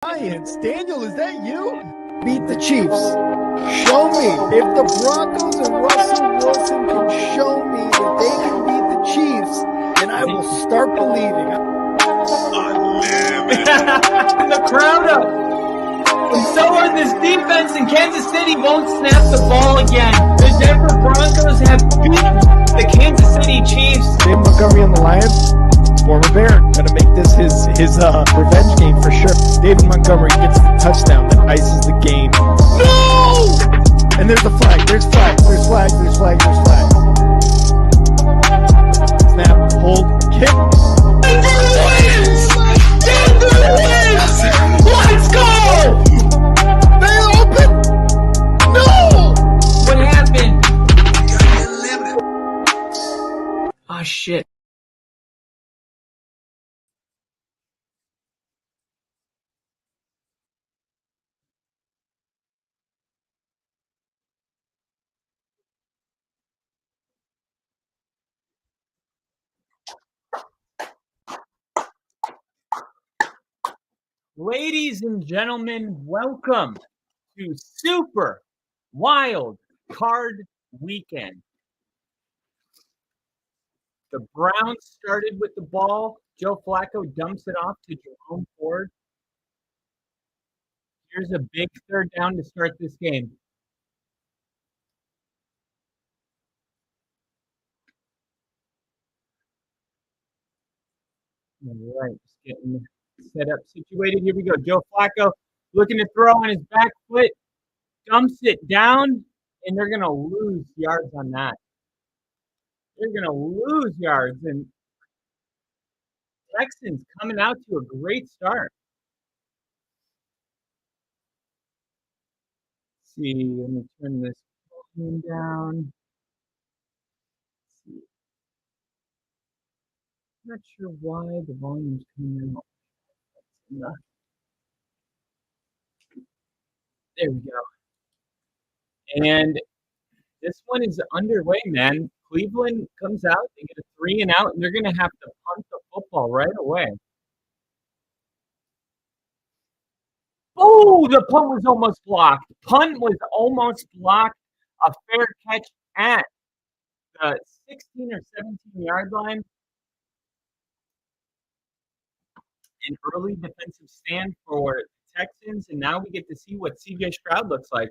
Giants. Daniel, is that you? Beat the Chiefs. Show me. If the Broncos and Russell Wilson can show me that they can beat the Chiefs, then I will start believing. The crowd up. And so are this defense, and Kansas City won't snap the ball again. The Denver Broncos have beaten the Kansas City Chiefs. David Montgomery on the Lions. Former Bear, gonna make this his revenge game for sure. David Montgomery gets the touchdown that ices the game. No! And there's a flag. There's flags. There's flags. There's flags. There's flags. Snap. Hold. Kick. Denver wins! Denver wins! Let's go! They open. No! What happened? Oh shit. Ladies and gentlemen, welcome to Super Wild Card Weekend. The Browns started with the ball. Joe Flacco dumps it off to Jerome Ford. Here's a big third down to start this game. All right, just getting set up, situated. Here we go. Joe Flacco looking to throw on his back foot, dumps it down, and they're going to lose yards on that. They're going to lose yards, and Texans coming out to a great start. Let's see, let me turn this volume down. Let's see. I'm not sure why the volume's coming out. There we go. And this one is underway, man. Cleveland comes out, they get a 3 and out, and they're going to have to punt the football right away. Oh, the punt was almost blocked. Punt was almost blocked. A fair catch at the 16 or 17-yard line. An early defensive stand for Texans, and now we get to see what CJ Stroud looks like.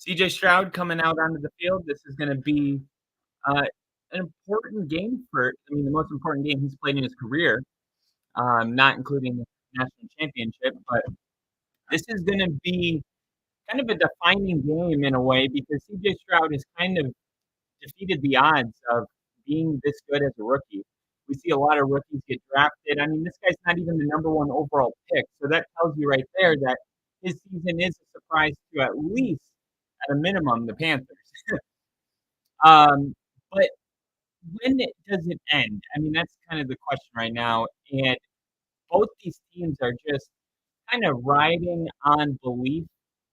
CJ Stroud coming out onto the field. This is going to be an important game the most important game he's played in his career, not including the national championship, but this is going to be kind of a defining game in a way because CJ Stroud has kind of defeated the odds of being this good as a rookie. We see a lot of rookies get drafted. I mean, this guy's not even the number one overall pick. So that tells you right there that his season is a surprise to at least, at a minimum, the Panthers. But when does it end? I mean, that's kind of the question right now. And both these teams are just kind of riding on belief.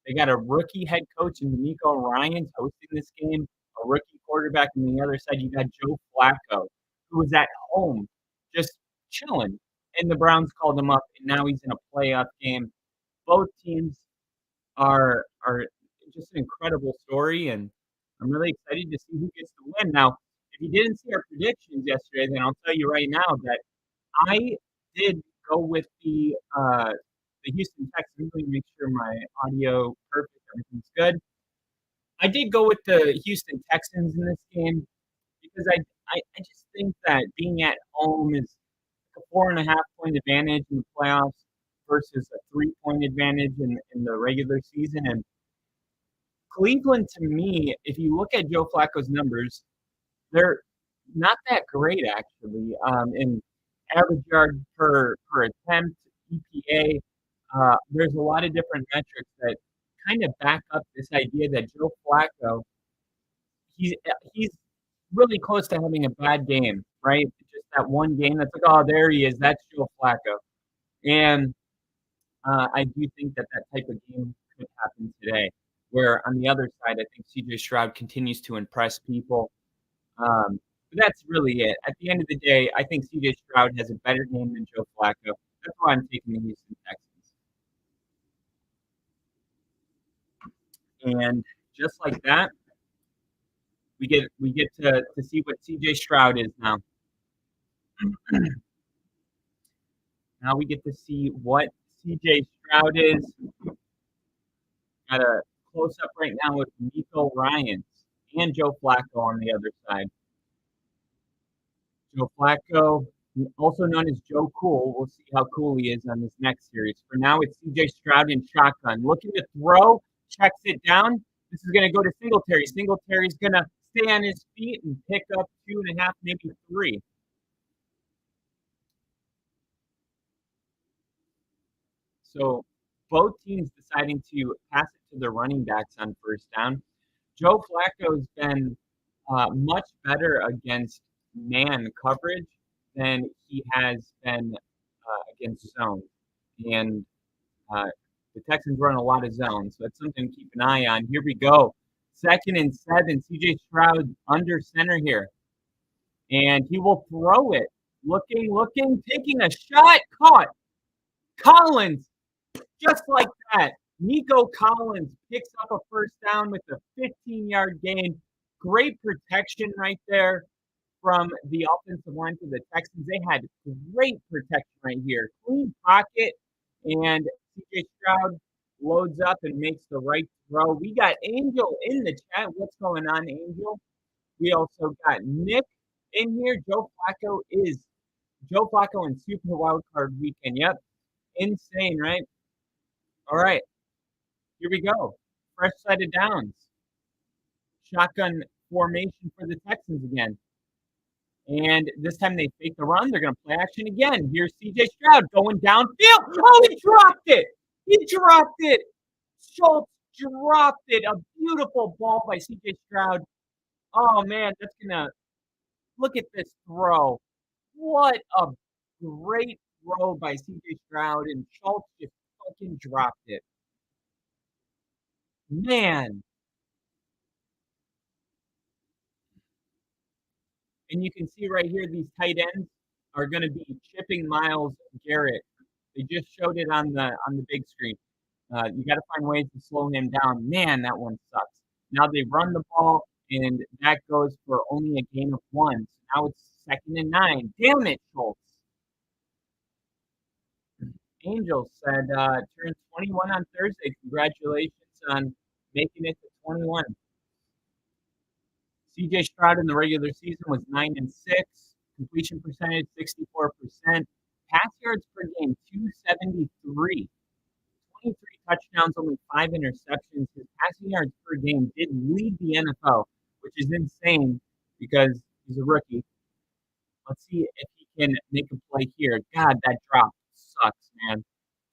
They got a rookie head coach in D'Amico Ryans hosting this game, a rookie quarterback on the other side. You got Joe Flacco, who was at home just chilling, and the Browns called him up, and now he's in a playoff game. Both teams are just an incredible story, and I'm really excited to see who gets the win. Now, if you didn't see our predictions yesterday, then I'll tell you right now that I did go with the Houston Texans. Let me make sure my audio perfect, everything's good. I did go with the Houston Texans in this game because I just think that being at home is a 4.5-point advantage in the playoffs versus a 3-point advantage in the regular season. And Cleveland, to me, if you look at Joe Flacco's numbers, they're not that great actually. In average yard per attempt, EPA, there's a lot of different metrics that kind of back up this idea that Joe Flacco, he's really close to having a bad game, right? Just that one game that's like, oh, there he is. That's Joe Flacco. And I do think that type of game could happen today, where on the other side, I think CJ Stroud continues to impress people. But that's really it. At the end of the day, I think CJ Stroud has a better game than Joe Flacco. That's why I'm taking the Houston Texans. And just like that, we get to see what CJ Stroud is now. Now we get to see what CJ Stroud is. Got a close up right now with Nico Ryans and Joe Flacco on the other side. Joe Flacco, also known as Joe Cool. We'll see how cool he is on this next series. For now, it's CJ Stroud in shotgun. Looking to throw, checks it down. This is going to go to Singletary. Singletary's going to stay on his feet and pick up 2.5, maybe 3. So both teams deciding to pass it to their running backs on first down. Joe Flacco's been much better against man coverage than he has been against zone. And the Texans run a lot of zones, so that's something to keep an eye on. Here we go. 2nd and 7. CJ Stroud under center here. And he will throw it. Looking, taking a shot. Caught. Collins, just like that. Nico Collins picks up a first down with a 15-yard gain. Great protection right there from the offensive line for the Texans. They had great protection right here. Clean pocket, and CJ Stroud loads up and makes the right throw. We got Angel in the chat. What's going on, Angel? We also got Nick in here. Joe Flacco in Super Wildcard Weekend. Yep. Insane, right? All right. Here we go. Fresh set of downs. Shotgun formation for the Texans again. And this time they fake the run. They're going to play action again. Here's CJ Stroud going downfield. Oh, he dropped it. Schultz dropped it. A beautiful ball by CJ Stroud. Oh, man, that's going to look at this throw. What a great throw by CJ Stroud. And Schultz just fucking dropped it. Man. And you can see right here, these tight ends are going to be chipping Myles Garrett. They just showed it on the big screen. You got to find ways to slow him down. Man, that one sucks. Now they run the ball, and that goes for only a gain of 1. So now it's 2nd and 9. Damn it, Schultz. Angel said, turned 21 on Thursday. Congratulations on making it to 21. CJ Stroud in the regular season was 9 and 6. Completion percentage 64%. Pass yards per game 273. 23 touchdowns, only 5 interceptions. His passing yards per game did lead the NFL, which is insane because he's a rookie. Let's see if he can make a play here. God, that drop sucks, man.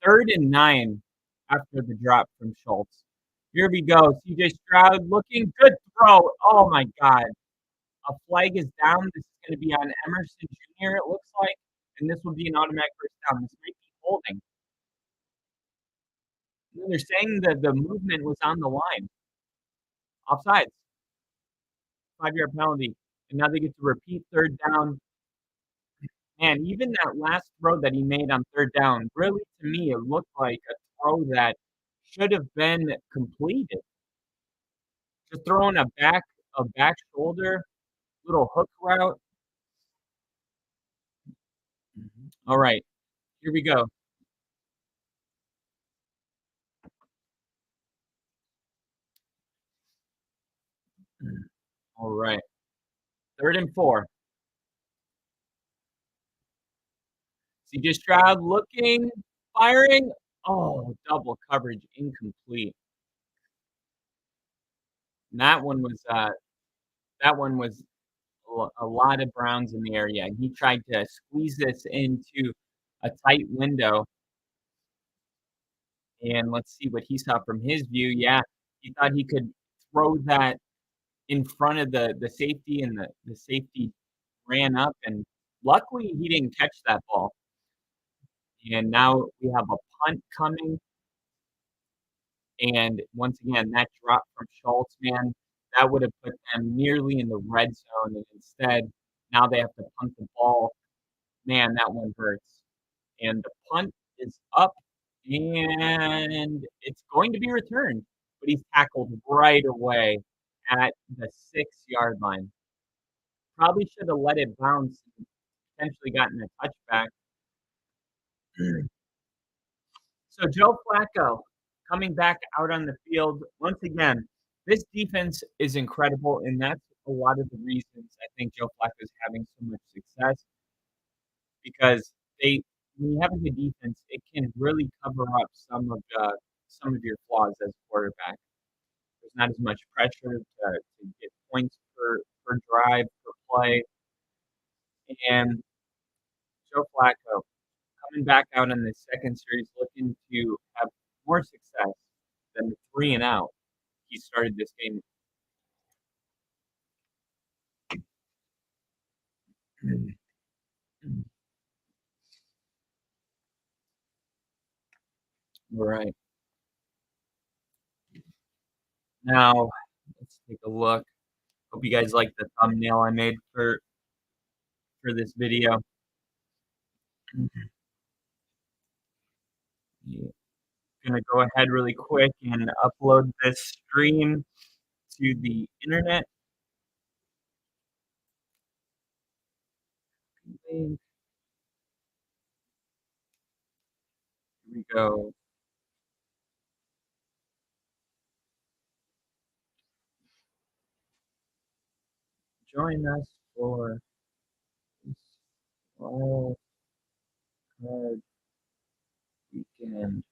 3rd and 9 after the drop from Schultz. Here we go. CJ Stroud looking good throw. Oh my God. A flag is down. This is going to be on Emerson Jr., it looks like. And this will be an automatic first down. This might be holding. They're saying that the movement was on the line. Offsides. 5-yard penalty. And now they get to repeat 3rd down. And even that last throw that he made on 3rd down, really, to me, it looked like a throw that should have been completed. Just throwing a back shoulder, little hook route. All right, here we go. All right, 3rd and 4. CJ Stroud looking, firing. Oh, double coverage, incomplete. And that one was a lot of Browns in the area. He tried to squeeze this into a tight window. And let's see what he saw from his view. Yeah, he thought he could throw that in front of the safety, and the safety ran up, and luckily he didn't catch that ball. And now we have a punt coming. And once again, that drop from Schultz, man, that would have put them nearly in the red zone. And instead, now they have to punt the ball. Man, that one hurts. And the punt is up, and it's going to be returned. but he's tackled right away at the 6-yard line. Probably should have let it bounce and potentially gotten a touchback. So Joe Flacco coming back out on the field once again. This defense is incredible, and that's a lot of the reasons I think Joe Flacco is having so much success because when you have a good defense, it can really cover up some of your flaws as a quarterback. There's not as much pressure to get points per drive, per play, and Joe Flacco coming back out in the second series, looking to have more success than the 3-and-out he started this game. All right. Now, let's take a look. Hope you guys like the thumbnail I made for this video. Yeah. Gonna go ahead really quick and upload this stream to the internet. Here we go. Join us for this wild card weekend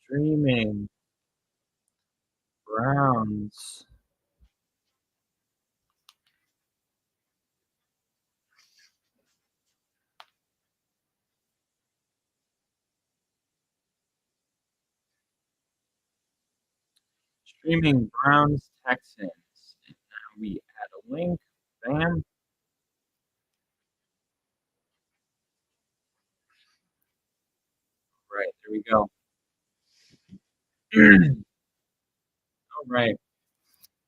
streaming Browns. Streaming Browns Texans. And now we add a link. Bam. Right, there we go. All right.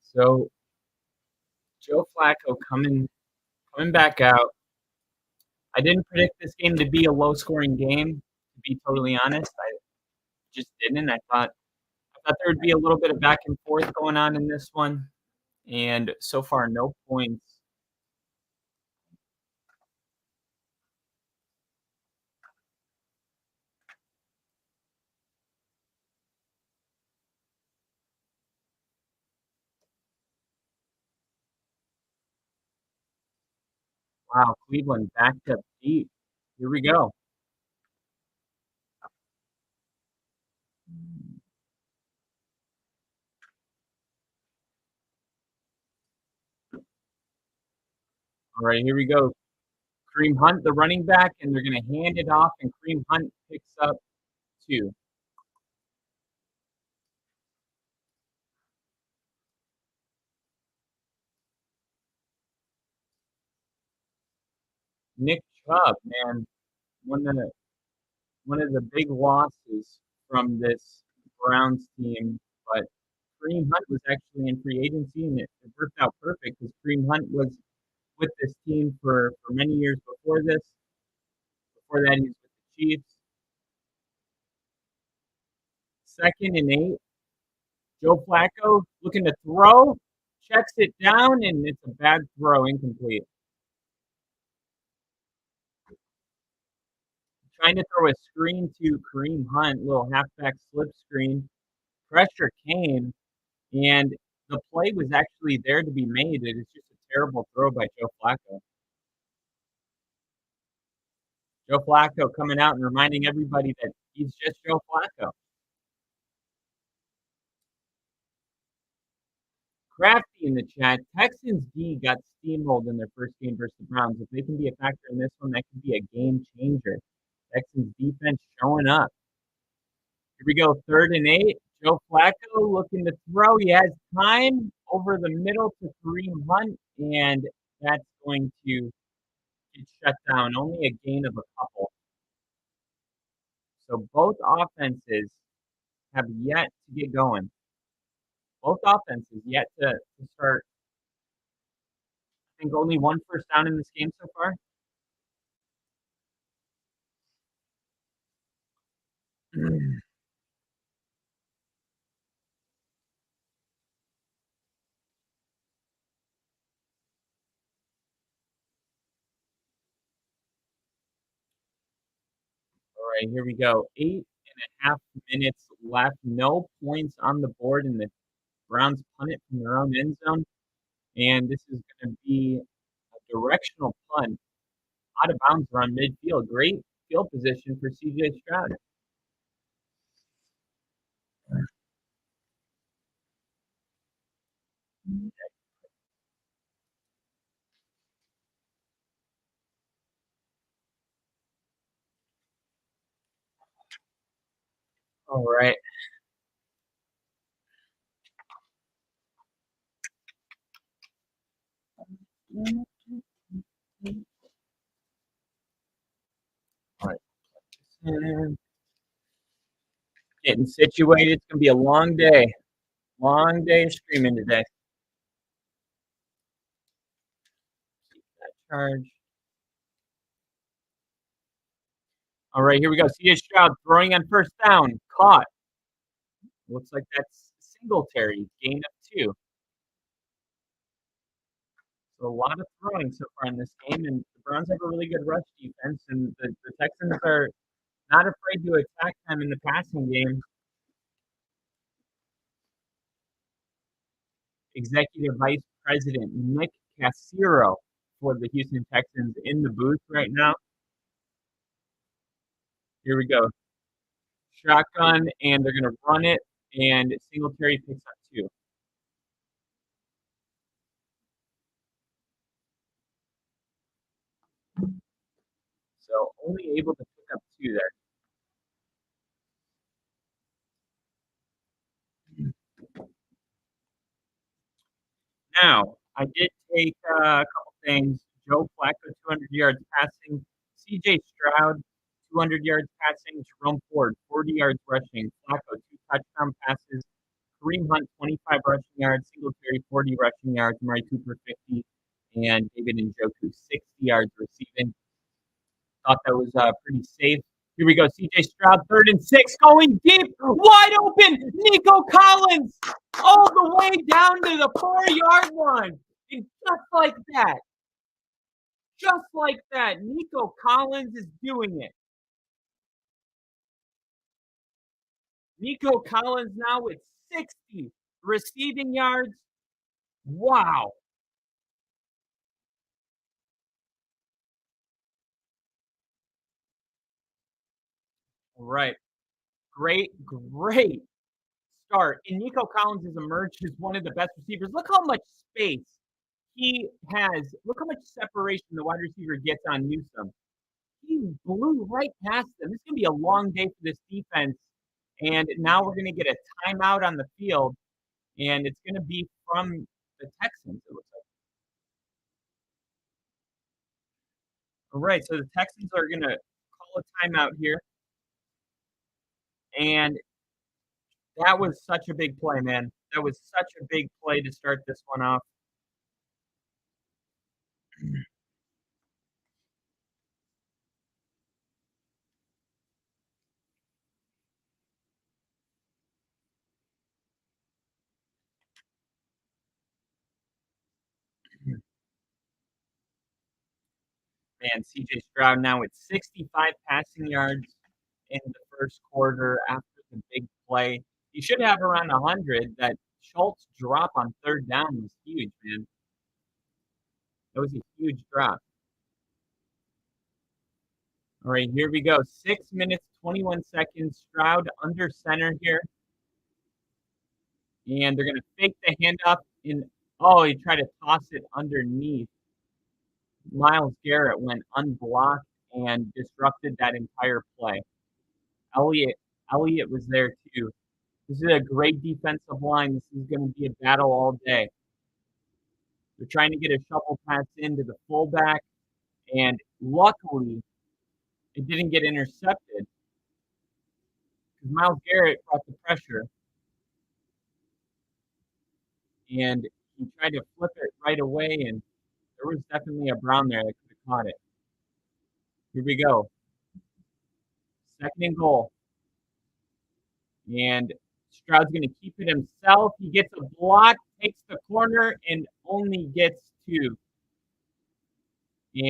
So Joe Flacco coming back out. I didn't predict this game to be a low scoring game, to be totally honest. I just didn't. I thought there would be a little bit of back and forth going on in this one. And so far no points. Wow, Cleveland backed up deep. Here we go. All right, here we go. Kareem Hunt, the running back, and they're going to hand it off, and Kareem Hunt picks up 2. Nick Chubb, man, one of the big losses from this Browns team, but Kareem Hunt was actually in free agency, and it worked out perfect because Kareem Hunt was with this team for many years before this. Before that, he was with the Chiefs. 2nd and 8. Joe Flacco looking to throw, checks it down, and it's a bad throw, incomplete. Trying to throw a screen to Kareem Hunt, little halfback slip screen. Pressure came, and the play was actually there to be made. It is just a terrible throw by Joe Flacco. Joe Flacco coming out and reminding everybody that he's just Joe Flacco. Crafty in the chat. Texans D got steamrolled in their first game versus the Browns. If they can be a factor in this one, that could be a game changer. Texans defense showing up. Here we go, 3rd and 8. Joe Flacco looking to throw. He has time over the middle to Kareem Hunt, and that's going to get shut down. Only a gain of a couple. So both offenses have yet to get going. Both offenses yet to start. I think only 1 first down in this game so far. right, here we go. 8.5 minutes left. No points on the board, and the Browns punt it from their own end zone. And this is going to be a directional punt out of bounds around midfield. Great field position for CJ Stroud. All right. All right. And getting situated. It's going to be a long day. Long day of streaming today. That charge. All right, here we go. CJ Stroud throwing on first down. Caught. Looks like that's Singletary. Gain of 2. So a lot of throwing so far in this game, and the Browns have a really good rush defense, and the Texans are not afraid to attack them in the passing game. Executive Vice President Nick Cassiro for the Houston Texans in the booth right now. Here we go. Shotgun, and they're going to run it, and Singletary picks up 2. So only able to pick up 2 there. Now, I did take a couple things. Joe Flacco, 200 yards passing. CJ Stroud, 200 yards passing. Jerome Ford, 40 yards rushing. Flacco, 2 touchdown passes. Kareem Hunt, 25 rushing yards. Singletary, 40 rushing yards. Murray Cooper, 50. And David Njoku, 60 yards receiving. Thought that was pretty safe. Here we go. CJ Stroud, 3rd and 6, going deep, wide open. Nico Collins, all the way down to the 4-yard line. And just like that, Nico Collins is doing it. Nico Collins now with 60 receiving yards. Wow. All right. Great start. And Nico Collins has emerged as one of the best receivers. Look how much space he has. Look how much separation the wide receiver gets on Newsome. He blew right past them. This is going to be a long day for this defense. And now we're going to get a timeout on the field. And it's going to be from the Texans, it looks like. All right, so the Texans are going to call a timeout here. And that was such a big play, man. That was such a big play to start this one off. Man, CJ Stroud now with 65 passing yards in the first quarter after the big play. He should have around 100. That Schultz drop on 3rd down was huge, man. That was a huge drop. All right, here we go. 6 minutes, 21 seconds. Stroud under center here. And they're going to fake the handoff. He tried to toss it underneath. Myles Garrett went unblocked and disrupted that entire play. Elliott was there too. This is a great defensive line. This is going to be a battle all day. They're trying to get a shovel pass into the fullback, and luckily, it didn't get intercepted because Myles Garrett brought the pressure, and he tried to flip it right away, and there was definitely a Brown there that could have caught it. Here we go. 2nd and goal. And Stroud's going to keep it himself. He gets a block, takes the corner, and only gets 2.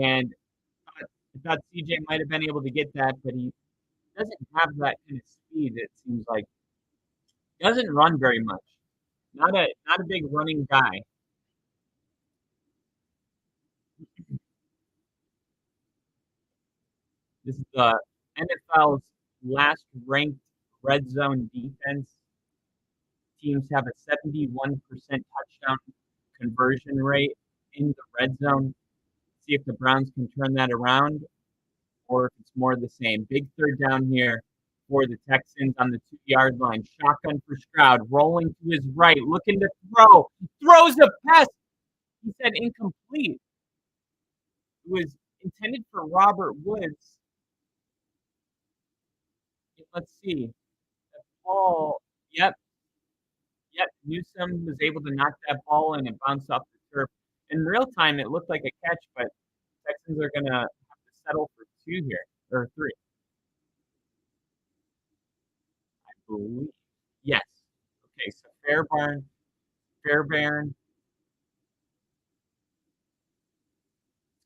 And I thought CJ might have been able to get that, but he doesn't have that kind of speed, it seems like. Doesn't run very much. Not a big running guy. This is the NFL's last ranked red zone defense. Teams have a 71% touchdown conversion rate in the red zone. See if the Browns can turn that around or if it's more of the same. Big third down here for the Texans on the 2-yard line. Shotgun for Stroud, rolling to his right, looking to throw. Throws a pass. He said incomplete. It was intended for Robert Woods. Let's see. The ball. Yep. Newsome was able to knock that ball and it bounced off the turf. In real time, it looked like a catch, but Texans are going to have to settle for 2 here, or 3, I believe. Yes. Okay, so Fairbairn is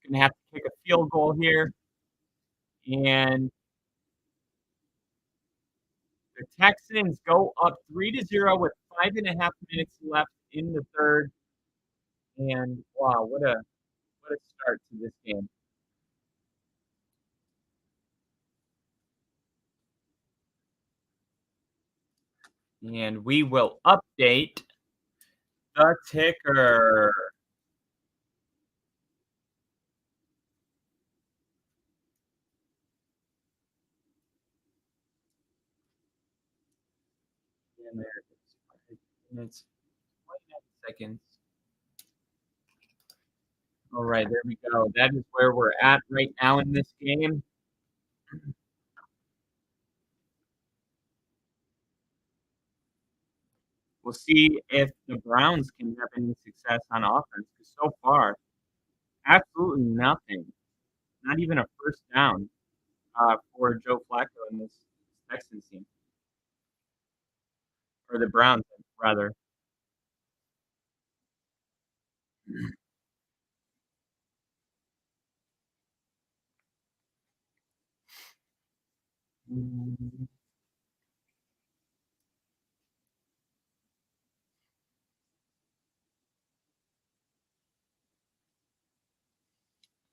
going to have to kick a field goal here. And the Texans go up 3-0 with 5.5 minutes left in the third. And wow, what a start to this game. And we will update the ticker. And there it is. 5 minutes, 29 seconds. All right, there we go. That is where we're at right now in this game. We'll see if the Browns can have any success on offense. Because so far, absolutely nothing. Not even a first down for Joe Flacco in this Texans team. Or the Browns, rather. I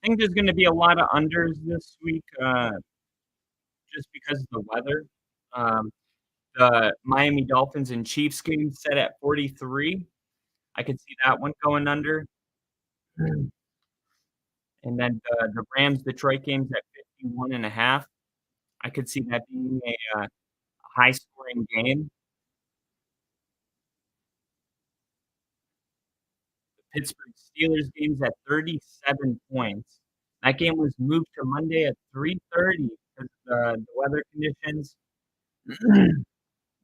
think there's going to be a lot of unders this week just because of the weather. The Miami Dolphins and Chiefs game set at 43. I could see that one going under. And then the Rams Detroit game's at 51.5. I could see that being a high scoring game. The Pittsburgh Steelers game's at 37 points. That game was moved to Monday at 3:30 because of the weather conditions.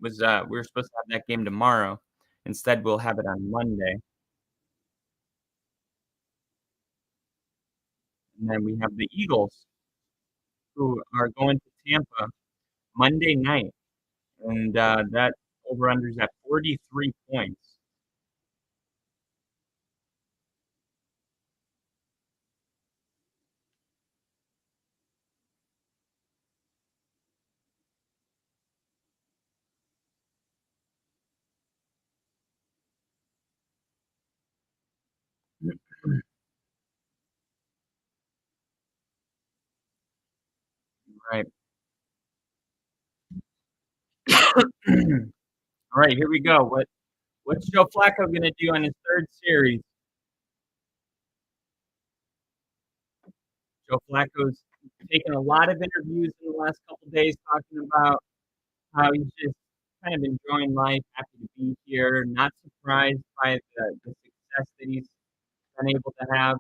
We were supposed to have that game tomorrow. Instead, we'll have it on Monday. And then we have the Eagles, who are going to Tampa Monday night, and that over/under's at 43 points. Right. All right, here we go. What's Joe Flacco going to do on his third series? Joe Flacco's taken a lot of interviews in the last couple of days talking about how he's just kind of enjoying life, happy to be here, not surprised by the success that he's been able to have.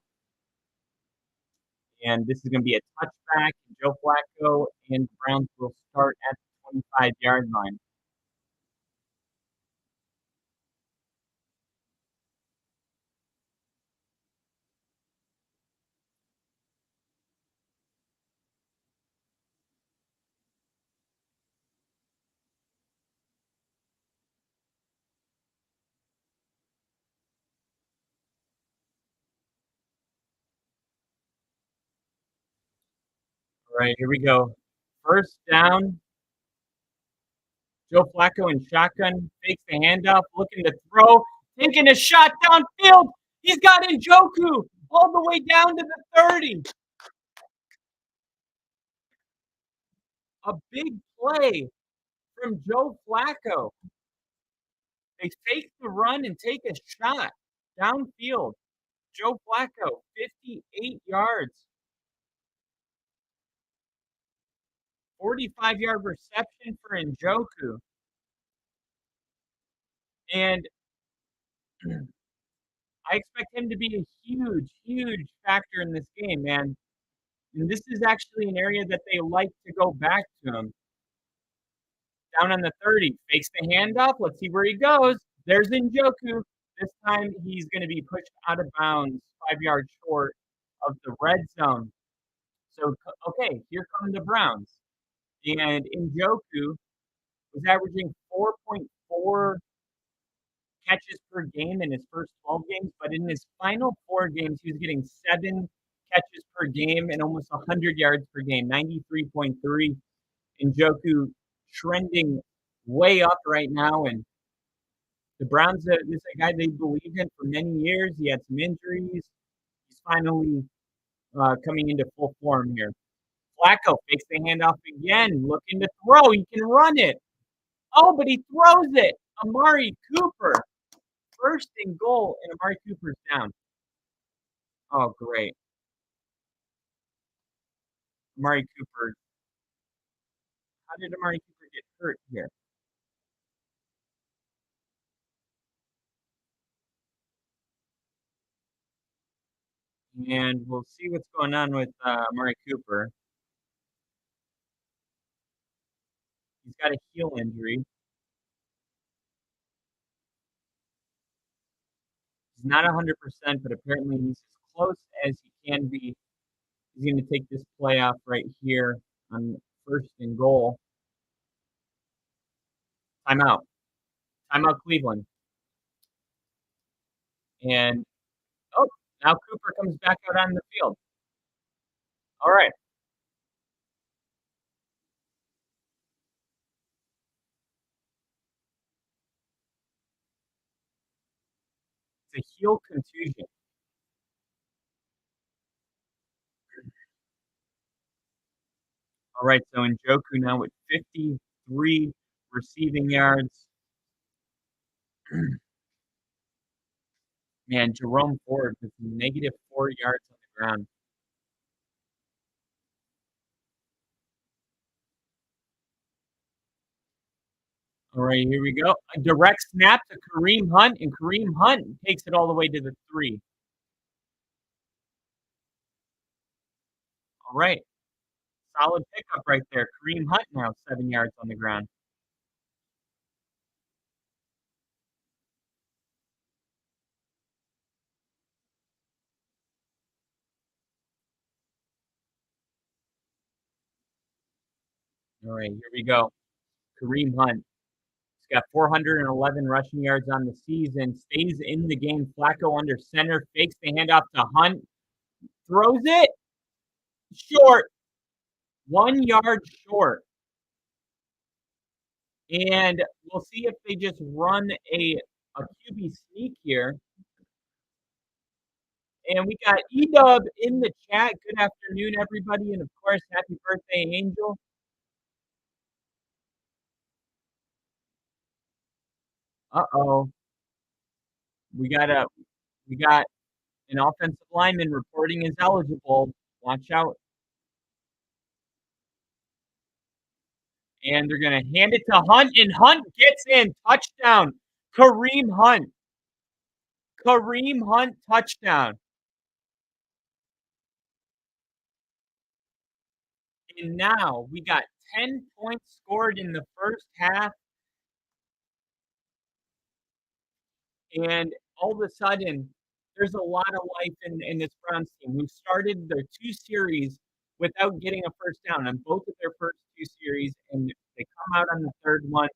And this is going to be a touchback. Joe Flacco and the Browns will start at the 25-yard line. All right, here we go. First down Joe Flacco in shotgun, fakes the handoff, looking to throw, taking a shot downfield. He's got Njoku all the way down to the 30. A big play from Joe Flacco. They fake the run and take a shot downfield. Joe Flacco, 58 yards, 45-yard reception for Njoku. And I expect him to be a huge, huge factor in this game, man. And this is actually an area that they like to go back to him. Down on the 30, fakes the handoff. Let's see where he goes. There's Njoku. This time he's going to be pushed out of bounds, 5 yards short of the red zone. So, okay, here come the Browns. And Njoku was averaging 4.4 catches per game in his first 12 games, but in his final 4 games, he was getting 7 catches per game and almost 100 yards per game, 93.3. Njoku trending way up right now, and the Browns, this is a guy they believed in for many years. He had some injuries. He's finally coming into full form here. Flacco fakes the handoff again, looking to throw. He can run it. Oh, but he throws it. Amari Cooper. First and goal, and Amari Cooper's down. Oh, great. Amari Cooper. How did Amari Cooper get hurt here? And we'll see what's going on with Amari Cooper. He's got a heel injury. He's not 100%, but apparently he's as close as he can be. He's going to take this play off right here on first and goal. Timeout. Timeout, Cleveland. And, oh, now Cooper comes back out on the field. All right. It's a heel contusion. All right, so Njoku now with 53 receiving yards. Man, Jerome Ford with negative 4 yards on the ground. All right, here we go. A direct snap to Kareem Hunt, and Kareem Hunt takes it all the way to the 3. All right. Solid pickup right there. Kareem Hunt now 7 yards on the ground. All right, here we go. Kareem Hunt. He's got 411 rushing yards on the season. Stays in the game. Flacco under center. Fakes the handoff to Hunt. Throws it. Short. 1 yard short. And we'll see if they just run a QB sneak here. And we got E-Dub in the chat. Good afternoon, everybody. And of course, happy birthday, Angel. Uh-oh. We got an offensive lineman reporting is eligible. Watch out. And they're going to hand it to Hunt, and Hunt gets in. Touchdown. Kareem Hunt. Kareem Hunt touchdown. And now we got 10 points scored in the first half. And all of a sudden, there's a lot of life in this Browns team who started their 2 series without getting a first down on both of their first 2 series. And they come out on the third one,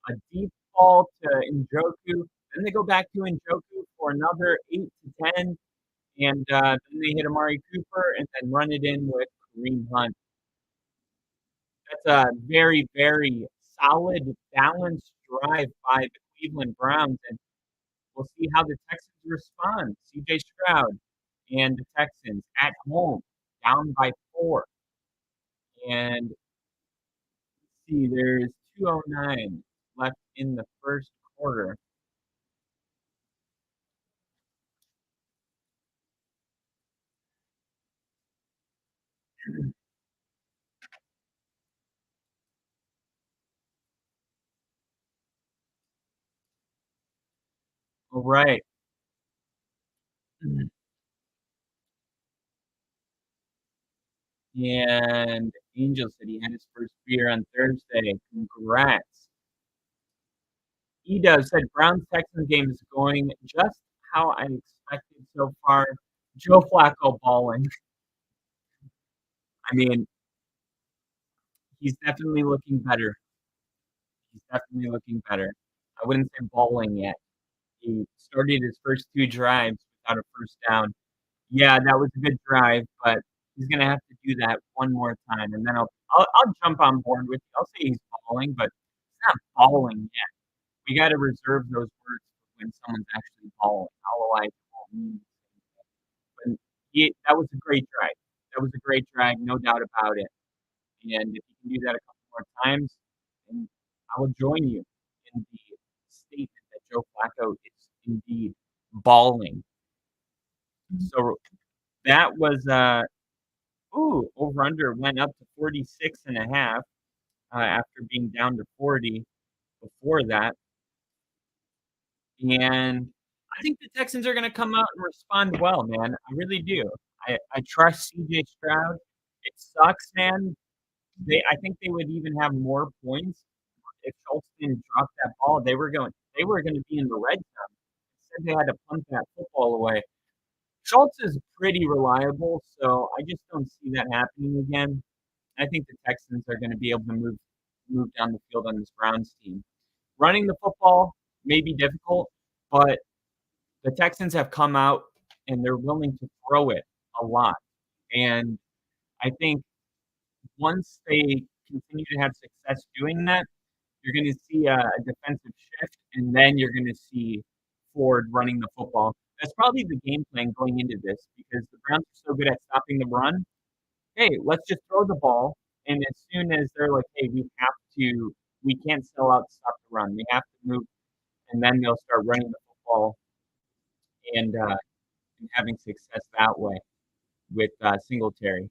a deep ball to Njoku. Then they go back to Njoku for another 8 to 10. And then they hit Amari Cooper and then run it in with Kareem Hunt. That's a very, very solid, balanced drive by the Cleveland Browns, and we'll see how the Texans respond. CJ Stroud and the Texans at home, down by 4. And see, there's 2:09 left in the first quarter. All right. And Angel said he had his first beer on Thursday. Congrats. Ida said Browns Texans game is going just how I expected so far. Joe Flacco balling. I mean, he's definitely looking better. He's definitely looking better. I wouldn't say balling yet. He started his first 2 drives without a first down. Yeah, that was a good drive, but he's gonna have to do that one more time, and then I'll jump on board with you. I'll say he's balling, but he's not balling yet. We gotta reserve those words for when someone's actually balling. Otherwise, it won't mean anything. But that was a great drive. That was a great drive, no doubt about it. And if you can do that a couple more times, then I will join you in the statement that Joe Flacco is indeed balling. So that was over under went up to 46.5 after being down to 40 before that. And I think the Texans are going to come out and respond well, man. I really do. I trust CJ Stroud. It sucks, man. I think they would even have more points if Schultz didn't drop that ball. They were going to be in the red zone. Instead, they had to punt that football away. Schultz is pretty reliable, so I just don't see that happening again. I think the Texans are going to be able to move down the field on this Browns team. Running the football may be difficult, but the Texans have come out and they're willing to throw it a lot. And I think once they continue to have success doing that, you're going to see a defensive shift, and then you're going to see Ford running the football. That's probably the game plan going into this because the Browns are so good at stopping the run. Hey, let's just throw the ball. And as soon as they're like, hey, we can't sell out to stop the run. We have to move. And then they'll start running the football and having success that way with Singletary.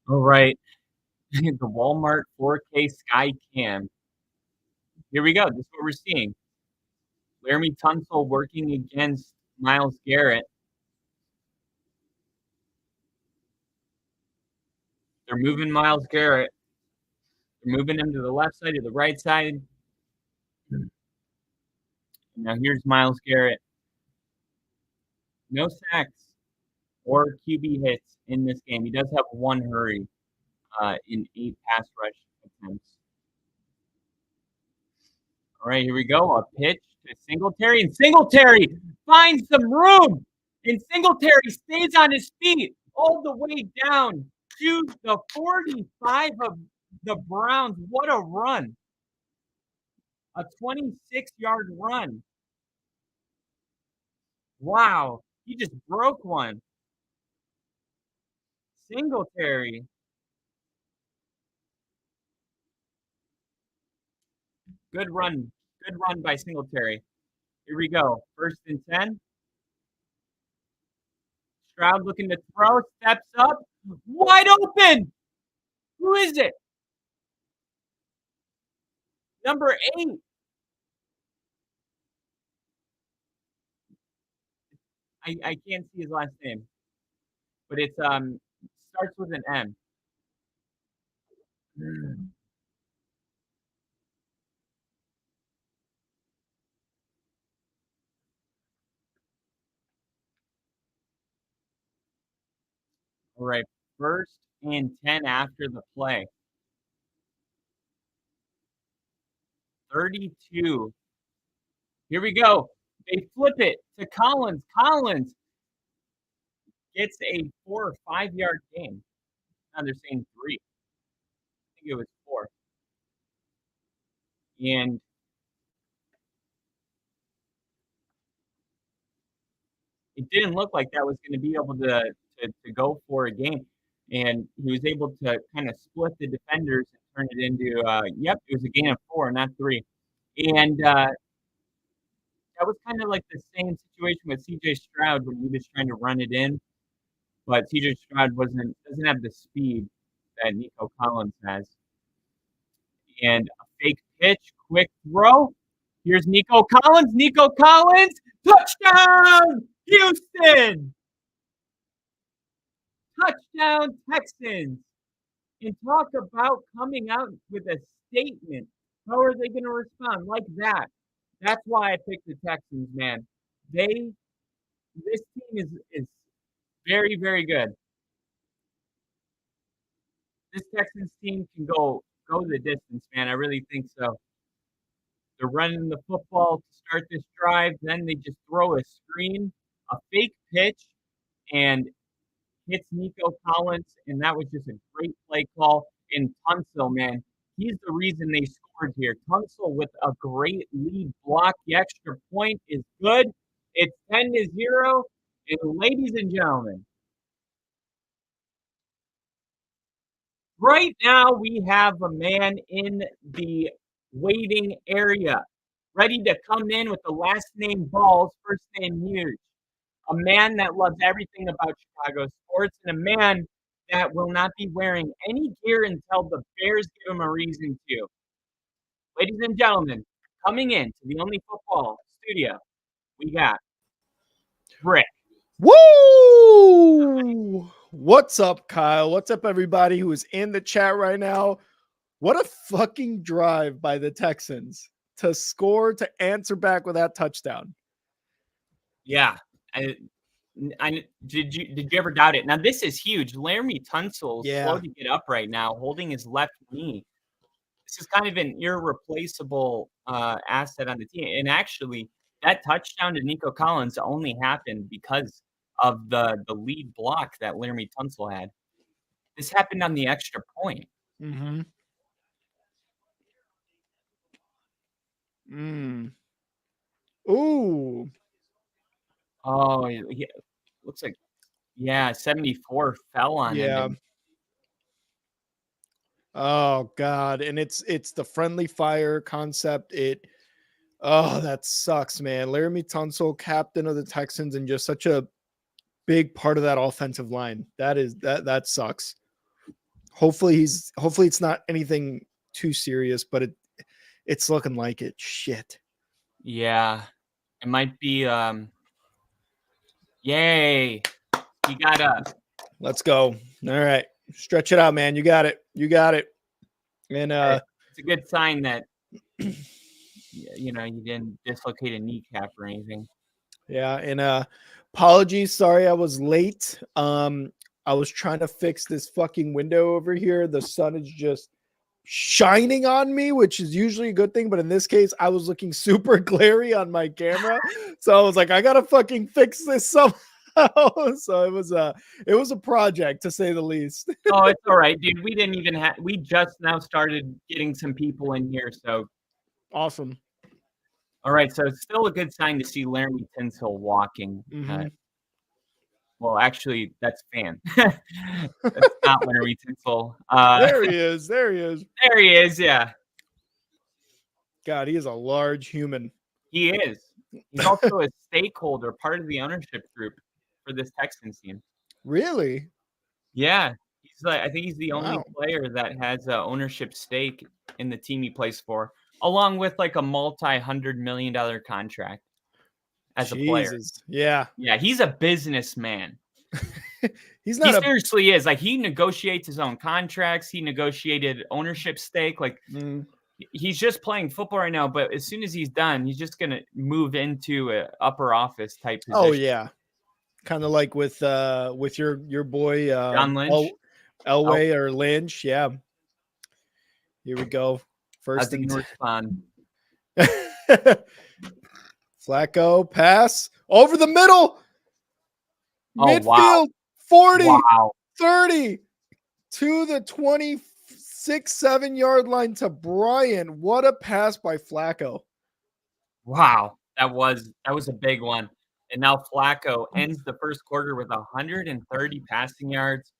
All right. The Walmart 4K Sky Cam. Here we go. This is what we're seeing. Laramie Tunsil working against Myles Garrett. They're moving Myles Garrett. They're moving him to the left side or the right side. Now here's Myles Garrett. No sacks or QB hits in this game. He does have 1 hurry in 8 pass rush attempts. All right, here we go. A pitch to Singletary, and Singletary finds some room, and Singletary stays on his feet all the way down to the 45 of the Browns. What a run. A 26-yard run. Wow. He just broke one. Singletary. Good run. Good run by Singletary. Here we go. 1st and 10. Stroud looking to throw. Steps up. Wide open. Who is it? Number 8. I can't see his last name, but it's starts with an M. All right, 1st and 10 after the play. 32. Here we go. They flip it to Collins. Collins gets a 4 or 5 yard gain. Now they're saying 3. I think it was 4. And it didn't look like that was going to be able to go for a game. And he was able to kind of split the defenders and turn it into, it was a gain of 4, not 3. And that was kind of like the same situation with CJ Stroud when he was trying to run it in. But CJ Stroud doesn't have the speed that Nico Collins has. And a fake pitch, quick throw. Here's Nico Collins. Nico Collins, touchdown, Houston! Touchdown, Texans. And talk about coming out with a statement. How are they going to respond like that? That's why I picked the Texans, man. This team is very, very good. This Texans team can go the distance, man. I really think so. They're running the football to start this drive. Then they just throw a screen, a fake pitch, and hits Nico Collins. And that was just a great play call. And Tunsil, man, he's the reason they scored here. Tunsil with a great lead block. The extra point is good. It's 10-0. And ladies and gentlemen, right now we have a man in the waiting area, ready to come in with the last name Balls, first name Huge. A man that loves everything about Chicago sports, and a man that will not be wearing any gear until the Bears give him a reason to. Ladies and gentlemen, coming in to the Only Football studio, we got Brick. Woo! What's up, Kyle? What's up, everybody who is in the chat right now? What a fucking drive by the Texans to score, to answer back with that touchdown. Yeah. Did you ever doubt it? Now, this is huge. Laramie Tunsil is slow to get up right now, holding his left knee. This is kind of an irreplaceable asset on the team. And actually, that touchdown to Nico Collins only happened because of the lead block that Laramie Tunsil had. This happened on the extra point. Mm-hmm. Ooh. Oh, yeah. Looks like, 74 fell on him. Oh, God. And it's the friendly fire concept. That sucks, man. Laramie Tunsil, captain of the Texans, and just such a big part of that offensive line. That sucks. Hopefully it's not anything too serious, but it's looking like it. Shit. Yeah. It might be yay. You gotta. Let's go. All right. Stretch it out, man. You got it. And it's a good sign that you didn't dislocate a kneecap or anything. Yeah, and apologies, sorry I was late. I was trying to fix this fucking window over here. The sun is just shining on me, which is usually a good thing, but in this case, I was looking super glary on my camera. So I was like, I gotta fucking fix this somehow. So it was a project, to say the least. Oh, it's all right, dude. We just now started getting some people in here, so awesome. All right, so it's still a good sign to see Laramie Tunsil walking. Mm-hmm. Well, actually, that's Fan. That's not Laramie Tunsil. There he is. There he is, yeah. God, he is a large human. He is. He's also a stakeholder, part of the ownership group for this Texans team. Really? Yeah. I think he's the only player that has an ownership stake in the team he plays for, along with like a multi-$100-million contract as a player. Yeah. Yeah, he's a businessman. He seriously is. Like, he negotiates his own contracts. He negotiated ownership stake. Like, he's just playing football right now, but as soon as he's done, he's just going to move into an upper office type position. Oh, yeah. Kind of like with your boy John Lynch. Elway or Lynch. Yeah. Here we go. First and respond. Flacco pass over the middle. Oh, wow. Midfield 40, Wow. 30 to the 26-7 yard line to Bryant. What a pass by Flacco. Wow. That was a big one. And now Flacco ends the first quarter with 130 passing yards.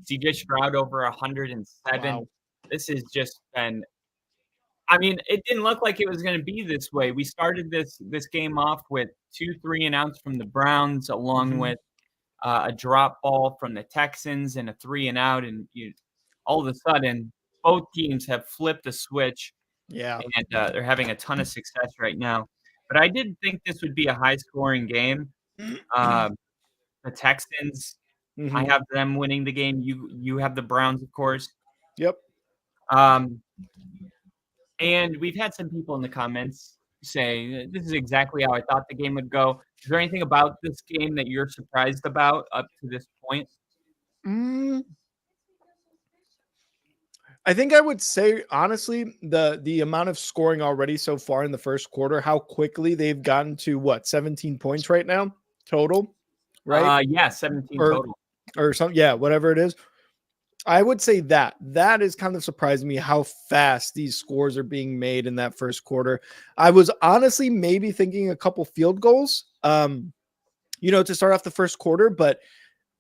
CJ Stroud over 107. Wow. This has just been, I mean, it didn't look like it was going to be this way. We started this game off with 2 3-and-outs from the Browns, along with a drop ball from the Texans and a 3-and-out, and all of a sudden, both teams have flipped the switch, Yeah. and they're having a ton of success right now. But I did think this would be a high-scoring game. The Texans, I have them winning the game. You have the Browns, of course. Yep. And we've had some people in the comments say, this is exactly how I thought the game would go. Is there anything about this game that you're surprised about up to this point? I think I would say, honestly, the amount of scoring already so far in the first quarter, how quickly they've gotten to 17 points right now total, right? Yeah, 17 Or total. or something, yeah, whatever it is. I would say that is kind of surprising me how fast these scores are being made in that first quarter. I was honestly maybe thinking a couple field goals, to start off the first quarter, but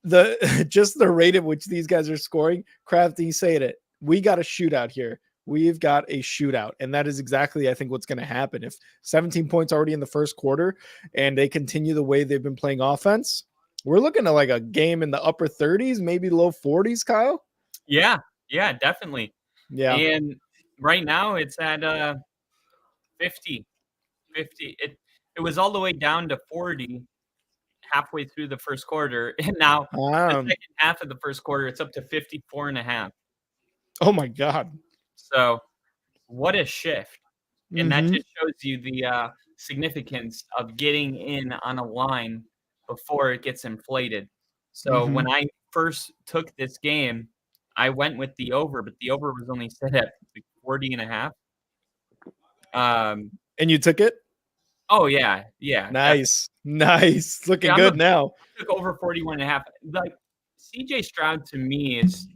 the just the rate at which these guys are scoring, Crafty saying it. We got a shootout here. We've got a shootout. And that is exactly, I think, what's going to happen. If 17 points already in the first quarter and they continue the way they've been playing offense, we're looking at like a game in the upper 30s, maybe low 40s, Kyle. Yeah, definitely. Yeah. And right now it's at 50. It was all the way down to 40 halfway through the first quarter. And now the second half of the first quarter, it's up to 54.5. Oh my God. So what a shift. And that just shows you the significance of getting in on a line before it gets inflated. So when I first took this game, I went with the over, but the over was only set at 40.5. And you took it? Oh yeah. Nice. Nice. Looking good now. I took over 41.5. Like CJ Stroud to me is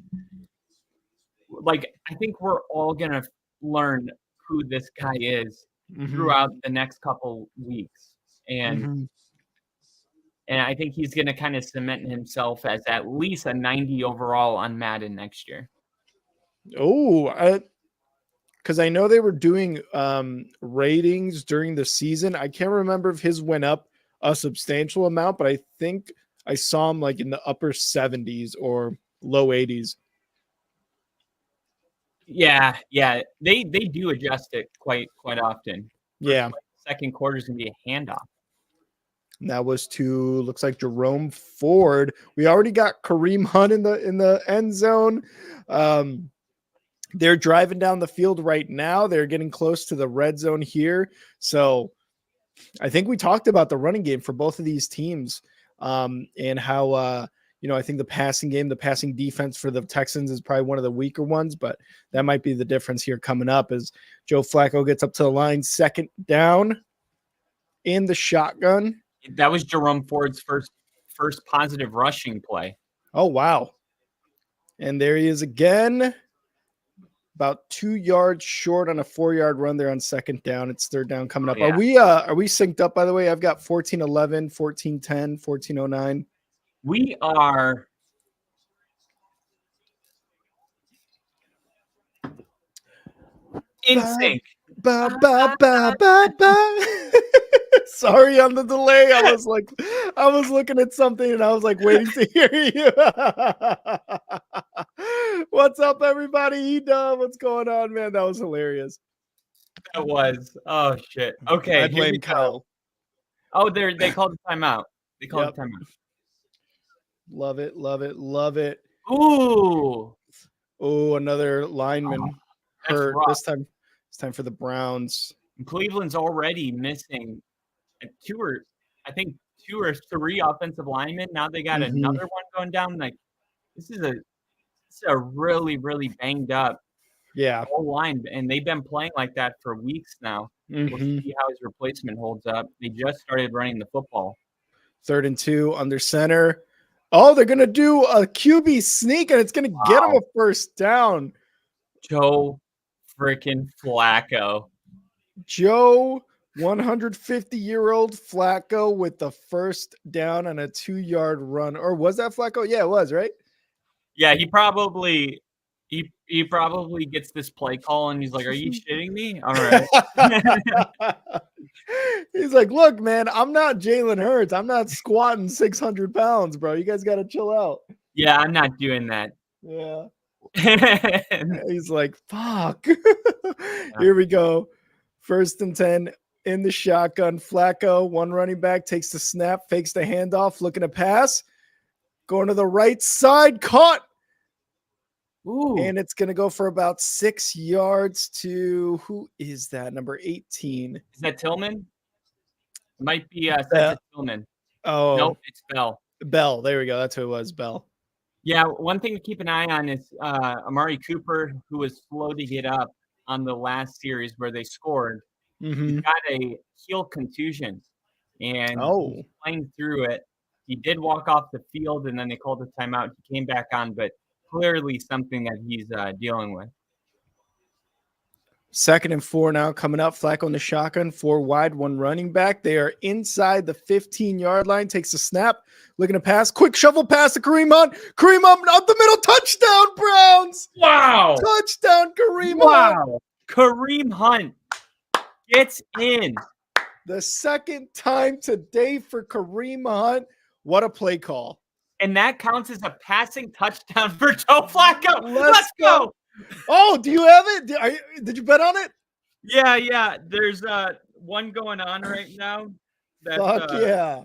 like, I think we're all gonna learn who this guy is throughout the next couple weeks. And I think he's gonna kind of cement himself as at least a 90 overall on Madden next year. Oh, because I know they were doing ratings during the season. I can't remember if his went up a substantial amount, but I think I saw him like in the upper 70s or low 80s. Yeah. They do adjust it quite often. Yeah. Second quarter is gonna be a handoff. And that was to, looks like, Jerome Ford. We already got Kareem Hunt in the end zone. They're driving down the field right now. They're getting close to the red zone here. So I think we talked about the running game for both of these teams, and how, I think the passing game, the passing defense for the Texans is probably one of the weaker ones, but that might be the difference here coming up as Joe Flacco gets up to the line, second down in the shotgun. That was Jerome Ford's first positive rushing play. Oh, wow. And there he is again. About 2 yards short on a 4-yard run there on second down. It's third down coming up. Yeah. Are we synced up, by the way? I've got 14-11, 14-10, 14-09. We are in sync. Sorry on the delay. I was looking at something and I was like waiting to hear you. What's up, everybody? E-Dub, what's going on, man? That was hilarious. That was. Oh shit. Okay. I blame Kyle. Oh, they called the timeout. They called the timeout. Love it, love it, love it. Ooh. Oh, another lineman hurt. This time for the Browns. Cleveland's already missing two or three offensive linemen. Now they got another one going down. Like, this is a really, really banged up whole line, and they've been playing like that for weeks now. We'll see how his replacement holds up. They just started running the football. 3rd and 2 under center. Oh, they're going to do a QB sneak, and it's going to get him a first down. Joe freaking Flacco. Joe, 150-year-old Flacco with the first down on a 2-yard run. Or was that Flacco? Yeah, it was, right? Yeah, he probably gets this play call, and he's like, "Are you shitting me?" All right. He's like, "Look, man, I'm not Jalen Hurts. I'm not squatting 600 pounds, bro. You guys got to chill out." Yeah, I'm not doing that. Yeah. He's like, "Fuck." Here we go. 1st and 10 in the shotgun. Flacco, one running back, takes the snap, fakes the handoff, looking to pass. Going to the right side, caught. Ooh. And it's going to go for about 6 yards to, who is that? Number 18. Is that Tillman? It might be Cedric Tillman. Oh. Nope, it's Bell. Bell. There we go. That's who it was, Bell. Yeah, one thing to keep an eye on is Amari Cooper, who was slow to get up on the last series where they scored. He got a heel contusion, and he's playing through it. He did walk off the field, and then they called a timeout. He came back on, but clearly something that he's dealing with. 2nd and 4 now coming up. Flacco in the shotgun, 4 wide, 1 running back. They are inside the 15-yard line. Takes a snap, looking to pass. Quick shovel pass to Kareem Hunt. Kareem Hunt up the middle. Touchdown, Browns! Wow! Touchdown, Kareem Hunt! Wow! Kareem Hunt gets in. The 2nd time today for Kareem Hunt. What a play call. And that counts as a passing touchdown for Joe Flacco. Let's go. Oh, do you have it? Did you bet on it? Yeah. There's one going on right now. Fuck yeah.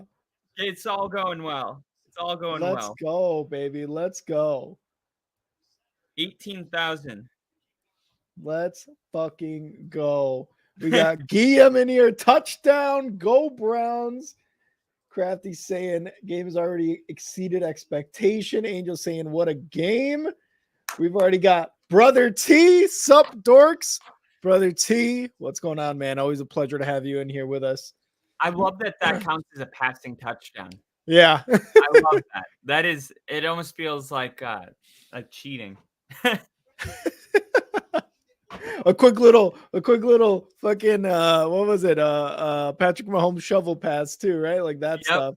It's all going well. Let's go, baby. Let's go. 18,000. Let's fucking go. We got Guillaume in here. Touchdown. Go Browns. Crafty saying game has already exceeded expectation. Angel saying what a game. We've already got Brother T. Sup, dorks? Brother T, what's going on, man? Always a pleasure to have you in here with us. I love that counts as a passing touchdown. Yeah. I love that. That is, it almost feels like cheating. A quick little fucking what was it? Patrick Mahomes shovel pass too, right? Like that stuff.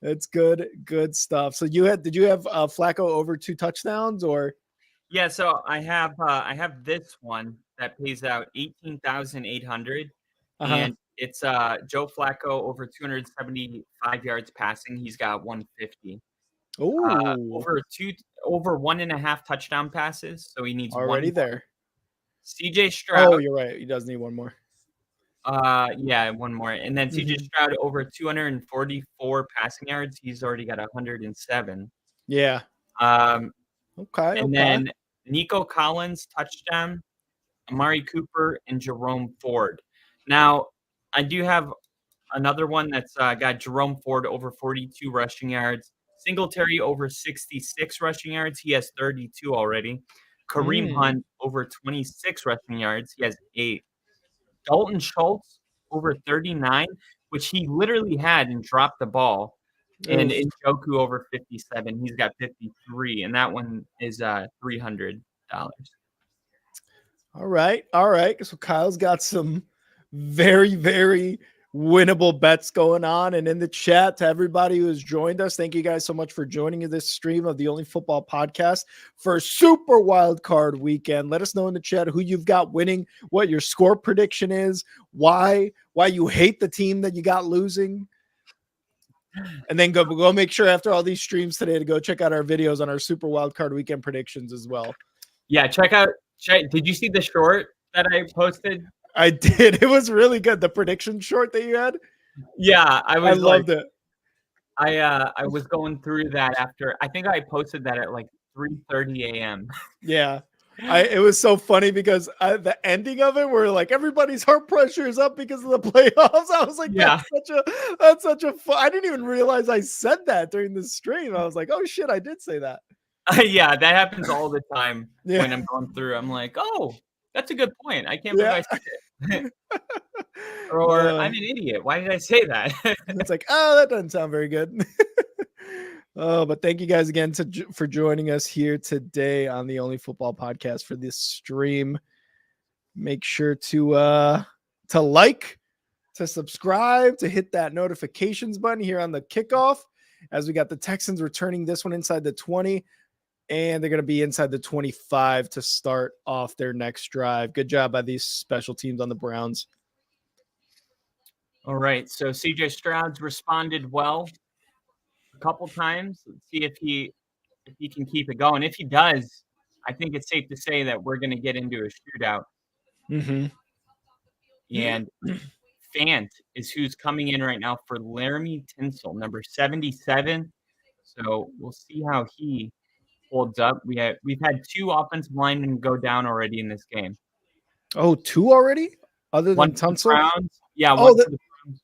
It's good stuff. So did you have Flacco over 2 touchdowns or? Yeah, so I have this one that pays out 18,800, and it's Joe Flacco over 275 yards passing. He's got 150. Over 1.5 touchdown passes, so he needs already one there. CJ Stroud. Oh, you're right. He does need one more. Yeah, one more. And then CJ Stroud over 244 passing yards. He's already got 107. Yeah. Okay. And then Nico Collins touchdown, Amari Cooper, and Jerome Ford. Now, I do have another one that's got Jerome Ford over 42 rushing yards, Singletary over 66 rushing yards. He has 32 already. Kareem Hunt over 26 rushing yards. He has 8. Dalton Schultz over 39, which he literally had and dropped the ball. And Njoku over 57. He's got 53, and that one is $300. All right. So Kyle's got some very, very winnable bets going on. And in the chat, to everybody who has joined us, thank you guys so much for joining this stream of the Only Football Podcast for Super Wild Card Weekend. Let us know in the chat who you've got winning, what your score prediction is, why you hate the team that you got losing. And then go make sure after all these streams today to go check out our videos on our Super Wild Card Weekend predictions as well. Yeah, did you see the short that I posted? I did. It was really good. The prediction short that you had. Yeah, I loved it. I was going through that after. I think I posted that at like 3:30 a.m. Yeah, it was so funny because the ending of it, where like everybody's heart pressure is up because of the playoffs. I was like, yeah, that's such a fun. I didn't even realize I said that during the stream. I was like, oh shit, I did say that. Yeah, that happens all the time when I'm going through. I'm like, oh, that's a good point. I can't believe I said it. Or I'm an idiot. Why did I say that? It's like, oh, that doesn't sound very good. Oh, but thank you guys again for joining us here today on the Only Football Podcast for this stream. Make sure to like, to subscribe, to hit that notifications button here on the kickoff, as we got the Texans returning this one inside the 20, and they're going to be inside the 25 to start off their next drive. Good job by these special teams on the Browns. All right, so CJ Stroud's responded well a couple times. Let's see if he can keep it going. If he does, I think it's safe to say that we're going to get into a shootout. Mm-hmm. And Fant is who's coming in right now for Laramie Tinsel, number 77. So we'll see how he holds up. We've had 2 offensive linemen go down already in this game. Oh, 2 already? Other One than for the Tunsil? Browns. Yeah, Oh, one for the Browns.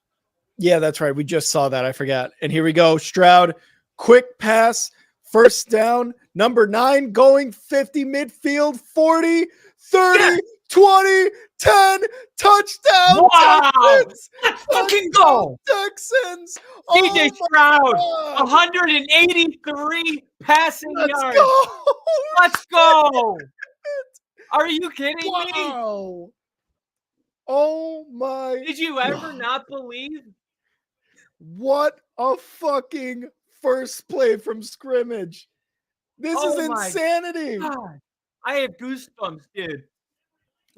Yeah, that's right. We just saw that. I forgot. And here we go. Stroud, quick pass, first down, number 9, going 50 midfield, 40, 30, Yeah. 20, 10, touchdown. Wow! Texans! Let's fucking go! Texans! CJ Oh Stroud, God. 183 passing Let's yards. go! Let's go! Are you kidding me? Wow! Oh my! Did you ever God. not believe? What a fucking first play from scrimmage. This is Oh my insanity. God. I have goosebumps, dude.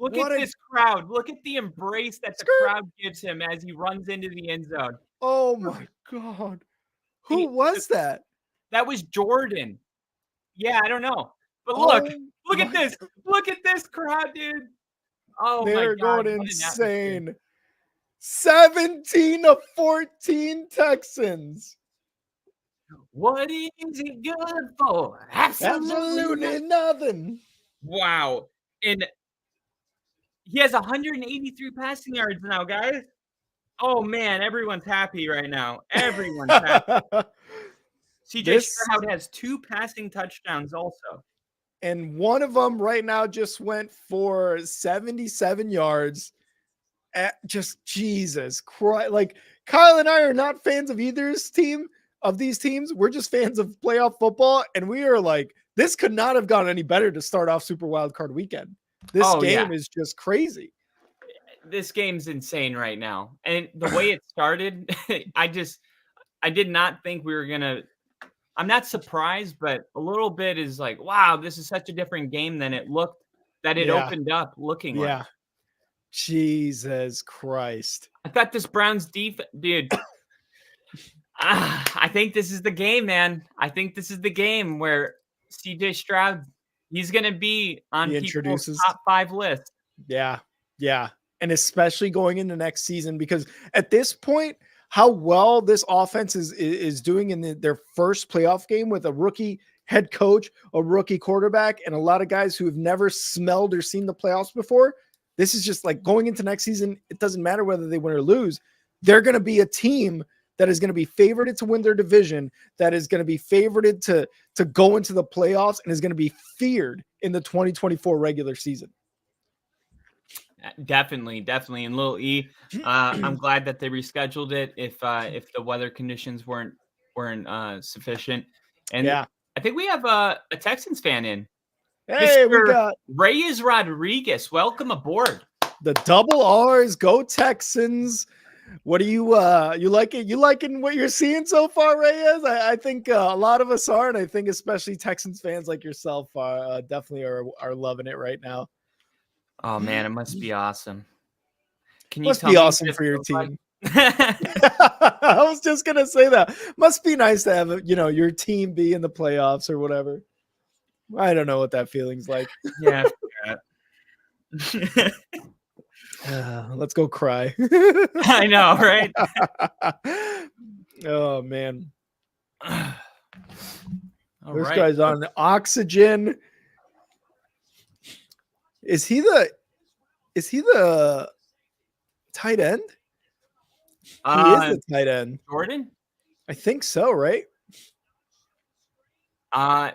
Look What at a- this crowd. Look at the embrace that the Skirt. crowd gives him as he runs into the end zone. Oh my God. Who was that? That was Jordan. Yeah, I don't know. But look Oh at this. my- Look at this crowd, dude. Oh They're my God. going what an atmosphere. insane. 17-14 Texans. What is it good for? Absolutely nothing. Wow. And he has 183 passing yards now, guys. Oh man, everyone's happy right now. Everyone's happy. CJ Stroud has 2 passing touchdowns also. And one of them right now just went for 77 yards. Just Jesus Christ. Like, Kyle and I are not fans of either's team, of these teams. We're just fans of playoff football. And we are like, this could not have gone any better to start off Super Wildcard Weekend. This game is just crazy. This game's insane right now. And the way it started, I did not think we were going to. I'm not surprised, but a little bit is like, wow, this is such a different game than it looked, that it opened up looking like. Jesus Christ. I thought this Browns defense, dude. I think this is the game, man. I think this is the game where CJ Stroud, he's going to be on people's top 5 list. Yeah. Yeah. And especially going into next season, because at this point, how well this offense is doing in their first playoff game with a rookie head coach, a rookie quarterback, and a lot of guys who have never smelled or seen the playoffs before. This is just like going into next season. It doesn't matter whether they win or lose. They're going to be a team that is going to be favored to win their division, that is going to be favored to go into the playoffs, and is going to be feared in the 2024 regular season. Definitely. And Lil E, I'm glad that they rescheduled it if the weather conditions weren't sufficient. And I think we have a Texans fan in. Hey, Mr. we got Reyes Rodriguez. Welcome aboard. The double R's. Go Texans. What do you like it? You liking what you're seeing so far, Reyes? I think a lot of us are, and I think especially Texans fans like yourself are definitely are loving it right now. Oh man, it must be awesome. Can you must tell be me awesome for your team? I was just gonna say that. Must be nice to have your team be in the playoffs or whatever. I don't know what that feeling's like. Yeah. Let's go cry. I know, right? Oh man. This Right. guy's on oxygen. Is he the tight end? He is the tight end. Jordan? I think so, right?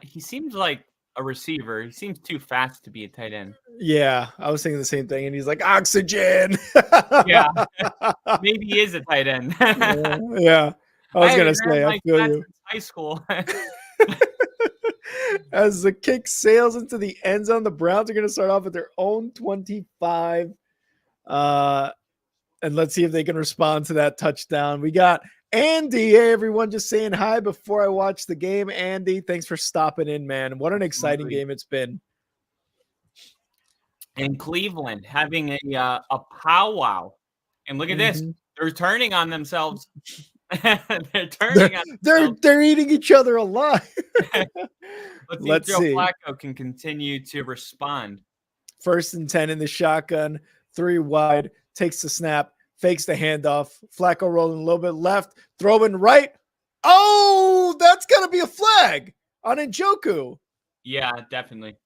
He seems like a receiver. He seems too fast to be a tight end. Yeah, I was thinking the same thing, and he's like, oxygen. Yeah, maybe he is a tight end. Yeah, I I was gonna haven't ran say, I like feel that you. since high school. As the kick sails into the end zone, the Browns are going to start off at their own 25. And let's see if they can respond to that touchdown. We got Andy. Hey, everyone, just saying hi before I watch the game. Andy, thanks for stopping in, man. What an exciting game it's been. In Cleveland, having a powwow. And look at this. They're turning on themselves. They're turning on themselves. They're eating each other alive. Let's see if Joe Flacco can continue to respond. 1st and 10 in the shotgun, 3 wide, takes the snap, fakes the handoff. Flacco rolling a little bit left, throwing right. Oh, that's going to be a flag on Njoku. Yeah, definitely.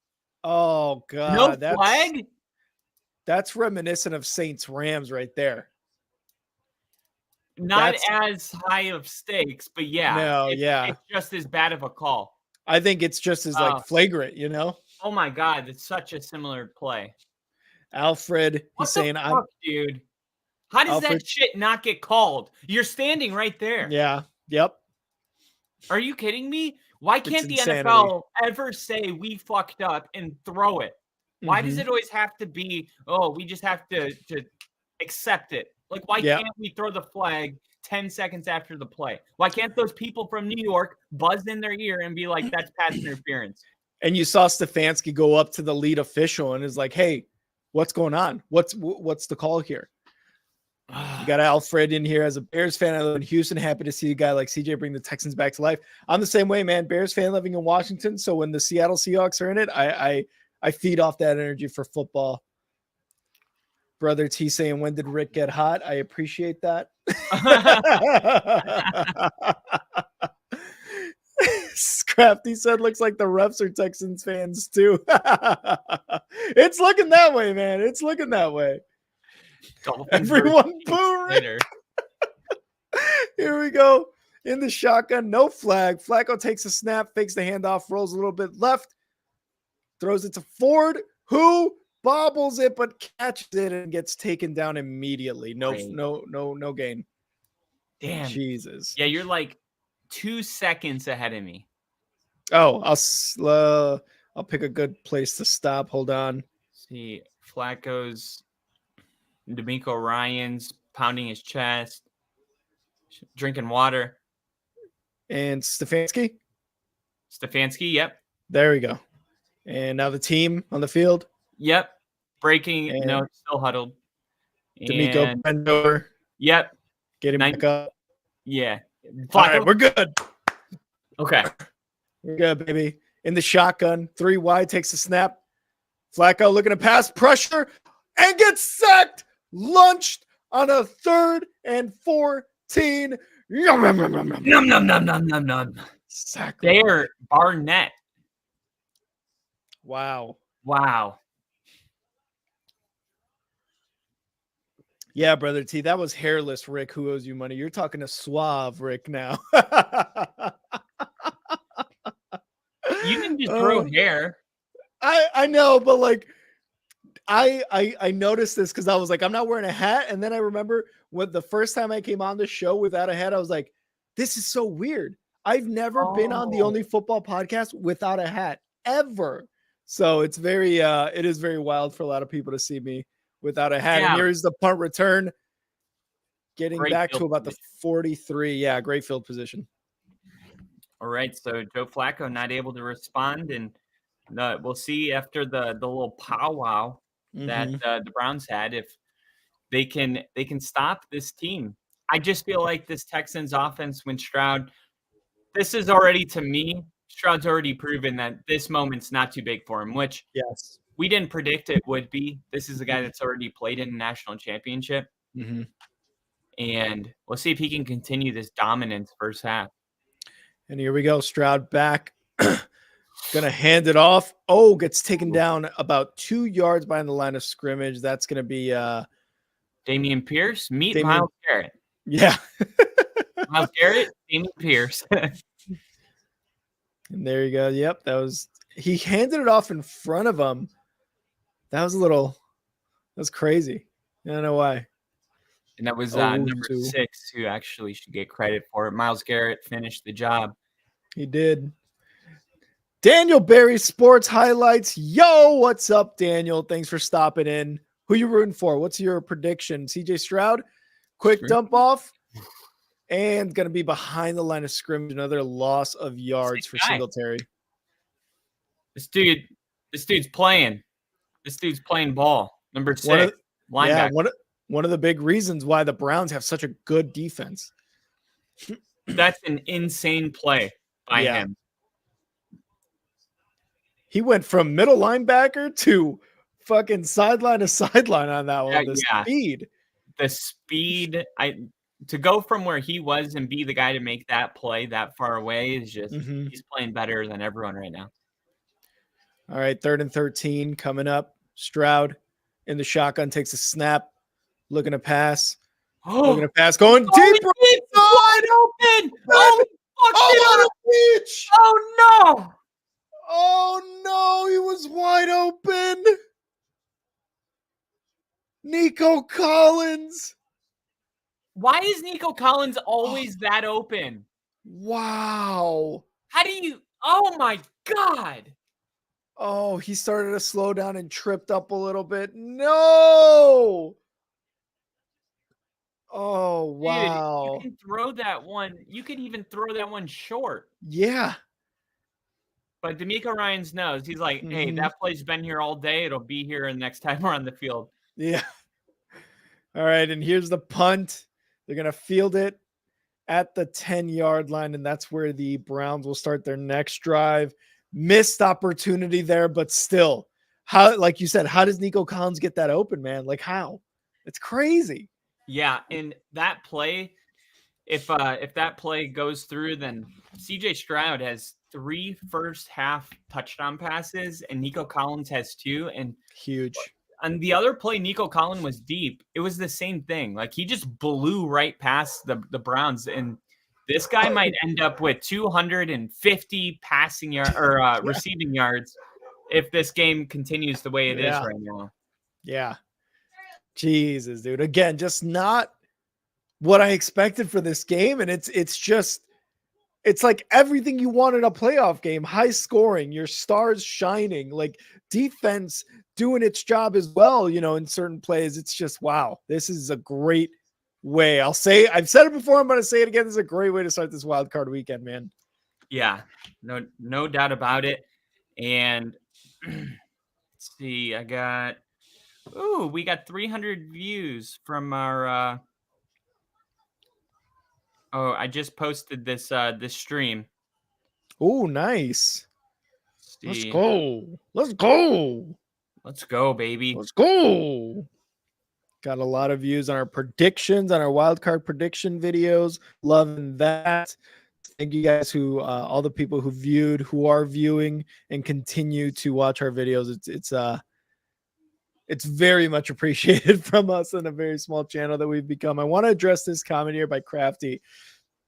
Oh, God. No flag? That's reminiscent of Saints Rams right there. Not as high of stakes, but yeah. It's just as bad of a call. I think it's just as flagrant, you know? Oh my God, it's such a similar play. Alfred, he's saying, fuck, dude? How does that shit not get called? You're standing right there. Yeah. Yep. Are you kidding me? Why can't the NFL ever say we fucked up and throw it? Why does it always have to be, we just have to accept it? Like, why can't we throw the flag 10 seconds after the play? Why can't those people from New York buzz in their ear and be like, that's pass interference? And you saw Stefanski go up to the lead official and is like, hey, what's going on? What's the call here? You got Alfred in here as a Bears fan. I live in Houston. Happy to see a guy like CJ bring the Texans back to life. I'm the same way, man. Bears fan living in Washington. So when the Seattle Seahawks are in it, I feed off that energy for football. Brother T saying, when did Rick get hot? I appreciate that. Scrafty said, looks like the refs are Texans fans too. It's looking that way, man. It's looking that way. Everyone boo Rick. Here we go. In the shotgun, no flag. Flacco takes a snap, fakes the handoff, rolls a little bit left, throws it to Ford, who bobbles it but catches it and gets taken down immediately. No gain. Damn. Jesus. Yeah, you're like 2 seconds ahead of me. Oh, I'll pick a good place to stop. Hold on. See, Flacco's, D'Amico Ryan's pounding his chest, drinking water. And Stefanski, yep. There we go. And now the team on the field. Yep. Breaking, still huddled. D'Amico bend over. Yep. Get him back up. Yeah. All right, we're good. Okay. We're good, baby. In the shotgun, 3 wide, takes a snap. Flacco looking to pass, pressure, and gets sacked. Lunched on a 3rd and 14. Yum, yum, yum, yum, yum. Num, num, num, num, num, num. Sack. There, Barnett. Wow. Yeah, brother T, that was hairless Rick who owes you money. You're talking to suave Rick now. You didn't just grow hair. I know, but like I noticed this because I was like, I'm not wearing a hat. And then I remember when the first time I came on the show without a hat, I was like, this is so weird. I've never been on the Only Football podcast without a hat ever. So it's it is very wild for a lot of people to see me without a hat. Yeah. And here's the punt return. Getting back to about the 43. Yeah, great field position. All right, so Joe Flacco not able to respond, and we'll see after the little powwow that the Browns had if they can stop this team. I just feel like this Texans offense, when Stroud, this is already, to me, Stroud's already proven that this moment's not too big for him, which we didn't predict it would be. This is a guy that's already played in a national championship, and we'll see if he can continue this dominance first half. And here we go. Stroud back. Gonna hand it off. Oh, gets taken down about 2 yards behind the line of scrimmage. That's gonna be Dameon Pierce. Miles Garrett. Yeah. Miles Garrett, Dameon Pierce. And there you go. Yep, that was he handed it off in front of him. That was crazy. I don't know why. And that was Oh, number two. 6 who actually should get credit for it. Myles Garrett finished the job. He did. Daniel Barry Sports Highlights. Yo, what's up, Daniel? Thanks for stopping in. Who you rooting for? What's your prediction? CJ Stroud, quick dump off, and going to be behind the line of scrimmage. Another loss of yards for Singletary. This dude's playing. This dude's playing ball. Number 6, linebacker. Yeah, one of the big reasons why the Browns have such a good defense. That's an insane play by him. He went from middle linebacker to fucking sideline to sideline on that one. The speed. To go from where he was and be the guy to make that play that far away is just he's playing better than everyone right now. All right, 3rd and 13 coming up. Stroud in the shotgun takes a snap, looking to pass. Looking to pass, going deep, wide open. Oh no! Oh no, he was wide open. Nico Collins. Why is Nico Collins always that open? Wow. How do you? Oh my God. Oh, he started to slow down and tripped up a little bit. No. Oh, wow. Dude, you can throw that one. You could even throw that one short. Yeah. But DeMeco Ryans knows. He's like, hey, that play's been here all day. It'll be here next time we're on the field. Yeah. All right, and here's the punt. They're going to field it at the 10-yard line, and that's where the Browns will start their next drive. Missed opportunity there, but still, how, like you said, how does Nico Collins get that open, man? Like how? It's crazy. Yeah, and that play, if that play goes through, then CJ Stroud has 3 first-half touchdown passes, and Nico Collins has 2. And huge. On the other play, Nico Collins was deep. It was the same thing. Like he just blew right past the Browns, and this guy might end up with 250 passing yard or receiving yards if this game continues the way it is right now. Yeah. Jesus, dude. Again, just not what I expected for this game. And it's like everything you want in a playoff game. High scoring, your stars shining, like defense doing its job as well, you know, in certain plays. It's just, wow, this is a great way. I've said it before, I'm going to say it again. This is a great way to start this wild card weekend, man. Yeah, no doubt about it. And let's see, we got 300 views from our I just posted this stream. Oh, nice. Let's go, baby. Let's go. Got a lot of views on our predictions, on our wild card prediction videos. Loving that. Thank you guys all the people who are viewing and continue to watch our videos. It's very much appreciated from us in a very small channel that we've become. I want to address this comment here by Crafty.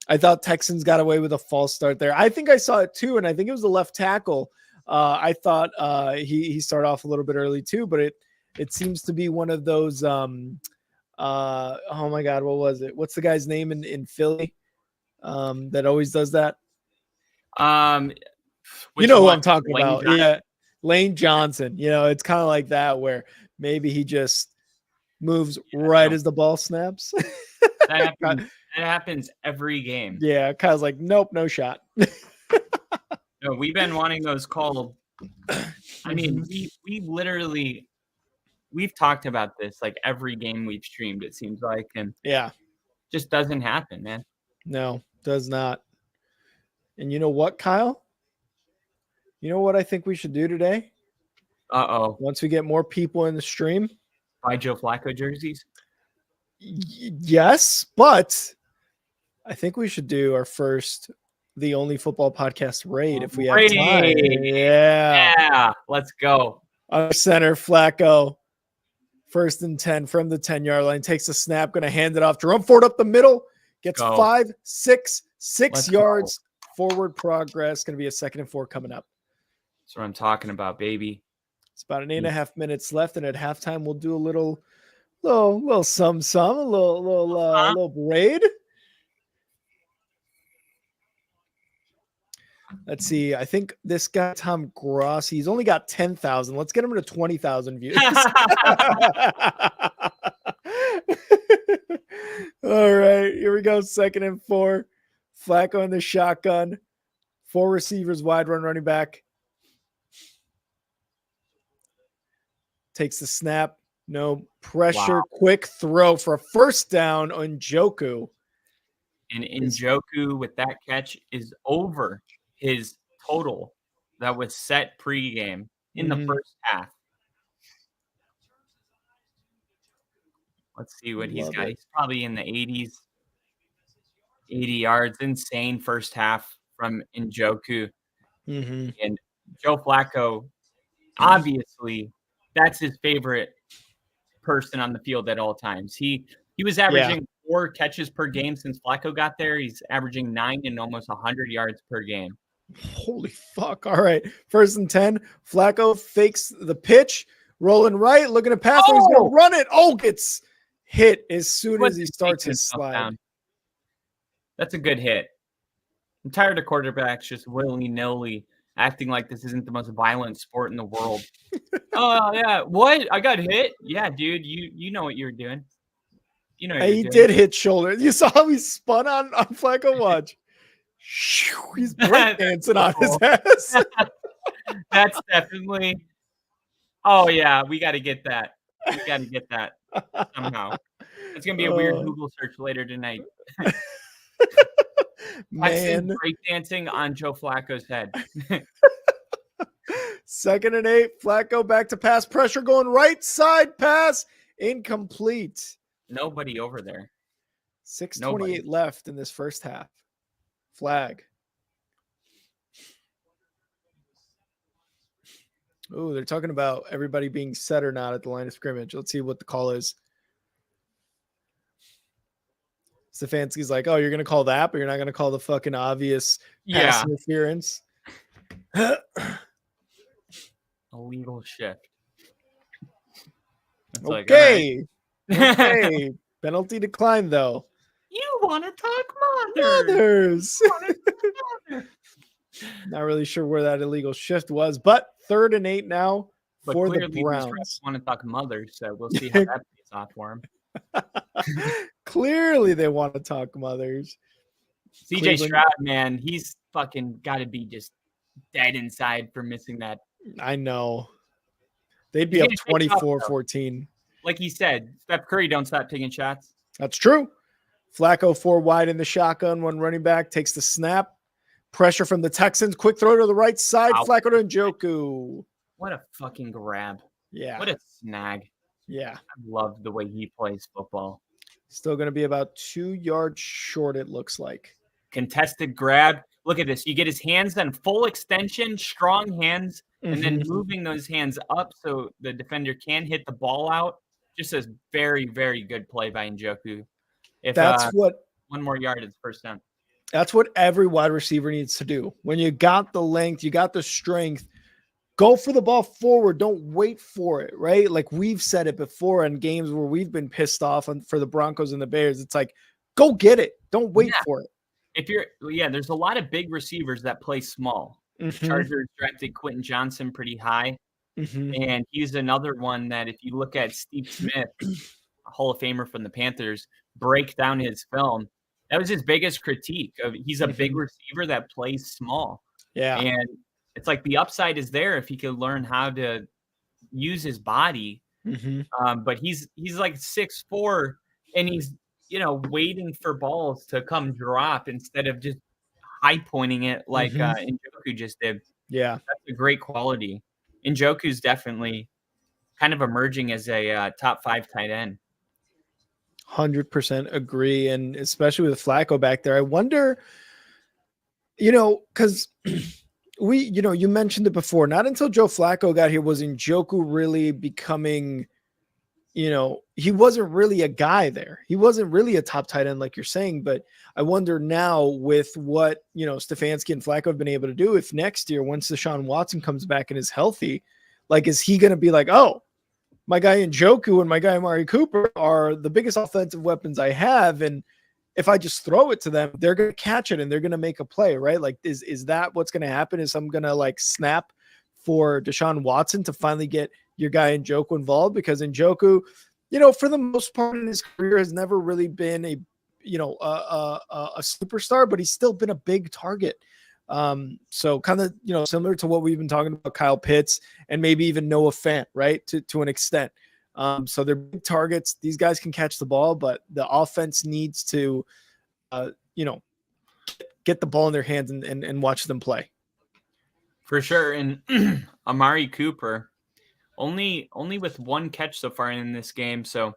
I thought Texans got away with a false start there. I think I saw it too, and I think it was the left tackle. I thought he started off a little bit early too, but it seems to be one of those. Oh my God, what was it? What's the guy's name in Philly that always does that? You know who I'm talking about? Yeah, Lane Johnson. You know, it's kind of like that where maybe he just moves as the ball snaps. That happens every game. Yeah, Kyle's like, nope, no shot. No, we've been wanting those called. I mean, we've talked about this like every game we've streamed, it seems like, and just doesn't happen, man. No, does not. And you know what, Kyle? You know what I think we should do today? Once we get more people in the stream, buy Joe Flacco jerseys. Yes, but I think we should do our first The Only Football Podcast raid if we have time. Yeah, let's go. Our center, Flacco, 1st and 10 from the 10-yard line, takes a snap, going to hand it off. Jerome Ford up the middle, gets 6 yards forward progress. Going to be a 2nd and 4 coming up. That's what I'm talking about, baby. It's about 8.5 minutes left, and at halftime we'll do a little little braid. Let's see. I think this guy Tom Gross, he's only got 10,000. Let's get him to 20,000 views. All right, here we go. 2nd and 4. Flacco in the shotgun. 4 receivers, wide run, running back. Takes the snap. No pressure. Wow. Quick throw for a first down on Njoku. And Njoku with that catch is over his total that was set pregame in the first half. Let's see what he's got. He's probably in the 80s, 80 yards. Insane first half from Njoku. And Joe Flacco, obviously, that's his favorite person on the field at all times. He was averaging 4 catches per game since Flacco got there. He's averaging 9 and almost 100 yards per game. Holy fuck. All right. 1st and 10. Flacco fakes the pitch. Rolling right. Looking to pass. He's going to run it. Gets hit as soon as he starts his slide. Down. That's a good hit. I'm tired of quarterbacks just willy-nilly acting like this isn't the most violent sport in the world. Oh, yeah. What? I got hit? Yeah, dude. You know what you're doing. You know he did hit shoulder. You saw how he spun on Flacco? Watch. He's breakdancing on his ass. That's definitely. Oh, yeah. We got to get that. We got to get that somehow. It's going to be a weird Google search later tonight. Man. Breakdancing on Joe Flacco's head. 2nd and 8. Flacco back to pass. Pressure going right side pass. Incomplete. Nobody over there. 6:28 left in this first half. Flag. Oh, they're talking about everybody being set or not at the line of scrimmage. Let's see what the call is. Stefanski's like, oh, you're going to call that, but you're not going to call the fucking obvious pass interference. Illegal shift. It's okay. Okay. Penalty declined, though. You want to talk mothers. Not really sure where that illegal shift was, but 3rd and 8 now for the Browns. Want to talk mothers, so we'll see how that plays off for him. Clearly, they want to talk mothers. CJ Stroud, man, he's fucking got to be just dead inside for missing that. I know. They'd be up 24-14. Like he said, Steph Curry don't stop taking shots. That's true. Flacco 4 wide in the shotgun. 1 running back takes the snap. Pressure from the Texans. Quick throw to the right side. Wow. Flacco to Njoku. What a fucking grab. Yeah. What a snag. Yeah. I love the way he plays football. Still going to be about 2 yards short, it looks like. Contested grab. Look at this. You get his hands on full extension, strong hands, and then moving those hands up so the defender can hit the ball out. Just a very, very good play by Njoku. If that's what 1 more yard, it's first down. That's what every wide receiver needs to do. When you got the length, you got the strength, go for the ball forward. Don't wait for it, right? Like we've said it before in games where we've been pissed off for the Broncos and the Bears. It's like, go get it. Don't wait for it. There's a lot of big receivers that play small. Chargers drafted Quentin Johnson pretty high. And he's another one that if you look at Steve Smith, a Hall of Famer from the Panthers, break down his film, that was his biggest critique. He's a big receiver that plays small. Yeah. And it's like the upside is there if he could learn how to use his body. But he's like 6'4", and he's, waiting for balls to come drop instead of just high pointing it like Njoku just did. Yeah. That's a great quality. Njoku's definitely kind of emerging as a top 5 tight end. 100% agree. And especially with Flacco back there, I wonder, because you mentioned it before, not until Joe Flacco got here was Njoku really becoming he wasn't really a guy there. He wasn't really a top tight end like you're saying, but I wonder now with what, Stefanski and Flacco have been able to do, if next year, once Deshaun Watson comes back and is healthy, like, is he going to be like, oh, my guy Njoku and my guy Amari Cooper are the biggest offensive weapons I have, and if I just throw it to them, they're going to catch it and they're going to make a play, right? Like, is that what's going to happen? Is I'm going to like snap for Deshaun Watson to finally get your guy Njoku involved? Because Njoku, for the most part in his career has never really been a superstar, but he's still been a big target. So kind of, similar to what we've been talking about, Kyle Pitts and maybe even Noah Fant, right? To an extent. So they're big targets. These guys can catch the ball, but the offense needs to, get the ball in their hands and watch them play. For sure. And Amari Cooper, only with one catch so far in this game. So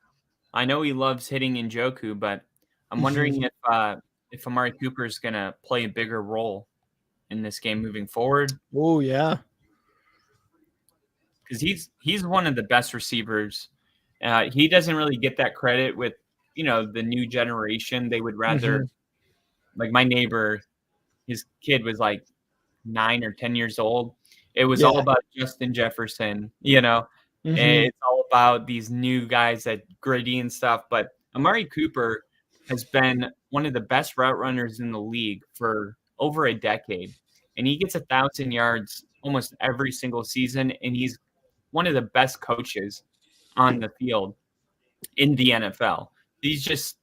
I know he loves hitting Njoku, but I'm wondering if Amari Cooper is going to play a bigger role in this game moving forward. Oh, yeah. Because he's one of the best receivers. He doesn't really get that credit with, the new generation. They would rather, like my neighbor, his kid was like 9 or 10 years old. It was all about Justin Jefferson, and it's all about these new guys that gritty and stuff. But Amari Cooper has been one of the best route runners in the league for over a decade. And he gets 1,000 yards almost every single season. And he's one of the best coaches on the field in the NFL. He's just,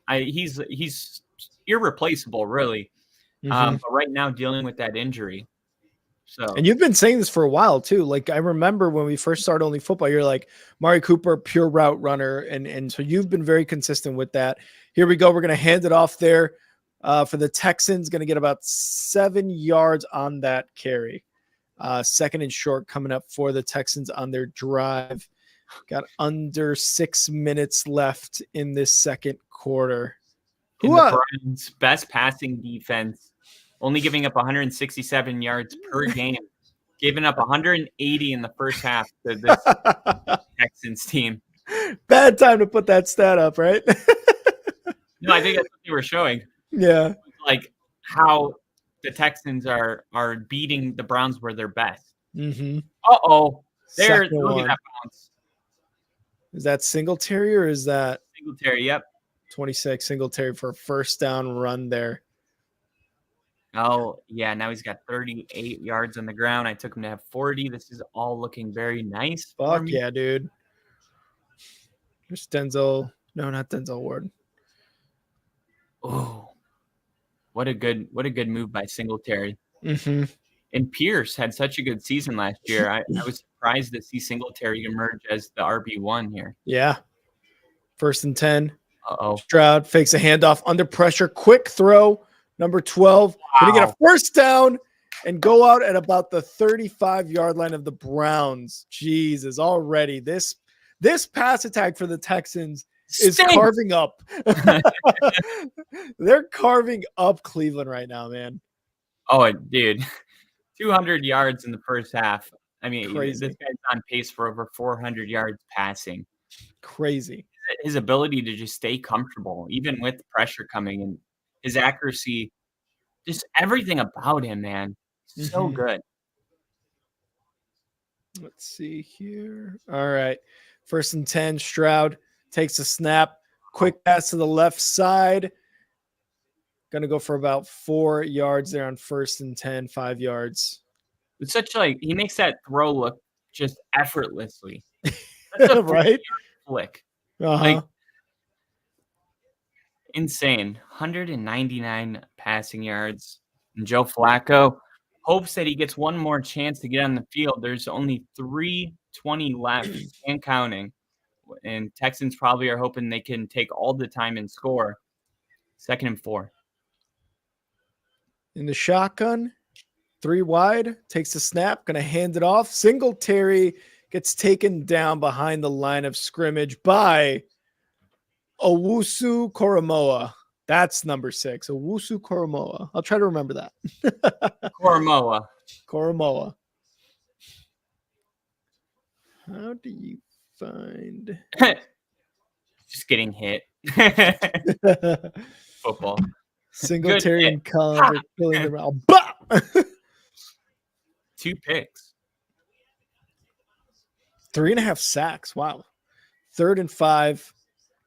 he's irreplaceable, really. But right now dealing with that injury. So, and you've been saying this for a while too. Like I remember when we first started Only Football, you're like Amari Cooper, pure route runner. And so you've been very consistent with that. Here we go. We're going to hand it off there for the Texans. Going to get about 7 yards on that carry. Second and short coming up for the Texans on their drive. Got under 6 minutes left in this second quarter. In the Browns' best passing defense, only giving up 167 yards per game, giving up 180 in the first half to this Texans team. Bad time to put that stat up, right? No, I think that's what they were showing. Yeah. Like how the Texans are beating the Browns where they're best. Uh-oh. Look at that bounce. Is that Singletary or is that? Singletary, yep. 26, Singletary for a first down run there. Oh, yeah, now he's got 38 yards on the ground. I took him to have 40. This is all looking very nice. Fuck yeah, dude. There's Denzel. No, not Denzel Ward. Oh, what a good move by Singletary. And Pierce had such a good season last year. I was surprised to see Singletary emerge as the RB1 here. Yeah. 1st and 10. Uh-oh. Stroud fakes a handoff under pressure. Quick throw. Number 12. Going to get a first down and go out at about the 35-yard line of the Browns. Jesus, already this pass attack for the Texans is carving up. They're carving up Cleveland right now, man. Oh, dude. 200 yards in the first half. I mean, crazy. This guy's on pace for over 400 yards passing. Crazy. His ability to just stay comfortable, even with pressure coming, and his accuracy, just everything about him, man. So good. Let's see here. All right. 1st and 10. Stroud takes a snap. Quick pass to the left side. Going to go for about 4 yards there on 1st and 10, 5 yards. It's such he makes that throw look just effortlessly. That's a right? Flick. Like, insane. 199 passing yards. And Joe Flacco hopes that he gets one more chance to get on the field. There's only 3:20 left and counting. And Texans probably are hoping they can take all the time and score. 2nd and 4. In the shotgun, 3 wide, takes the snap, going to hand it off. Singletary gets taken down behind the line of scrimmage by Owusu Koromoa. That's number 6, Owusu Koromoa. I'll try to remember that. Koromoa. Koromoa. How do you find. Just getting hit. Football. Singletary hit. and Collins are killing the round. Bah! 2 picks. 3.5 sacks. Wow. 3rd and 5.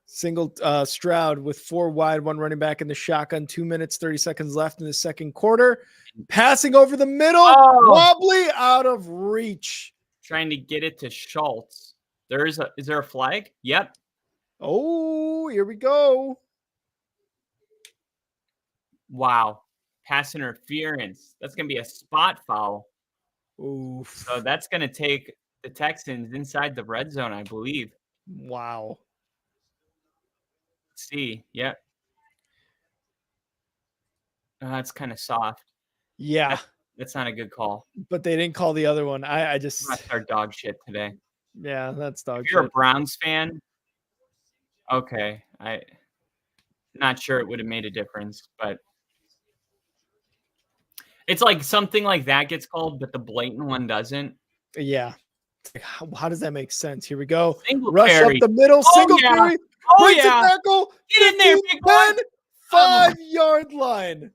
Stroud with 4 wide, 1 running back in the shotgun. 2 minutes, 30 seconds left in the second quarter. Passing over the middle. Wobbly, out of reach. Trying to get it to Schultz. Is there a flag? Yep. Oh, here we go. Wow. Pass interference. That's going to be a spot foul. Oof. So that's going to take the Texans inside the red zone, I believe. Wow. Let's see. Yep. That's kind of soft. Yeah. That's not a good call. But they didn't call the other one. I just. That's our dog shit today. Yeah, that's dog shit. If you're a Browns fan, okay. Not sure it would have made a difference, but it's like something like that gets called, but the blatant one doesn't. Yeah. How does that make sense? Here we go. Singletary. Rush up the middle. Singletary. Breaks a tackle. Get in there, big 10, 5-yard line.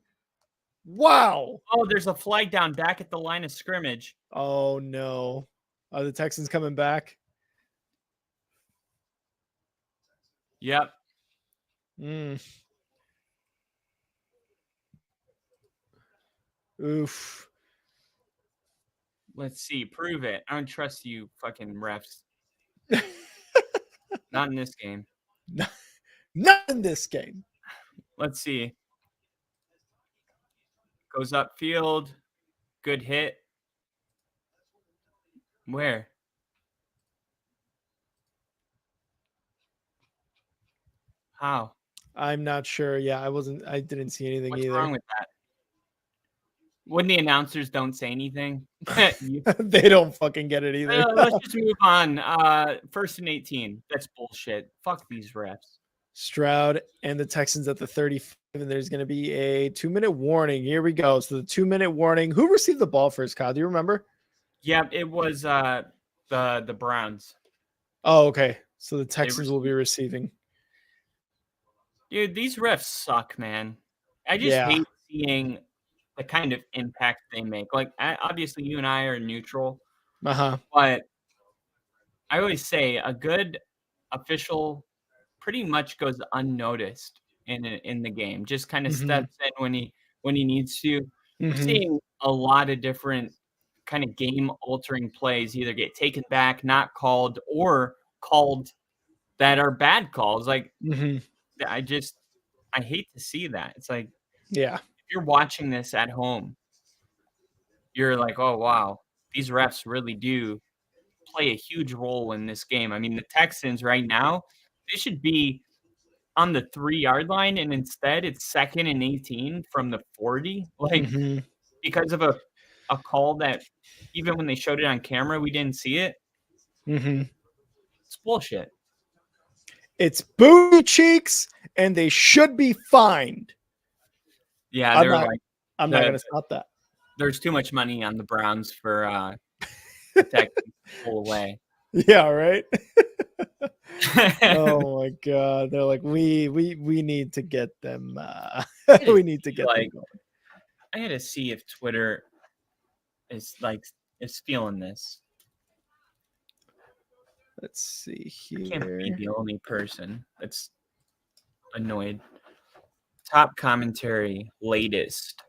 Wow. Oh, there's a flag down back at the line of scrimmage. Oh, no. Are the Texans coming back? Yep. Oof. Let's see. Prove it. I don't trust you fucking refs. Not in this game. Not in this game. Let's see. Goes upfield. Good hit. Where? How? I'm not sure. Yeah, I didn't see anything What's either. wrong with that? When the announcers don't say anything, they don't fucking get it either. Let's just move on. 1st and 18. That's bullshit. Fuck these refs. Stroud and the Texans at the 35, and there's going to be a 2-minute warning. Here we go. So the 2-minute warning. Who received the ball first, Kyle? Do you remember? Yeah, it was the Browns. Oh, okay. So the Texans will be receiving. Dude, these refs suck, man. I just hate seeing the kind of impact they make. Like, obviously, you and I are neutral. But I always say a good official pretty much goes unnoticed in the game. Just kind of steps in when he needs to. We're seeing a lot of different kind of game-altering plays either get taken back, not called, or called that are bad calls. Like, I hate to see that. It's like, yeah, if you're watching this at home, you're like, oh, wow, these refs really do play a huge role in this game. I mean, the Texans right now, they should be on the 3-yard line, and instead it's 2nd and 18 from the 40, like because of a call that even when they showed it on camera, we didn't see it. It's bullshit. It's booty cheeks, and they should be fined. Yeah, I'm not going to stop that. There's too much money on the Browns for the Texans to pull away. Yeah, right. Oh my God! They're like, we need to get them. We need to get them going. I had to see if Twitter is feeling this. Let's see here. I can't be the only person that's annoyed. Top commentary, latest.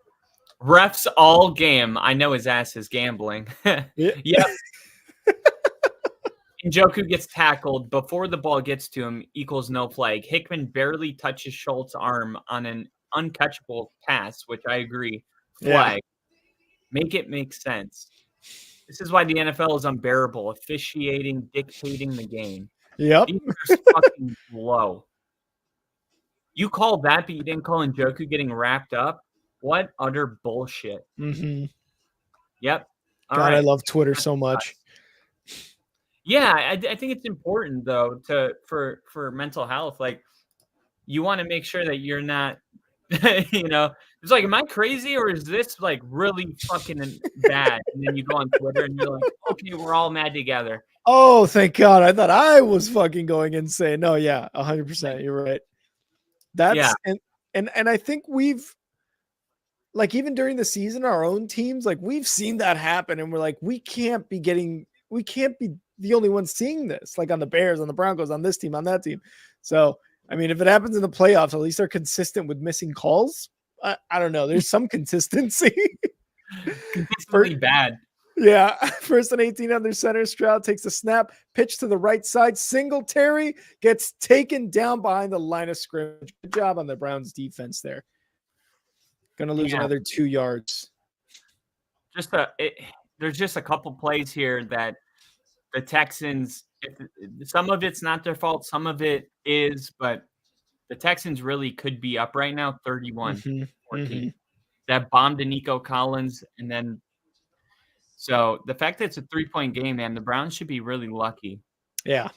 Refs all game. I know his ass is gambling. Yep. Njoku gets tackled before the ball gets to him equals no flag. Hickman barely touches Schultz's arm on an uncatchable pass, which I agree. Flag. Make it make sense. This is why the NFL is unbearable. Officiating, dictating the game. Yep. These are fucking low. You called that, but you didn't call Njoku getting wrapped up? What utter bullshit. Yep. All right. I love Twitter so much. Yeah, I think it's important though for mental health. Like, you want to make sure that you're not, it's like, am I crazy or is this like really fucking bad? And then you go on Twitter and you're like, oh Okay, we're all mad together. Oh, thank God. I thought I was fucking going insane. No, yeah, 100%. You're right. That's and I think we've like even during the season, our own teams, like we've seen that happen, and we're like, we can't be the only ones seeing this, like on the Bears, on the Broncos, on this team, on that team. So, I mean, if it happens in the playoffs, at least they're consistent with missing calls. I don't know. There's some consistency. Consistently bad. Yeah. First and 18 under center. Stroud takes the snap, pitch to the right side. Singletary gets taken down behind the line of scrimmage. Good job on the Browns defense there. Going to lose another 2 yards. There's just a couple plays here that the Texans, some of it's not their fault, some of it is, but the Texans really could be up right now, 31-14. That bomb to Nico Collins, and then so the fact that it's a 3-point game, man, the Browns should be really lucky. Yeah.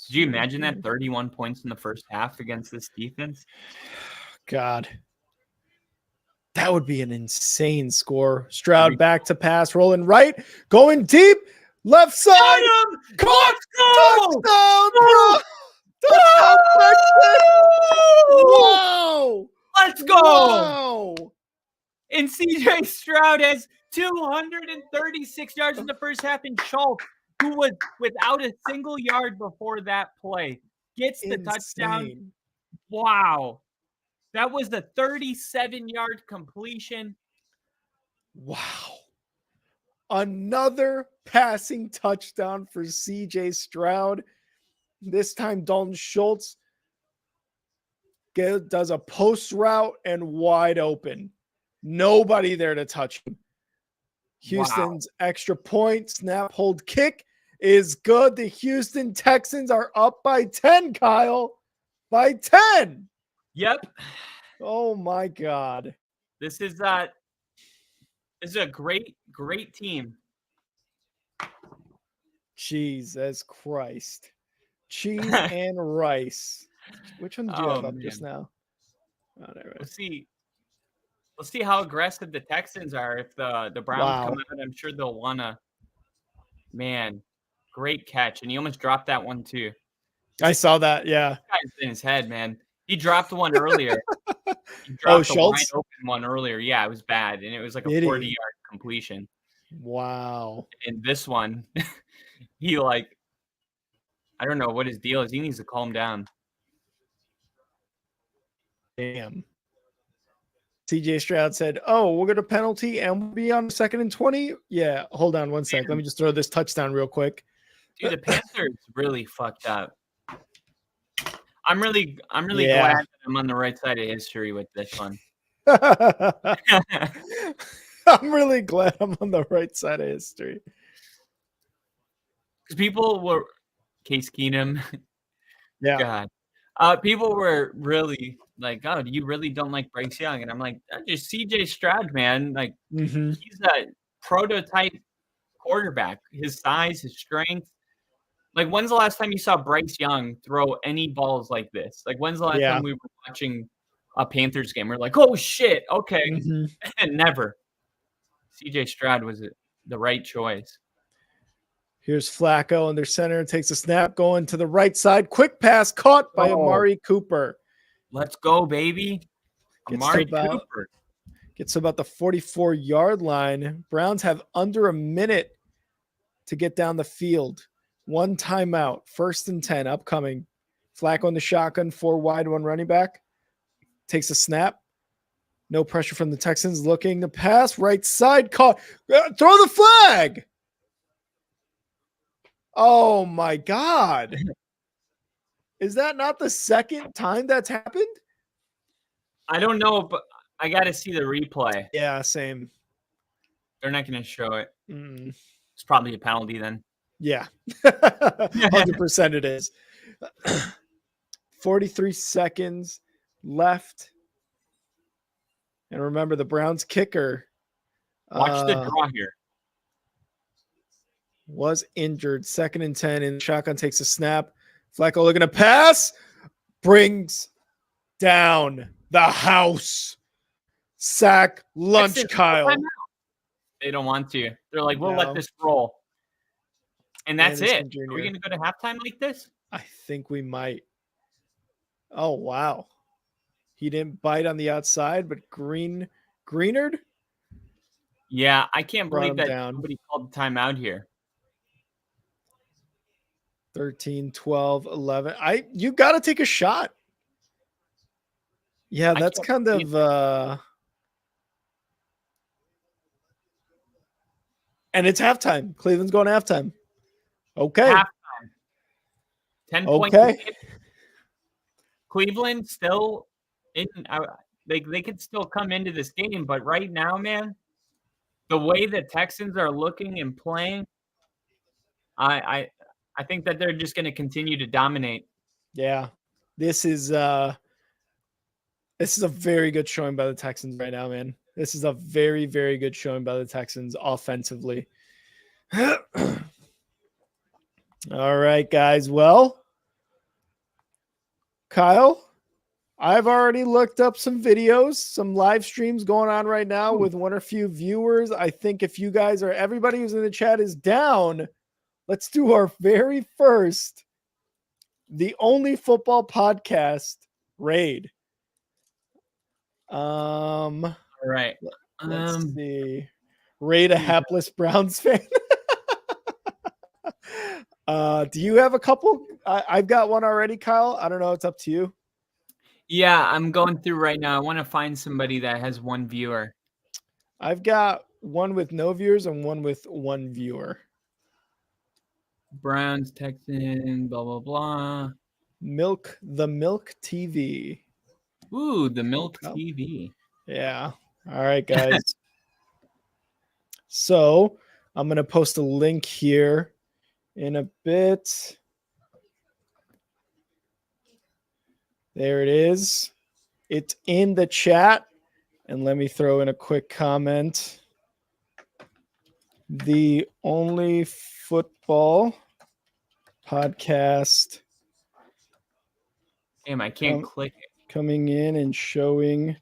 Did you imagine that 31 points in the first half against this defense? God. That would be an insane score. Stroud back to pass, rolling right, going deep, left side. Caught! Touchdown, bro! Touchdown, Texans! Wow! Let's go! Wow! And CJ Stroud has 236 yards in the first half, and Schultz, who was without a single yard before that play, gets the touchdown. Wow. That was the 37-yard completion. Wow. Another passing touchdown for CJ Stroud. This time Dalton Schultz does a post route and wide open. Nobody there to touch him. Houston's extra point, snap, hold, kick is good. The Houston Texans are up by 10, Kyle. By 10. Yep. Oh, my God. This is a great team. Jesus Christ. Cheese and rice. Which one did you have up just now? Oh, We'll see how aggressive the Texans are. If the Browns come out, I'm sure they'll want to. Man, great catch. And he almost dropped that one too. I saw that, yeah. This guy's in his head, man. He dropped one earlier. He dropped a wide open one earlier. Yeah, it was bad. And it was like a 40-yard completion. Wow. And this one, he I don't know what his deal is. He needs to calm down. Damn. CJ Stroud said, "Oh, we'll get a penalty and we'll be on 2nd and 20." Yeah, hold on one sec. Let me just throw this touchdown real quick. Dude, the Panthers really fucked up. I'm really glad that I'm on the right side of history with this one. I'm really glad I'm on the right side of history. Because people were Case Keenum. Yeah. God. People were really like, "Oh, you really don't like Bryce Young?" And I'm like, just CJ Stroud, man. Like, he's a prototype quarterback. His size, his strength. Like, when's the last time you saw Bryce Young throw any balls like this? Like, when's the last time we were watching a Panthers game? We're like, oh, shit, okay. And never. CJ Stroud was the right choice. Here's Flacco under center. Takes a snap going to the right side. Quick pass caught by Amari Cooper. Let's go, baby. Amari Cooper. Gets to about the 44-yard line. Browns have under a minute to get down the field. One timeout. 1st and 10 upcoming. Flacco on the shotgun. 4 wide, 1 running back. Takes a snap. No pressure from the Texans. Looking to pass. Right side. Caught. Throw the flag. Oh, my God. Is that not the second time that's happened? I don't know, but I got to see the replay. Yeah, same. They're not going to show it. It's probably a penalty then. Yeah. 100% it is. 43 seconds left. And remember, the Browns kicker. Watch the draw here. Was injured. 2nd and 10. And shotgun takes a snap. Flacco looking to pass. Brings down the house. Sack lunch, Kyle. They don't want to. They're like, we'll No. let this roll. And that's Anderson it. Jr. Are we going to go to halftime like this? I think we might. Oh, wow. He didn't bite on the outside, but Greenard Yeah, I can't brought believe him that down. nobody called timeout here. 13, 12, 11. You got to take a shot. Yeah, that's kind of and it's halftime. Cleveland's going to halftime. Okay. Halftime. 10 points. Okay. Cleveland still in they could still come into this game, but right now, man, the way the Texans are looking and playing, I think that they're just going to continue to dominate. Yeah. This is a very good showing by the Texans right now, man. This is a very, very good showing by the Texans offensively. All right, guys. Well, Kyle, I've already looked up some videos, some live streams going on right now with one or few viewers. I think if you guys are, everybody who's in the chat is down, let's do our very first, the only football podcast raid. All right. Let's see. Raid a hapless Browns fan. Do you have a couple? I've got one already, Kyle. I don't know. It's up to you. Yeah, I'm going through right now. I want to find somebody that has one viewer. I've got one with no viewers and one with one viewer. Browns, Texans, blah, blah, blah. Milk TV. Ooh, the Milk TV. Yeah. All right, guys. So I'm going to post a link here in a bit. There it is. It's in the chat. And let me throw in a quick comment. The only football podcast. Damn, I can't click it. Coming in and showing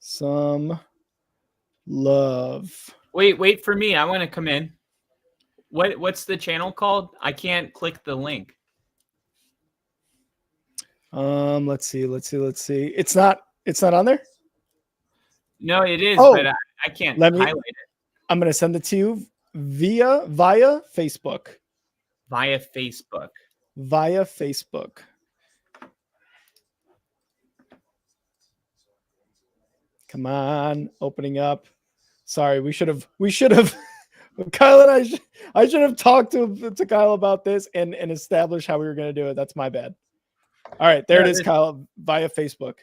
some love. Wait for me. I want to come in. What's the channel called? I can't click the link. Let's see. It's not on there? No, it is, but I can't highlight it. I'm going to send it to you via Facebook. Via Facebook. Come on, opening up. Sorry, we should have Kyle and I should have talked to Kyle about this and established how we were going to do it. That's my bad. All right, there it is, Kyle, via Facebook.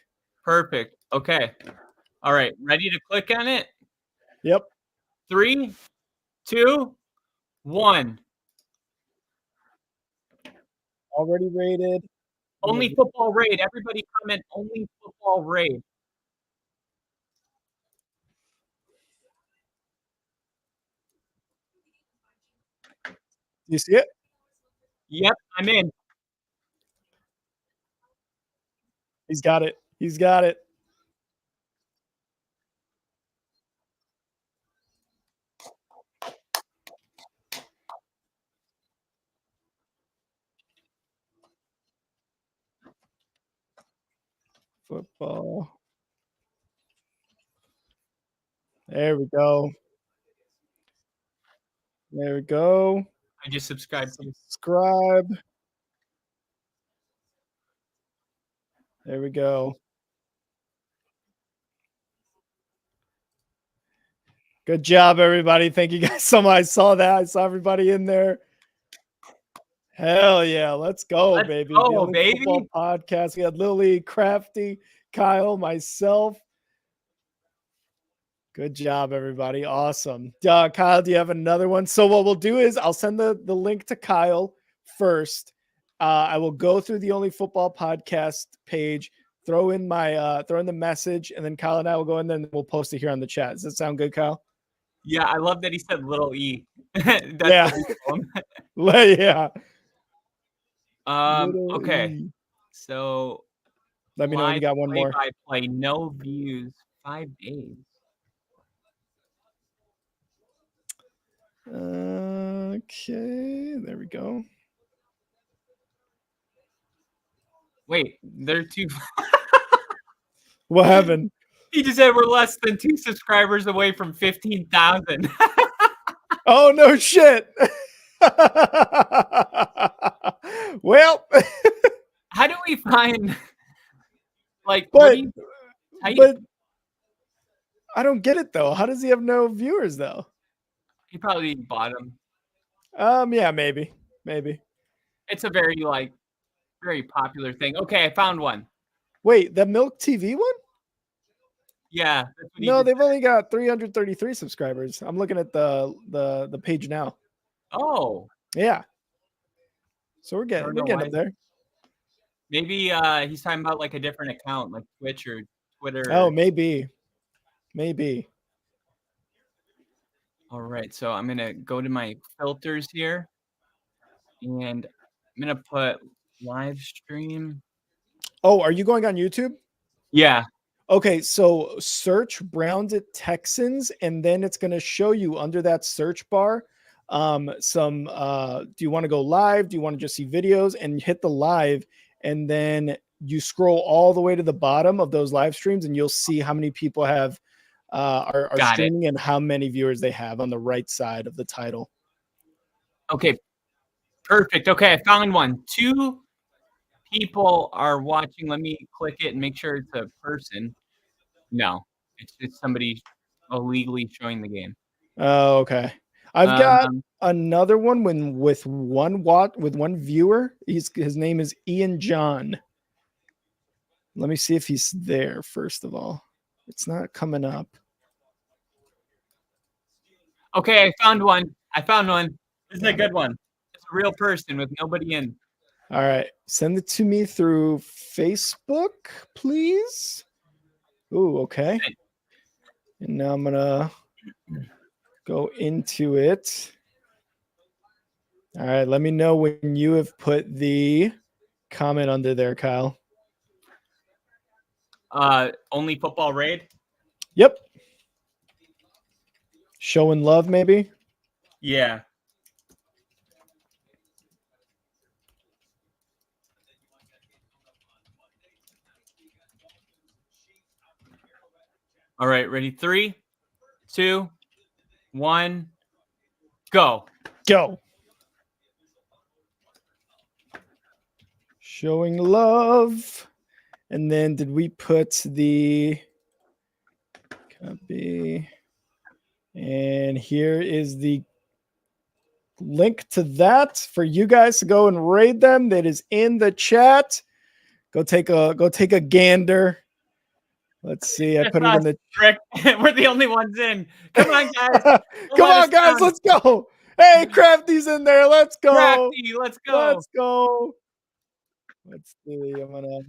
Perfect. Okay. All right, ready to click on it? Yep. 3, 2, 1. Already rated. Only football raid. Everybody comment only football raid. Do you see it? Yep, I'm in. He's got it. Football. There we go. I just subscribed. Subscribe. There we go. Good job, everybody. Thank you guys so much. I saw that. I saw everybody in there. Hell yeah. Let's go, baby. Go, baby. Football podcast. We had Lily, Crafty, Kyle, myself. Good job, everybody. Awesome. Kyle, do you have another one? So what we'll do is I'll send the link to Kyle first. I will go through the Only Football podcast page, throw in the message, and then Kyle and I will go in there and we'll post it here on the chat. Does that sound good, Kyle? Yeah, I love that he said little e. Yeah. Yeah. Okay. E. So let me know when you got one more. Play, no views, 5 days. Okay, there we go. Wait, they're two. What happened? He just said we're less than 2 subscribers away from 15,000. Oh, no shit. Well, How do we find, like, what but do you type? but I don't get it though. How does he have no viewers though? He probably bought them. Yeah, maybe. It's a very, like, very popular thing. Okay, I found one. Wait, the Milk TV one? Yeah, that's what he No, just they've said. only got 333 subscribers. I'm looking at the page now. Oh, Yeah. So we're I getting don't know up why. there. Maybe he's talking about like a different account, like Twitch or Twitter. Oh, maybe. Maybe. All right, so I'm gonna go to my filters here, and I'm gonna put live stream. Oh, are you going on YouTube? Yeah. Okay, so search Browns at Texans, and then it's going to show you under that search bar some do you want to go live? Do you want to just see videos? And hit the live, and then you scroll all the way to the bottom of those live streams, and you'll see how many people have are Got it. streaming and how many viewers they have on the right side of the title. Okay. Perfect. Okay, I found one. 2 people are watching. Let me click it and make sure it's a person. No, it's just somebody illegally showing the game. Oh, okay. I've got another one with one viewer. His name is Ian John. Let me see if he's there first of all. It's not coming up. Okay, I found one. This is a good one. It's a real person with nobody in. All right. Send it to me through Facebook, please. Ooh, okay. And now I'm gonna go into it. All right, let me know when you have put the comment under there, Kyle. Only football raid? Yep. Showing love, maybe? Yeah. All right, ready? 3, 2, 1, go. Go. Showing love. And then did we put the copy? And here is the link to that for you guys to go and raid them. That is in the chat. Go take a gander. Let's see. I put it in the Rick. We're the only ones in. Come on, guys. Come on, guys. Let's go. Hey, Crafty's in there. Let's go. Crafty, let's go. Let's go. Let's see. I'm gonna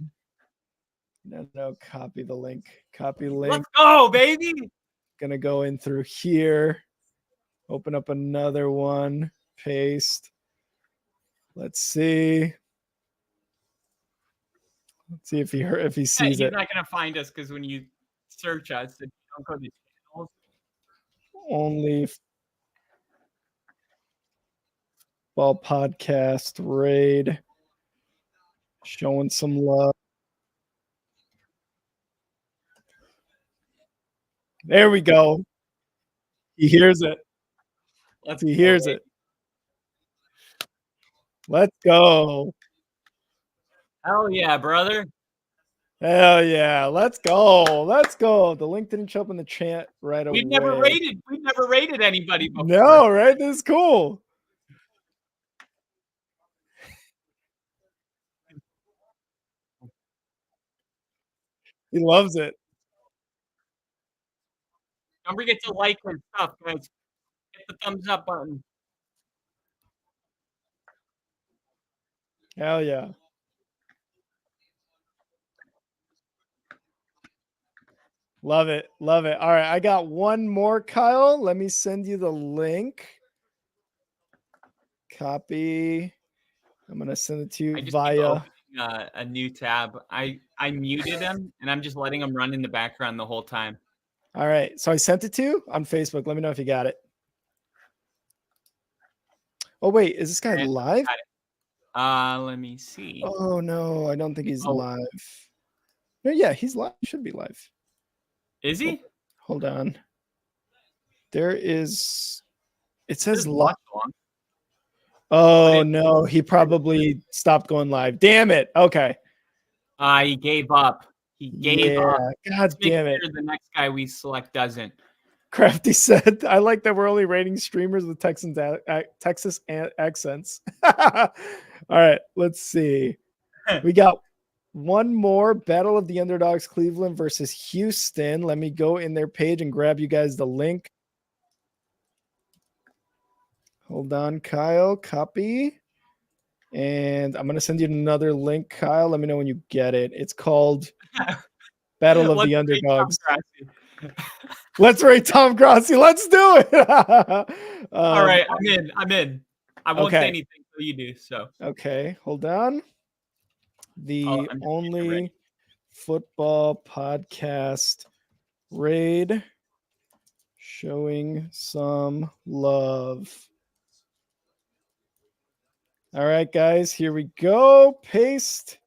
no, copy the link. Copy link. Let's go, baby. Gonna go in through here. Open up another one. Paste. Let's see. Let's see if he sees it. He's not gonna find us because when you search us, you don't go to channels. Only Ball Podcast raid. Showing some love. There we go. He hears it. He hears it. Let's go. Hell yeah, brother. Hell yeah. Let's go. Let's go. The link didn't show up in the chat right away. We've never rated anybody before. No, right? This is cool. He loves it. Don't forget to like and stuff, guys. Hit the thumbs up button. Hell yeah. Love it. Love it. All right. I got one more, Kyle. Let me send you the link. Copy. I'm going to send it to you via a new tab. I muted him and I'm just letting him run in the background the whole time. All right. So I sent it to you on Facebook. Let me know if you got it. Oh, wait. Is this guy And live? let me see. Oh, no. I don't think he's Oh. live. No, yeah, he's live. He should be live. Is he? Hold on. There is. It says live. Watch along. Oh, no. He probably stopped going live. Damn it. Okay. He gave up. He gave up. God damn it. Sure the next guy we select doesn't. Crafty said, I like that we're only rating streamers with Texas accents. All right, let's see. We got one more Battle of the Underdogs, Cleveland versus Houston. Let me go in their page and grab you guys the link. Hold on, Kyle. Copy. And I'm going to send you another link, Kyle. Let me know when you get it. It's called Battle of the Underdogs. Let's rate Tom Grossi. Let's do it. All right, I'm in. I won't say anything until you do. So okay, hold on. The only football podcast raid showing some love. All right, guys, here we go. Paste.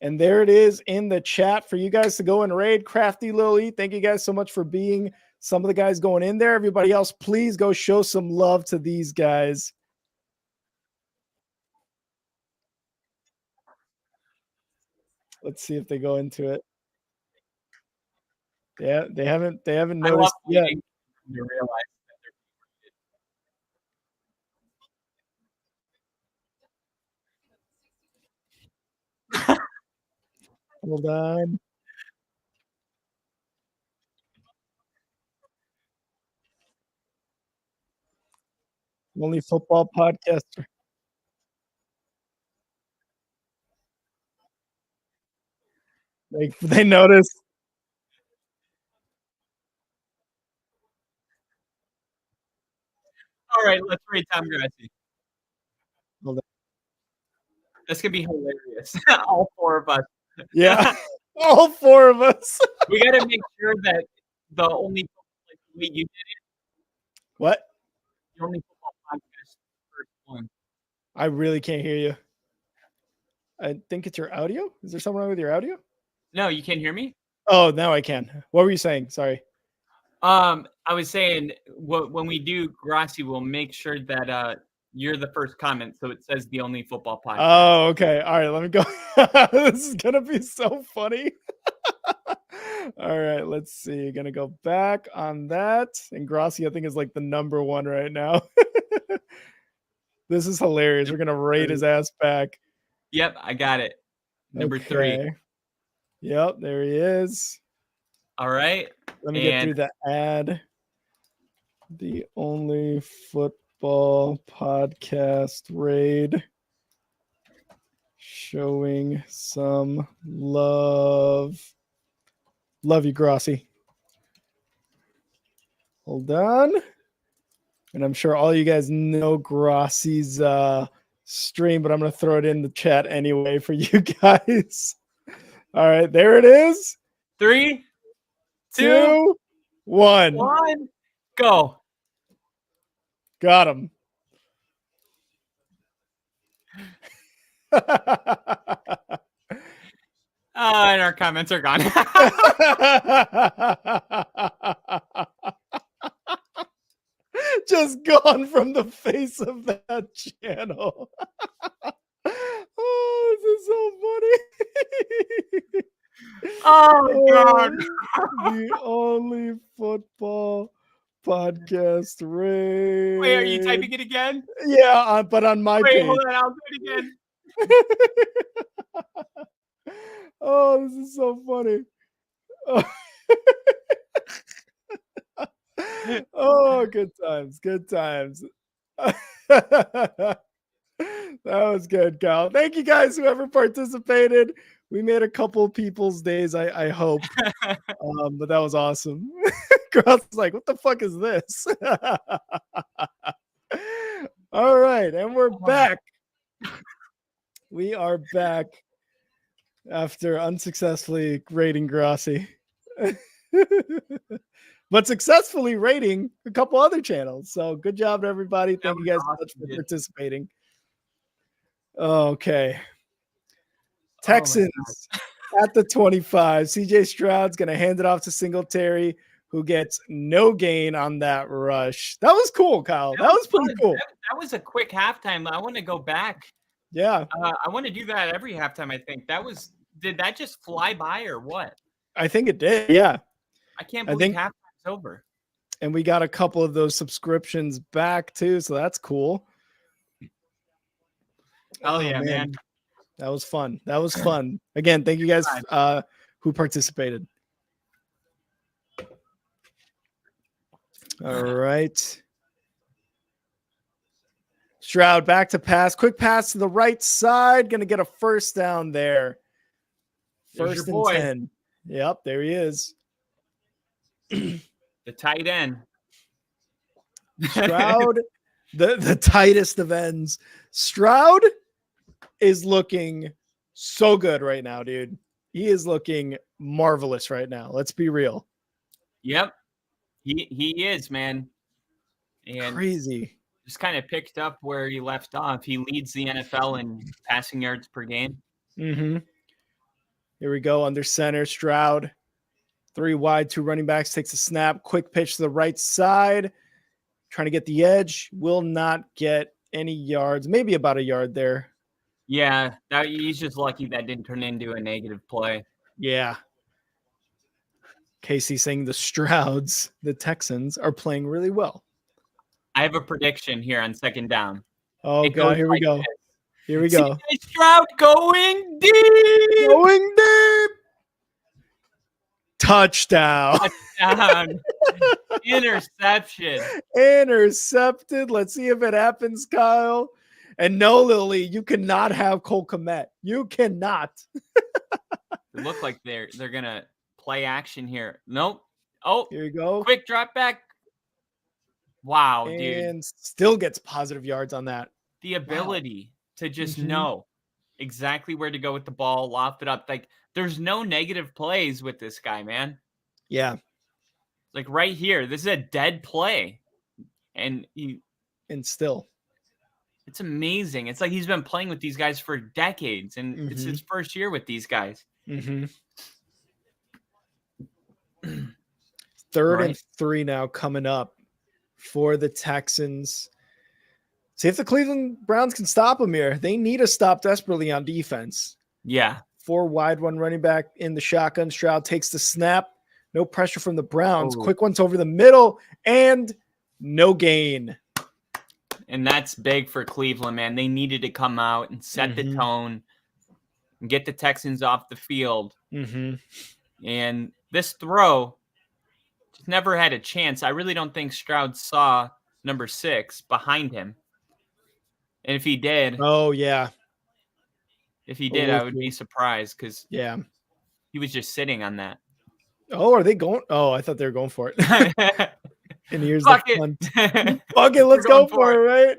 And there it is in the chat for you guys to go and raid. Crafty Lily, thank you guys so much for being some of the guys going in there. Everybody else, please go show some love to these guys. Let's see if they go into it. Yeah, they haven't noticed yet. To realize that Hold on. Only football podcaster. They notice. All right, let's rate Tom Grossi. That's gonna be hilarious. All four of us. Yeah, all four of us. We got to make sure that the only way you did it. What? The only football podcast first one. I really can't hear you. I think it's your audio. Is there something wrong with your audio? No, you can't hear me? Oh, now I can. What were you saying? Sorry. I was saying when we do Grossi, we'll make sure that you're the first comment, so it says the only football podcast. Oh, okay. All right, let me go. This is gonna be so funny. All right, let's see. Gonna go back on that. And Grossi, I think, is like the number one right now. This is hilarious. We're gonna rate his ass back. Yep, I got it. Number 3. Yep, there he is. All right. Let me get through the ad. The only football podcast raid showing some love. Love you, Grossi. Hold on. And I'm sure all you guys know Grossi's stream, but I'm going to throw it in the chat anyway for you guys. All right, there it is. 3, 2, 1. Go. Got him. And our comments are gone. Just gone from the face of that channel. Oh, this is so funny. Oh, God. The only football podcast raid. Wait, are you typing it again? Yeah, but on my page. Hold on, I'll do it again. Oh, this is so funny. Oh, good times. Good times. That was good, Kyle. Thank you guys, whoever participated. We made a couple people's days, I hope. But that was awesome. Girl's like, what the fuck is this? All right, and we're back. We are back after unsuccessfully rating Grossi. but successfully rating a couple other channels. So good job to everybody. Thank you guys so awesome, much for dude. participating. Okay. Oh Texans at the 25. CJ Stroud's going to hand it off to Singletary, who gets no gain on that rush. That was cool, Kyle. That was pretty cool. That was a quick halftime. I want to go back. Yeah. I want to do that every halftime, I think. Did that just fly by or what? I think it did. Yeah. I can't believe halftime's over. And we got a couple of those subscriptions back too. So that's cool. Oh yeah, man. That was fun. That was fun. Again, thank you guys who participated. All right. Stroud back to pass. Quick pass to the right side. Going to get a first down there. First and 10. Yep, there he is. The tight end. Stroud, the tightest of ends. Stroud is looking so good right now, dude. He is looking marvelous right now. Let's be real. Yep. He is, man. And crazy. Just kind of picked up where he left off. He leads the NFL in passing yards per game. Mm-hmm. Here we go. Under center, Stroud. 3 wide, 2 running backs. Takes a snap. Quick pitch to the right side. Trying to get the edge. Will not get any yards. Maybe about a yard there. Yeah, he's just lucky that didn't turn into a negative play. Yeah. Casey saying the Strouds, the Texans, are playing really well. I have a prediction here on second down. Oh, God, here we go. This. Here we go. CJ Stroud going deep. Going deep. Touchdown. Touchdown. Interception. Intercepted. Let's see if it happens, Kyle. And no, Lily, you cannot have Cole Kmet. You cannot. It looked like they're gonna play action here. Nope. Oh, here you go. Quick drop back. Wow, and dude. And still gets positive yards on that. The ability to just know exactly where to go with the ball, loft it up. Like, there's no negative plays with this guy, man. Yeah. Like right here, this is a dead play. And still. It's amazing. It's like he's been playing with these guys for decades, and it's his first year with these guys. Third and 3 now coming up for the Texans. See if the Cleveland Browns can stop them here. They need a stop desperately on defense. Yeah. 4 wide, 1 running back in the shotgun. Stroud takes the snap. No pressure from the Browns. Quick ones over the middle and no gain. And that's big for Cleveland, man. They needed to come out and set the tone and get the Texans off the field. And this throw just never had a chance. I really don't think Stroud saw number 6 behind him. And if he did, if he did, I would be surprised because he was just sitting on that. Oh, are they going? Oh, I thought they were going for it. And here's Fuck the punt. Fuck it, let's go for it, right?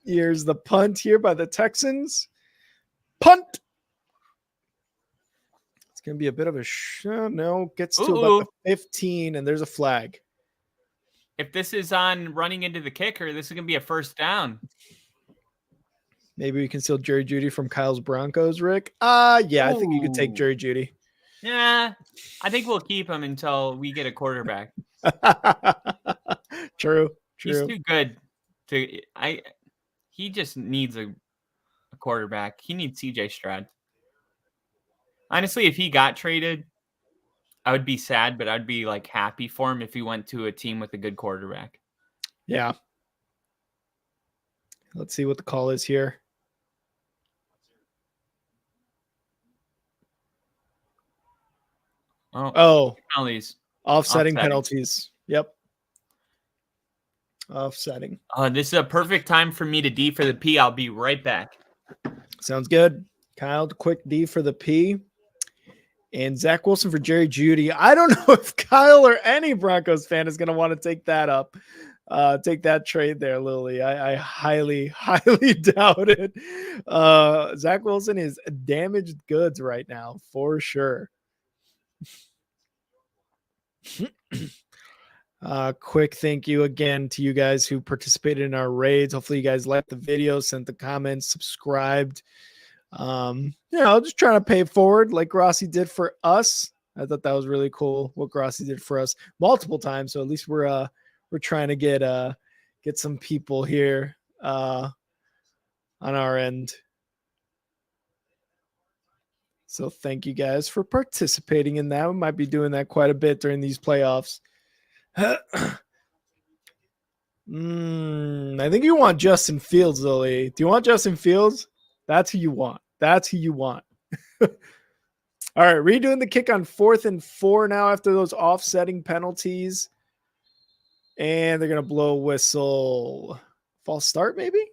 Here's the punt here by the Texans. Punt. It's going to be a bit of a no. Gets to about the 15, and there's a flag. If this is on running into the kicker, this is going to be a first down. Maybe we can steal Jerry Jeudy from Kyle's Broncos, Rick. I think you could take Jerry Jeudy. Yeah, I think we'll keep him until we get a quarterback. True. He's too good he just needs a quarterback. He needs CJ Stroud. Honestly, if he got traded, I would be sad, but I'd be like happy for him if he went to a team with a good quarterback. Yeah. Let's see what the call is here. Penalties. Offsetting penalties. Yep. Offsetting. This is a perfect time for me to D for the P. I'll be right back. Sounds good. Kyle, quick D for the P. And Zach Wilson for Jerry Jeudy. I don't know if Kyle or any Broncos fan is going to want to take that up. Take that trade there, Lily. I highly, highly doubt it. Zach Wilson is damaged goods right now, for sure. Quick thank you again to you guys who participated in our raids. Hopefully you guys liked the video, sent the comments, subscribed. Just trying to pay it forward like Grossi did for us. I thought that was really cool what Grossi did for us multiple times. So at least we're trying to get some people here on our end. So thank you guys for participating in that. We might be doing that quite a bit during these playoffs. I think you want Justin Fields, Lily. Do you want Justin Fields? That's who you want. That's who you want. All right, redoing the kick on 4th and 4 now after those offsetting penalties. And they're going to blow a whistle. False start, maybe?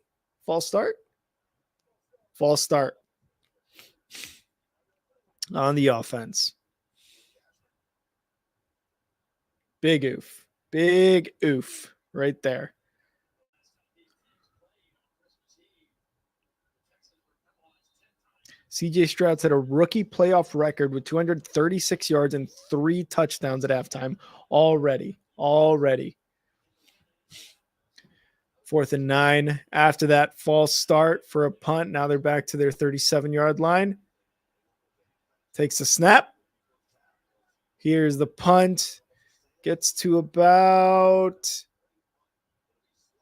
False start? False start. On the offense. Big oof. Big oof right there. CJ Stroud set a rookie playoff record with 236 yards and 3 touchdowns at halftime already. 4th and 9. After that false start for a punt, now they're back to their 37-yard line. Takes a snap. Here's the punt. Gets to about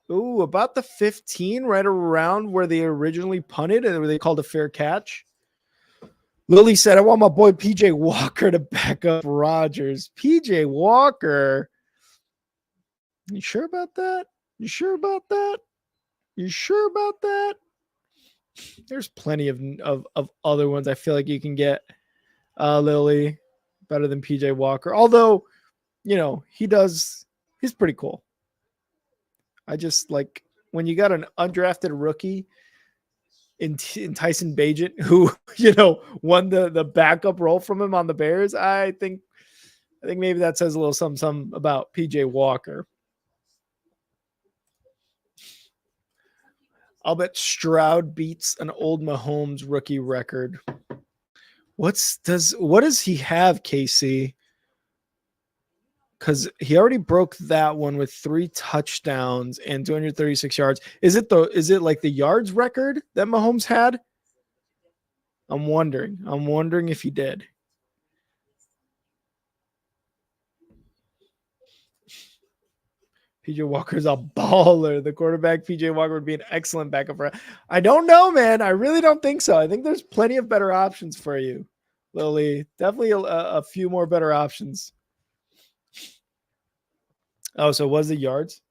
the 15, right around where they originally punted and where they called a fair catch. Lily said, I want my boy PJ Walker to back up Rodgers. PJ Walker? You sure about that? You sure about that? There's plenty of other ones I feel like you can get, Lily, better than PJ Walker. Although, he's pretty cool. I just like when you got an undrafted rookie in Tyson Bagent who, won the backup role from him on the Bears. I think maybe that says a little something about PJ Walker. I'll bet Stroud beats an old Mahomes rookie record. What does he have, KC? Because he already broke that one with 3 touchdowns and 236 yards. Is it like the yards record that Mahomes had? I'm wondering if he did. PJ Walker's a baller. The quarterback, PJ Walker, would be an excellent backup for. I don't know, man. I really don't think so. I think there's plenty of better options for you, Lily. Definitely a few more better options. Oh, so was the yards?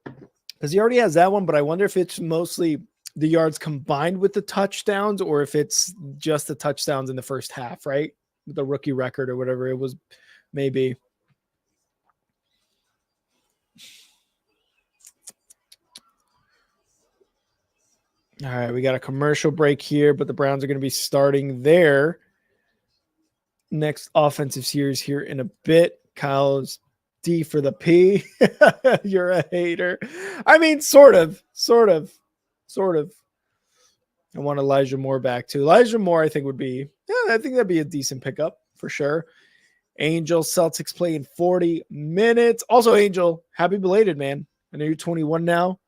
Because he already has that one, but I wonder if it's mostly the yards combined with the touchdowns or if it's just the touchdowns in the first half, right? The rookie record or whatever it was, maybe. All right, we got a commercial break here, but the Browns are going to be starting their next offensive series here in a bit. Kyle's D for the P. You're a hater. I mean, sort of. I want Elijah Moore back too. Elijah Moore, I think I think that'd be a decent pickup for sure. Angel Celtics playing 40 minutes. Also, Angel, happy belated, man. I know you're 21 now.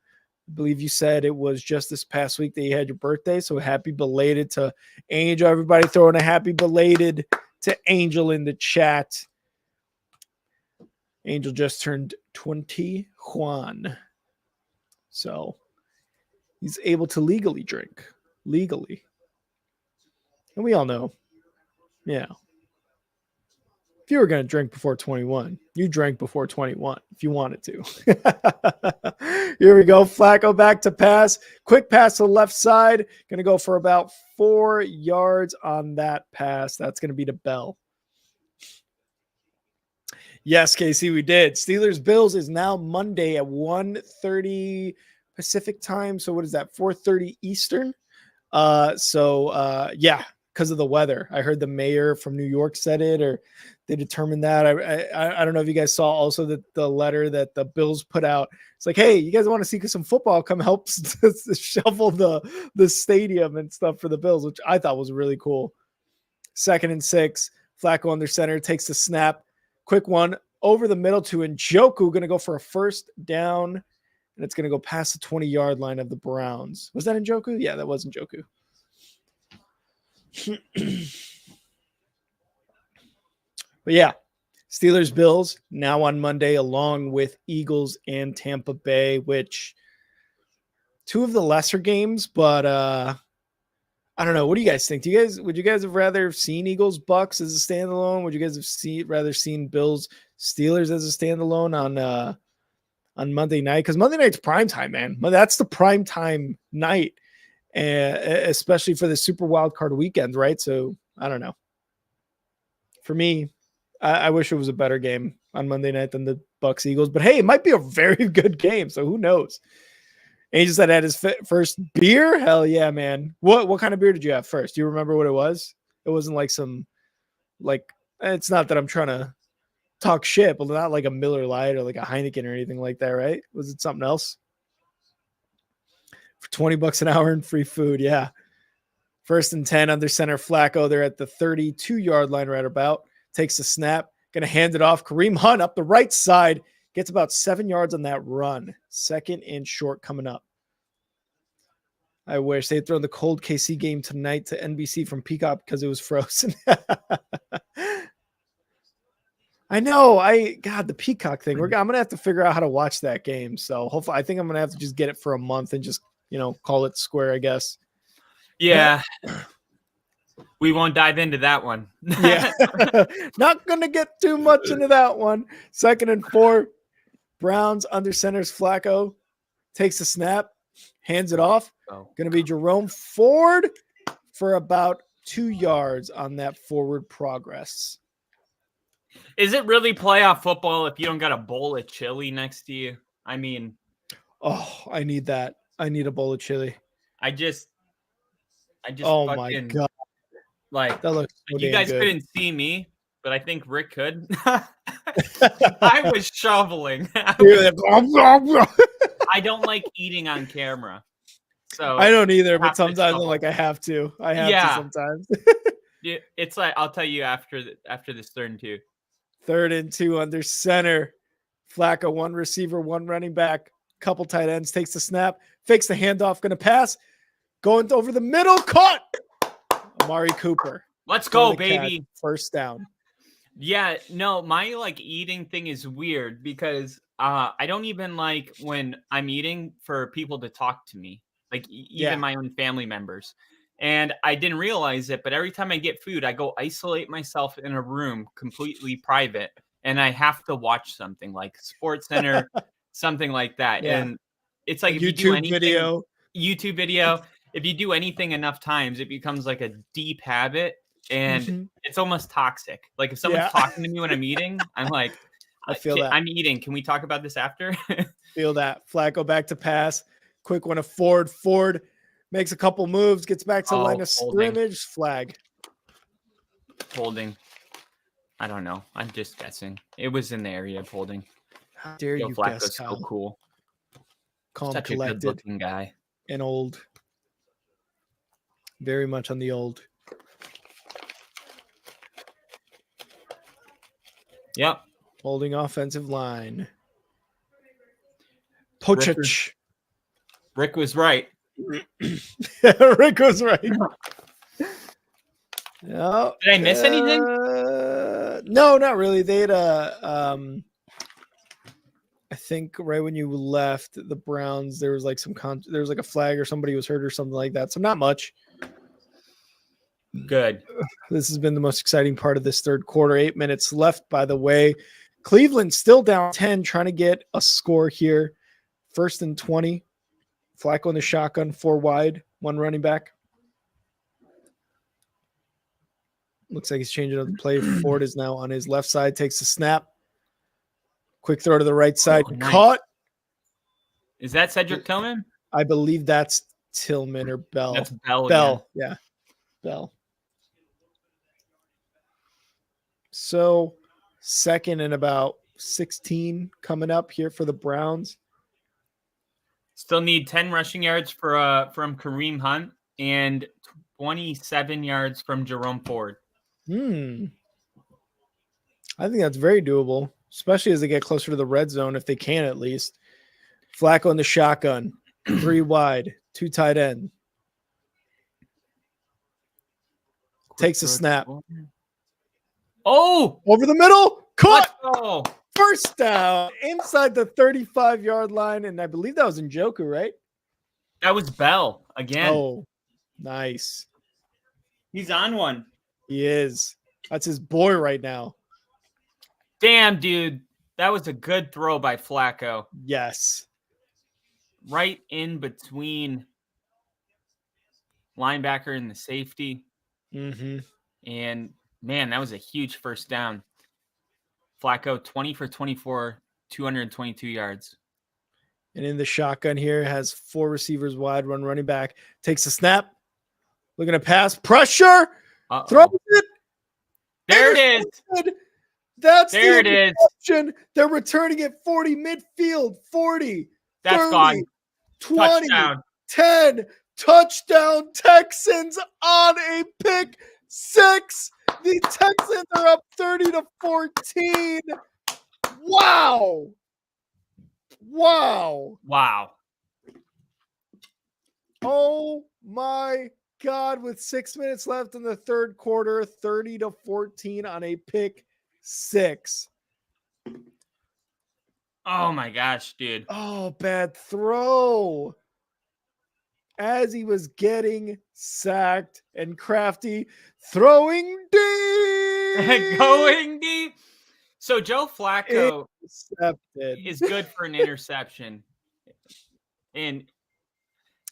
I believe you said it was just this past week that you had your birthday. So happy belated to Angel. Everybody throwing a happy belated to Angel in the chat. Angel just turned 21. So he's able to legally drink. Legally. And we all know. Yeah. If you were going to drink before 21, you drank before 21 if you wanted to. Here we go. Flacco back to pass. Quick pass to the left side. Going to go for about 4 yards on that pass. That's going to be to Bell. Yes, Casey, we did. Steelers-Bills is now Monday at 1:30 Pacific time. So what is that? 4:30 Eastern. Yeah, because of the weather. I heard the mayor from New York said it, or they determined that. I don't know if you guys saw also the letter that the Bills put out. It's like, hey, you guys want to see some football? Come help shovel the stadium and stuff for the Bills, which I thought was really cool. 2nd and 6. Flacco under center, takes the snap. Quick one over the middle to Njoku, going to go for a first down, and it's going to go past the 20-yard line of the Browns. Was that Njoku? Yeah, that was Njoku. But yeah, Steelers Bills now on Monday, along with Eagles and Tampa Bay, which two of the lesser games, but I don't know. What do you guys think? Would you guys have rather seen Eagles Bucks as a standalone? Would you guys have rather seen Bills Steelers as a standalone on Monday night? Because Monday night's prime time, man. That's the prime time night, and especially for the Super Wild Card weekend, right? So I don't know. For me, I wish it was a better game on Monday night than the Bucks Eagles, but hey, it might be a very good game. So who knows? And he just had his first beer. Hell yeah, man! What kind of beer did you have first? Do you remember what it was? It wasn't like some It's not that I'm trying to talk shit, but not like a Miller Lite or like a Heineken or anything like that, right? Was it something else? For $20 an hour and free food, yeah. 1st and 10 under center. Flacco. They're at the 32-yard line right about. Takes the snap. Going to hand it off. Kareem Hunt up the right side. Gets about 7 yards on that run. 2nd and short coming up. I wish they'd thrown the cold KC game tonight to NBC from Peacock because it was frozen. I know. The Peacock thing. I'm going to have to figure out how to watch that game. So hopefully, I think I'm going to have to just get it for a month and just, call it square, I guess. Yeah. We won't dive into that one. Yeah. Not going to get too much into that one. 2nd and 4. Browns under centers. Flacco takes the snap, hands it off. Going to be Jerome Ford for about 2 yards on that forward progress. Is it really playoff football if you don't got a bowl of chili next to you? I mean, I need that. I need a bowl of chili. I just oh my God. Like, that looks so you guys good. couldn't see me, but I think Rick could. I was shoveling. I don't like eating on camera. So I don't either, but sometimes I'm like, I have to. I have to sometimes. It's like, I'll tell you after this 3rd and 2. 3rd and 2 under center. Flacco, 1 receiver, 1 running back, couple tight ends, takes the snap, fakes the handoff, going to pass, going over the middle, caught. Amari Cooper. Let's go, baby. First down. Yeah, no, my eating thing is weird because I don't even like when I'm eating for people to talk to me, even my own family members. And I didn't realize it, but every time I get food, I go isolate myself in a room completely private, and I have to watch something like Sports Center, something like that. Yeah. And it's like if you do anything, YouTube video, if you do anything enough times, it becomes like a deep habit, and it's almost toxic. Like if someone's talking to me when I'm eating, I'm like, I feel that. I'm eating. Can we talk about this after? Feel that. Flacco back to pass. Quick one to Ford. Ford makes a couple moves, gets back to the line of scrimmage. Flag. Holding. I don't know. I'm just guessing. It was in the area of holding. How dare you Flacco's guess, Kyle? So cool. Calm, such collected, a good-looking guy. And old. Very much on the old. Yep. Holding offensive line. Pochich. Rick was right. Rick was right. No. Did I miss anything? No, not really. They had I think right when you left the Browns, there was like there was like a flag or somebody was hurt or something like that. So not much. Good. This has been the most exciting part of this 3rd quarter. 8 minutes left, by the way. Cleveland still down 10, trying to get a score here. 1st and 20. Flacco in the shotgun, 4 wide, 1 running back. Looks like he's changing up the play. Ford is now on his left side, takes the snap. Quick throw to the right side. Nice. Caught. Is that Cedric Tillman? I believe that's Tillman or Bell. That's Bell. Bell, yeah. Bell. So 2nd and about 16 coming up here for the Browns. Still need 10 rushing yards from Kareem Hunt and 27 yards from Jerome Ford. I think that's very doable, especially as they get closer to the red zone, if they can at least. Flacco in the shotgun, 3 wide, 2 tight end. Takes a snap. Oh! Over the middle. Caught! Let's go! First down inside the 35-yard line. And I believe that was Njoku, right? That was Bell again. Oh, nice. He's on one. He is. That's his boy right now. Damn, dude. That was a good throw by Flacco. Yes. Right in between linebacker and the safety. Mm-hmm. And, man, that was a huge first down. Flacco, 20 for 24, 222 yards. And in the shotgun here, has 4 receivers wide, running back. Takes a snap. Looking to pass. Pressure. Uh-oh. Throws it. There it is. That's there the interception. They're returning it 40 midfield. 40. That's 30, gone. 20. Touchdown. 10. Touchdown Texans on a pick 6. The Texans are up 30-14. Wow. Wow. Oh my God. With 6 minutes left in the third quarter, 30-14 on a pick 6. Oh my gosh, dude. Oh, bad throw. As he was getting sacked, and Crafty throwing deep. Going deep. So Joe Flacco Intercepted. is good for an interception. And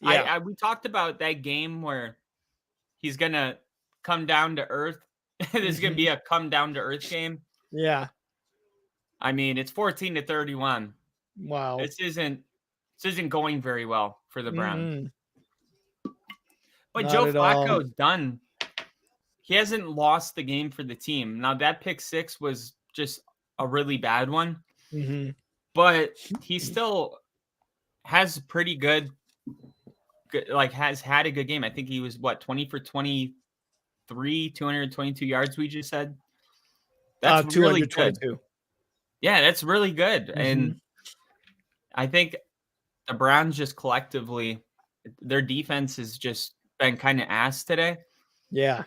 Yeah. we talked about that game where he's going to come down to earth. This is going to be a come down to earth game. Yeah. I mean, it's 14-31. Wow. This isn't going very well for the Browns. But Not Joe at all. Flacco's done. He hasn't lost the game for the team. Now, that pick 6 was just a really bad one. Mm-hmm. But he still has pretty good, like, has had a good game. I think he was, 20 for 23, 222 yards, we just said? That's really good. Yeah, that's really good. Mm-hmm. And I think the Browns just collectively, their defense has just been kind of ass today. Yeah.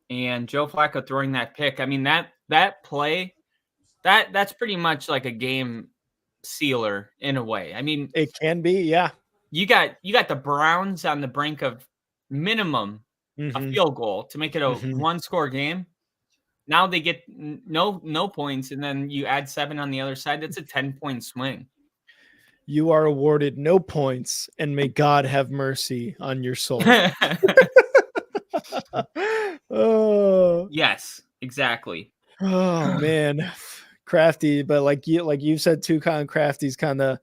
And Joe Flacco throwing that pick. I mean, that play, that's pretty much like a game sealer in a way. I mean, it can be, yeah. You got the Browns on the brink of minimum a field goal to make it a one-score game. Now they get no points, and then you add 7 on the other side. That's a 10-point swing. You are awarded no points, and may God have mercy on your soul. Oh. Yes, exactly. Oh man, Crafty, but like you said too, Colin, Crafty's kind of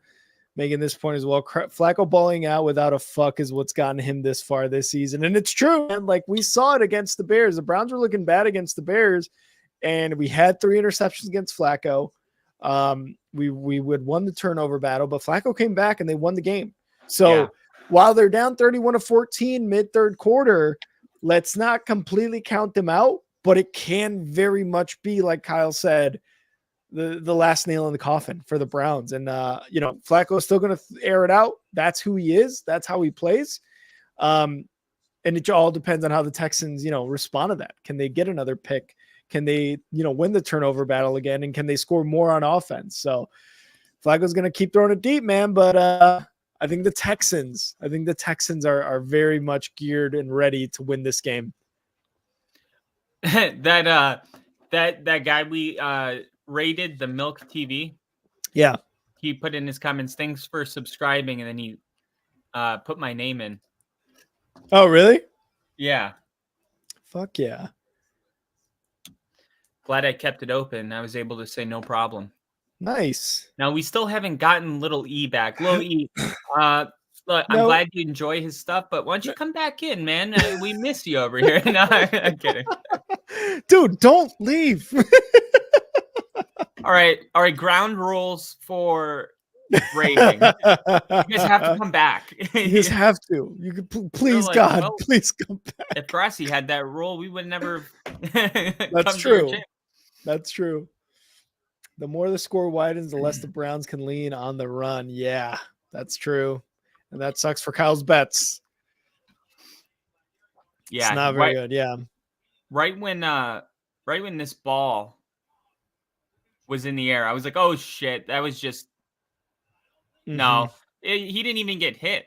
making this point as well. Flacco balling out without a fuck is what's gotten him this far this season, and it's true. And like we saw it against the Bears, the Browns were looking bad against the Bears, and we had 3 interceptions against Flacco. We would won the turnover battle, but Flacco came back and they won the game. So while they're down 31-14 mid third quarter, let's not completely count them out, but it can very much be, like Kyle said, the last nail in the coffin for the Browns. And, Flacco is still going to air it out. That's who he is. That's how he plays. And it all depends on how the Texans, respond to that. Can they get another pick? Can they, win the turnover battle again? And can they score more on offense? So Flacco's going to keep throwing it deep, man. But I think the Texans are very much geared and ready to win this game. that guy we rated, the Milk TV. Yeah. He put in his comments, thanks for subscribing. And then he put my name in. Oh, really? Yeah. Fuck yeah. Glad I kept it open. I was able to say no problem. Nice. Now, we still haven't gotten Little E back. Little E, look, I'm glad you enjoy his stuff, but why don't you come back in, man? We miss you over here. No, I'm kidding. Dude, don't leave. All right. Ground rules for rating. You guys have to come back. You just have to. You could please, God, please come back. If Grassy had that rule, we would never. That's true. That's true. The more the score widens, the less the Browns can lean on the run. Yeah, that's true. And that sucks for Kyle's bets. It's Yeah, not very good. Yeah. right when this ball was in the air, I was like, "Oh shit, that was just no." He didn't even get hit.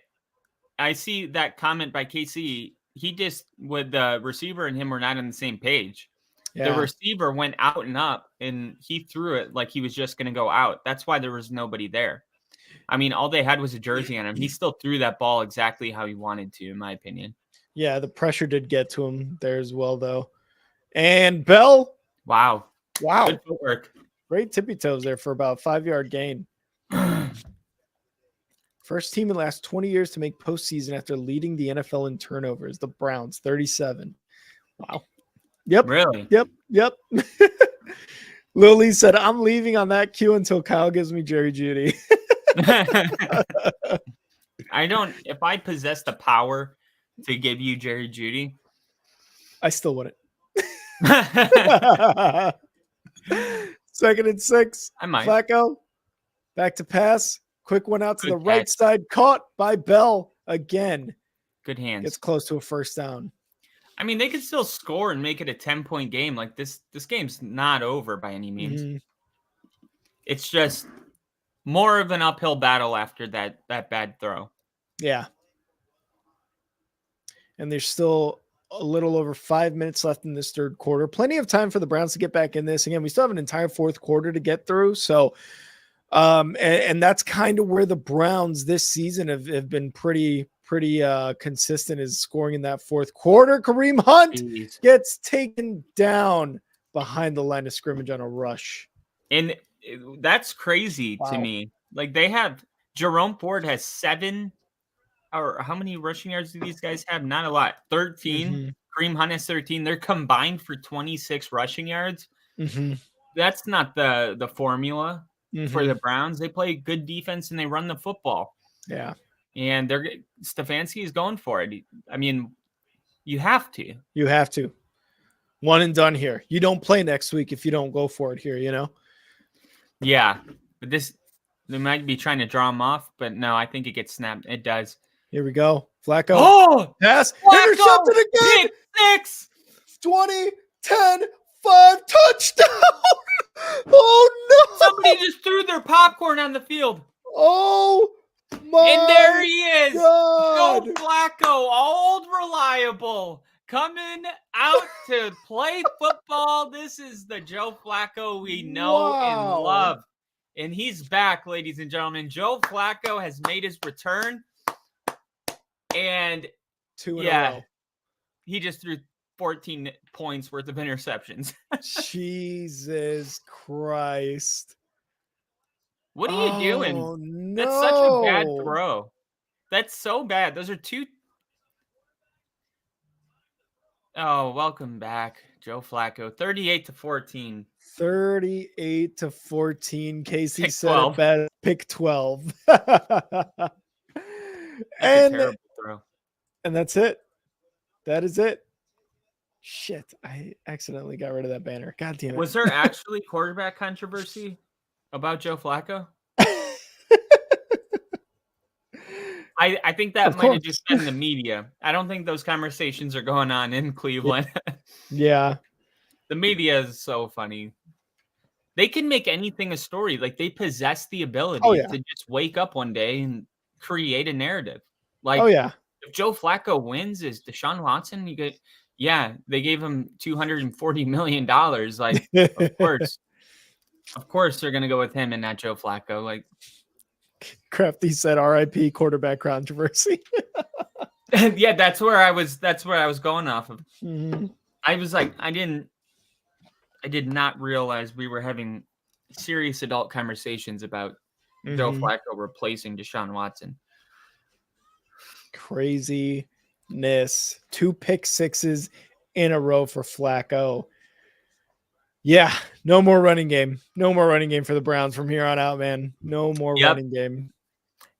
I see that comment by KC. He just with the receiver and him were not on the same page. The Yeah. receiver went out and up, and he threw it like he was just going to go out. That's why there was nobody there. I mean, all they had was a jersey on him. He still threw that ball exactly how he wanted to, in my opinion. Yeah, the pressure did get to him there as well, though. And Bell. Wow. Wow. Good footwork. Great tippy toes there for about a 5-yard gain. First team in the last 20 years to make postseason after leading the NFL in turnovers. The Browns, 37. Wow. Yep. Really? Yep. Lily said, I'm leaving on that cue until Kyle gives me Jerry Judy. If I possess the power to give you Jerry Judy, I still wouldn't. 2nd and 6. I might. Flacco, back to pass. Quick one out to Good the right catch. side. Caught by Bell again. Good hands. Gets close to a first down. I mean, they could still score and make it a 10-point game. Like this game's not over by any means. Mm-hmm. It's just more of an uphill battle after that bad throw. Yeah. And there's still a little over 5 minutes left in this third quarter. Plenty of time for the Browns to get back in this. Again, we still have an entire fourth quarter to get through. So, and that's kind of where the Browns this season have been pretty consistent, is scoring in that fourth quarter. Kareem Hunt gets taken down behind the line of scrimmage on a rush. And that's crazy to me. Like Jerome Ford has 7, or how many rushing yards do these guys have? Not a lot. 13. Mm-hmm. Kareem Hunt has 13. They're combined for 26 rushing yards. Mm-hmm. That's not the formula for the Browns. They play good defense and they run the football. Yeah. And Stefanski is going for it. I mean, you have to. You have to. One and done here. You don't play next week if you don't go for it here, you know? Yeah. But they might be trying to draw him off, but no, I think it gets snapped. It does. Here we go. Flacco. Oh! Pass. Flacco! Intercepted again. Pick 6! 20, 10, 5, touchdown. Oh, no. Somebody just threw their popcorn on the field. Oh, my And there he is. God. Joe Flacco, old reliable, coming out to play football. This is the Joe Flacco we know and love. And he's back, ladies and gentlemen. Joe Flacco has made his return. And 2 in a row. He just threw 14 points worth of interceptions. Jesus Christ. What are you doing? No. That's such a bad throw. That's so bad. Those are 2. Oh, welcome back, Joe Flacco. 38-14. 38-14. Casey Pick said 12. it best. Pick 12. That's a terrible throw. And that's it. That is it. Shit, I accidentally got rid of that banner. God damn it. Was there actually quarterback controversy about Joe Flacco? I think that might have just been the media. I don't think those conversations are going on in Cleveland. Yeah. The media is so funny. They can make anything a story. Like, they possess the ability to just wake up one day and create a narrative. Like, if Joe Flacco wins as Deshaun Watson, you get, they gave him $240 million. Like, of course they're going to go with him and not Joe Flacco. Like, Crafty said RIP quarterback controversy. yeah, that's where I was going off of. Mm-hmm. I was like, I did not realize we were having serious adult conversations about Joe Flacco replacing Deshaun Watson. Craziness. 2 pick sixes in a row for Flacco. Yeah, no more running game. No more running game for the Browns from here on out, man. No more running game.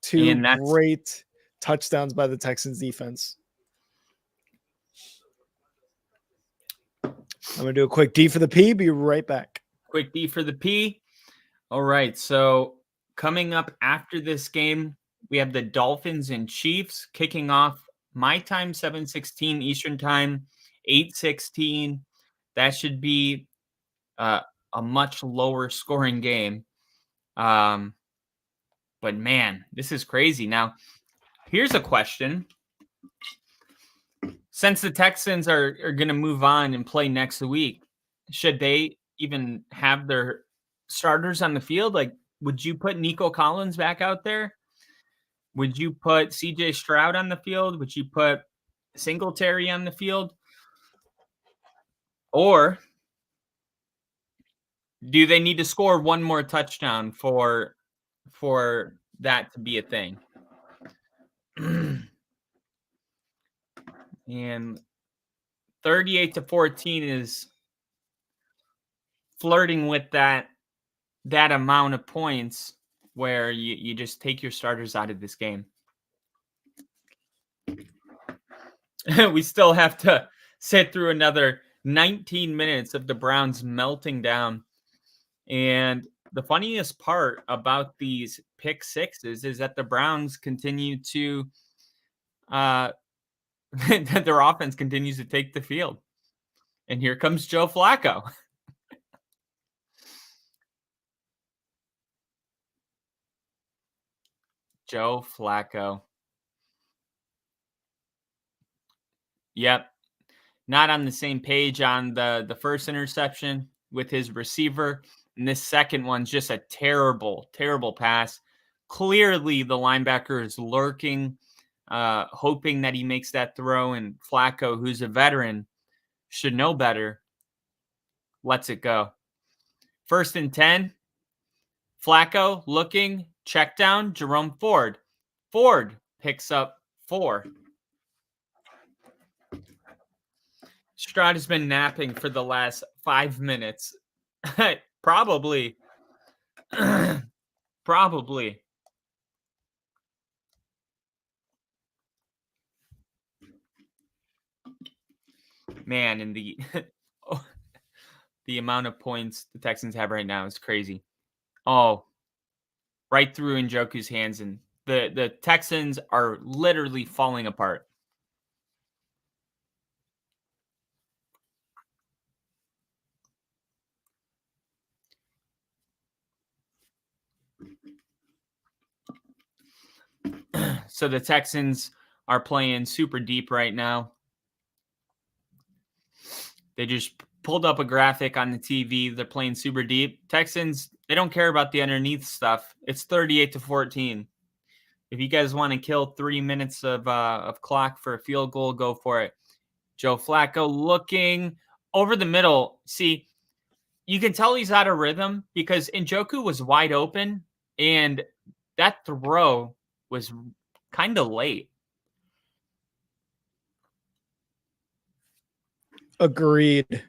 2 great touchdowns by the Texans defense. I'm going to do a quick D for the P. Be right back. Quick D for the P. All right, so coming up after this game, we have the Dolphins and Chiefs kicking off my time, 7:16 Eastern time, 8:16. That should be a much lower scoring game. But man, this is crazy. Now, here's a question. Since the Texans are going to move on and play next week, should they even have their starters on the field? Like, would you put Nico Collins back out there? Would you put CJ Stroud on the field? Would you put Singletary on the field? Or do they need to score one more touchdown for that to be a thing? And 38-14 is flirting with that amount of points where you just take your starters out of this game. We still have to sit through another 19 minutes of the Browns melting down. And the funniest part about these pick sixes is that the Browns continue to that their offense continues to take the field. And here comes Joe Flacco. Joe Flacco. Yep. Not on the same page on the first interception with his receiver. And this second one's just a terrible, terrible pass. Clearly, the linebacker is lurking, hoping that he makes that throw. And Flacco, who's a veteran, should know better, lets it go. 1st and 10. Flacco looking, check down, Jerome Ford. Ford picks up 4. Stroud has been napping for the last 5 minutes. Probably. Probably. Man, and the amount of points the Texans have right now is crazy. Oh, right through Njoku's hands, and the Texans are literally falling apart. So the Texans are playing super deep right now. They just pulled up a graphic on the TV. They're playing super deep. Texans, they don't care about the underneath stuff. It's 38-14. If you guys want to kill 3 minutes of clock for a field goal, go for it. Joe Flacco looking over the middle. See, you can tell he's out of rhythm because Njoku was wide open, and that throw was kind of late. Agreed.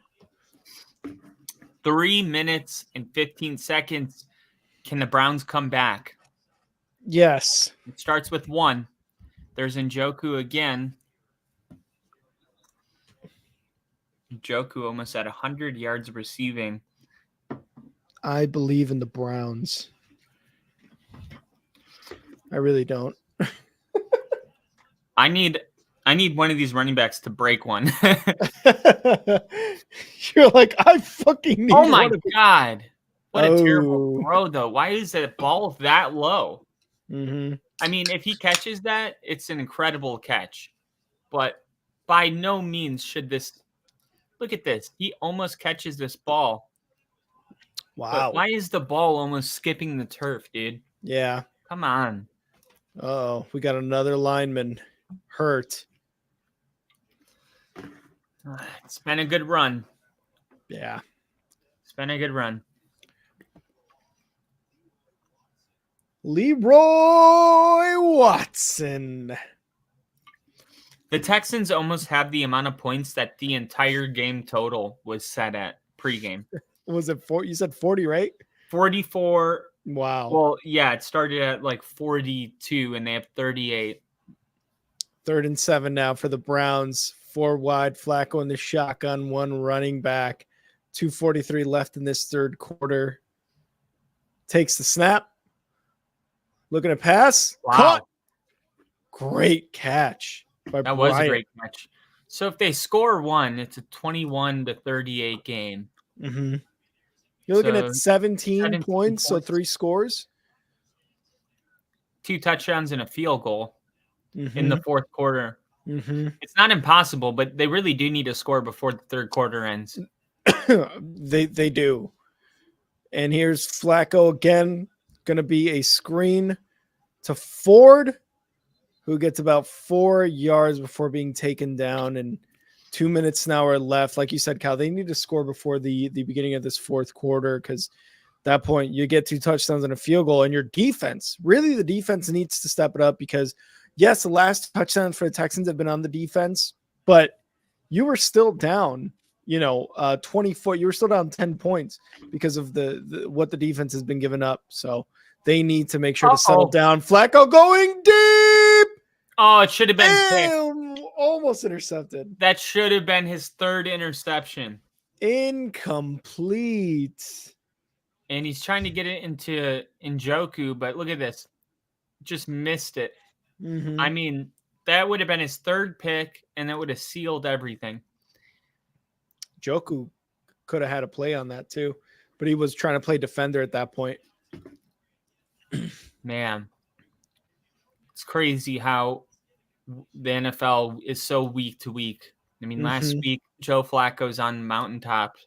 3 minutes and 15 seconds. Can the Browns come back? Yes. It starts with 1. There's Njoku again. Njoku almost at 100 yards receiving. I believe in the Browns. I really don't. I need one of these running backs to break one. You're like, I fucking need Oh my God. What a terrible Oh. throw, though. Why is that ball that low? Mm-hmm. I mean, if he catches that, it's an incredible catch. But by no means should this. Look at this. He almost catches this ball. Wow. But why is the ball almost skipping the turf, dude? Yeah. Come on. Oh, we got another lineman hurt. It's been a good run. Yeah. It's been a good run. Leroy Watson. The Texans almost have the amount of points that the entire game total was set at pregame. Was it 40? You said 40, right? 44. Wow. Well, yeah, it started at like 42 and they have 38. 3rd and 7 now for the Browns. 4 wide, Flacco in the shotgun, 1 running back. 2:43 left in this third quarter. Takes the snap. Looking to pass. Wow. Caught. Great catch by That Bryant. was a great catch. So if they score one, it's a 21-38 game. Mm-hmm. You're looking at 17 points, so 3 scores. 2 touchdowns and a field goal Mm-hmm. in the fourth quarter. Mm-hmm. It's not impossible, but they really do need to score before the third quarter ends. They do. And here's Flacco again. Going to be a screen to Ford, who gets about 4 yards before being taken down. And 2 minutes now are left. Like you said, Cal, they need to score before the beginning of this fourth quarter, because at that point you get 2 touchdowns and a field goal. And your defense, really the defense needs to step it up, because yes, the last touchdowns for the Texans have been on the defense, but you were still down, 24. You were still down 10 points because of the what the defense has been giving up. So they need to make sure to settle down. Flacco going deep. Oh, it should have been picked. Almost intercepted. That should have been his 3rd interception. Incomplete. And he's trying to get it into Njoku, but look at this. Just missed it. Mm-hmm. I mean, that would have been his 3rd pick, and that would have sealed everything. Njoku could have had a play on that too, but he was trying to play defender at that point. Man, it's crazy how the NFL is so week to week. I mean, last week, Joe Flacco's on mountaintop.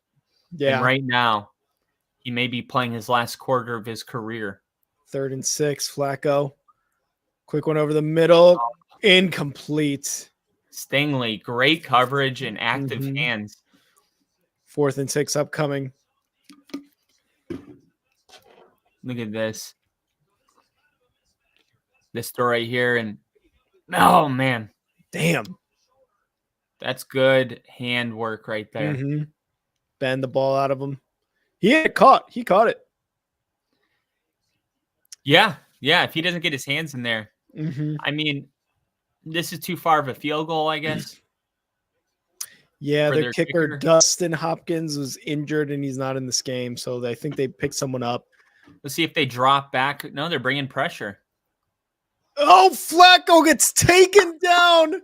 Yeah. And right now, he may be playing his last quarter of his career. 3rd and 6, Flacco. Quick one over the middle. Incomplete. Stingley, great coverage and active hands. 4th and 6 upcoming. Look at this. This throw right here. And, oh, man. Damn. That's good hand work right there. Mm-hmm. Bend the ball out of him. He caught it. Yeah. If he doesn't get his hands in there. Mm-hmm. I mean, this is too far of a field goal, I guess. Yeah, their kicker, Dustin Hopkins, was injured and he's not in this game. So I think they picked someone up. Let's see if they drop back. No, they're bringing pressure. Oh, Flacco gets taken down.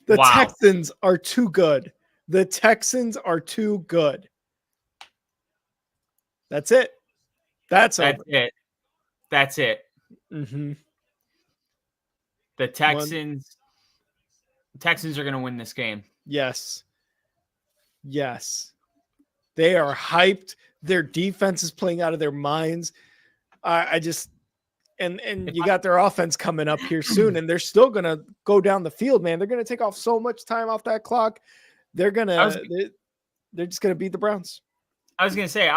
The Texans are too good. That's it. That's over. Mm-hmm. The Texans are going to win this game. Yes. They are hyped. Their defense is playing out of their minds. And you got their offense coming up here soon, and they're still going to go down the field, man. They're going to take off so much time off that clock. They're just going to beat the Browns. I was going to say,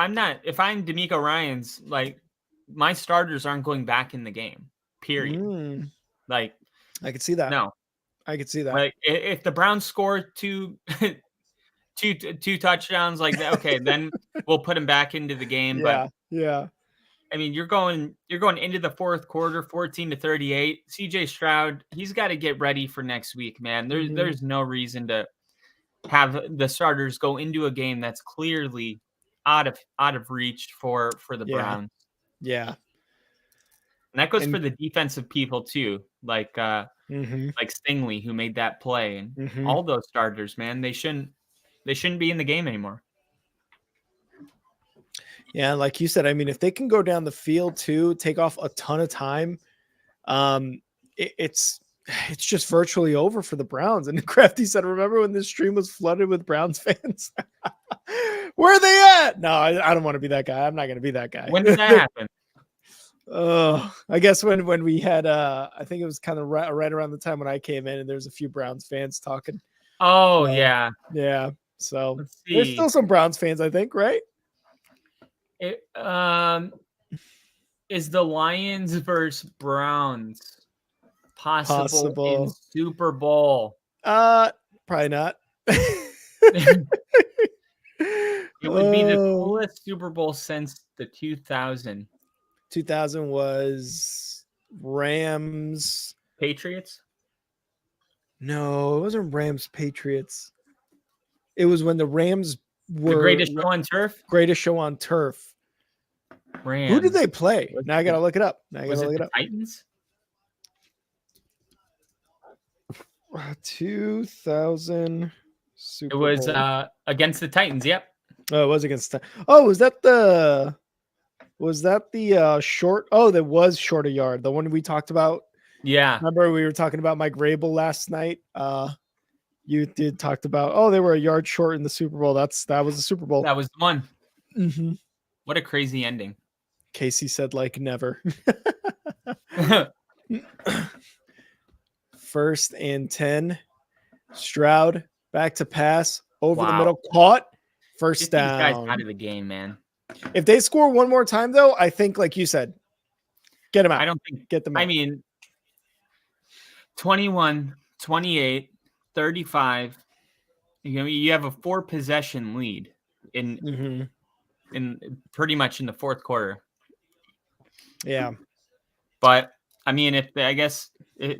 if I'm DeMeco Ryans, like, my starters aren't going back in the game, period. Like, I could see that. No. I could see that. Like, if the Browns score two touchdowns like that, okay, then we'll put them back into the game. Yeah. I mean, you're going into the fourth quarter, 14-38. CJ Stroud, he's got to get ready for next week, man. There's no reason to have the starters go into a game that's clearly out of reach for the Browns. Yeah. And that goes for the defensive people too, like Stingley, who made that play, and all those starters, man. They shouldn't be in the game anymore. Yeah, like you said, I mean, if they can go down the field too, take off a ton of time, it's just virtually over for the Browns. And Crafty said, remember when this stream was flooded with Browns fans? Where are they at? No, I don't want to be that guy. I'm not going to be that guy. When did that happen? I guess when we had, I think it was kind of right around the time when I came in, and there's a few Browns fans talking. Oh, yeah. Yeah. So there's still some Browns fans, I think, right? Is the Lions versus Browns possible in Super Bowl? Probably not. It would be the coolest Super Bowl since the 2000. 2000 was Rams Patriots? No, it wasn't Rams Patriots. It was when the Rams were The greatest show on turf. greatest show on turf. Rams. Who did they play? Was Now I it gotta the- look it up. Was it the Titans? 2000 Super It was Bowl. against the Titans. Yep. Oh, it was against. Oh, was that the? Was that the short? Oh, that was short a yard. The one we talked about. Yeah. Remember we were talking about Mike Rabel last night. You did talked about. Oh, they were a yard short in the Super Bowl. That was the Super Bowl. That was the one. Mm-hmm. What a crazy ending. Casey said like never. 1st and 10. Stroud back to pass over the middle, caught, first Get these guys down. out of the game, man. If they score one more time, though, I think, like you said, get them out. I don't think. Get them out. I mean, 21, 28, 35. You have a 4 possession lead in pretty much in the fourth quarter. Yeah. But I mean,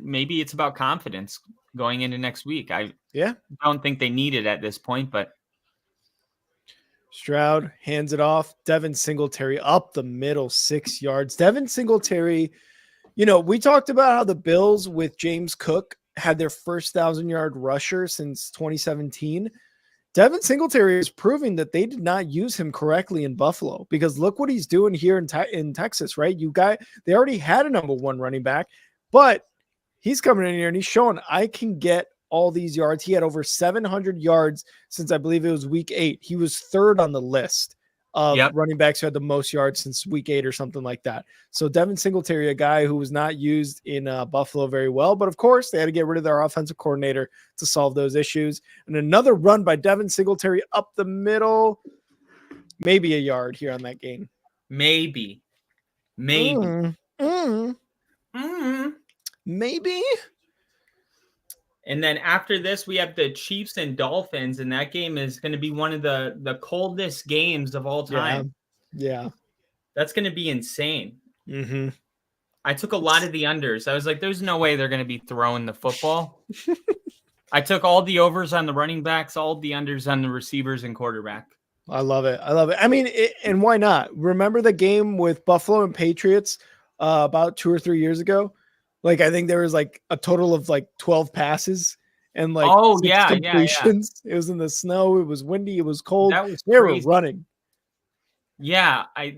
maybe it's about confidence going into next week. I don't think they need it at this point, but Stroud hands it off. Devin Singletary up the middle, 6 yards. Devin Singletary, we talked about how the Bills with James Cook had their first 1,000-yard rusher since 2017. Devin Singletary is proving that they did not use him correctly in Buffalo, because look what he's doing here in Texas, right? They already had a number 1 running back, but he's coming in here and he's showing I can get all these yards. He had over 700 yards since I believe it was week 8. He was 3rd on the list of running backs who had the most yards since week 8 or something like that. So Devin Singletary, a guy who was not used in Buffalo very well, but of course they had to get rid of their offensive coordinator to solve those issues. And another run by Devin Singletary up the middle, maybe a yard here on that game. Maybe. Maybe. And then after this, we have the Chiefs and Dolphins, and that game is going to be one of the coldest games of all time. Yeah. That's going to be insane. Mm-hmm. I took a lot of the unders. I was like, there's no way they're going to be throwing the football. I took all the overs on the running backs, all the unders on the receivers and quarterback. I love it. I mean, and why not? Remember the game with Buffalo and Patriots about 2 or 3 years ago? Like, I think there was like a total of like 12 passes and like 6 completions. Yeah. It was in the snow. It was windy. It was cold. That was they were running. Yeah. I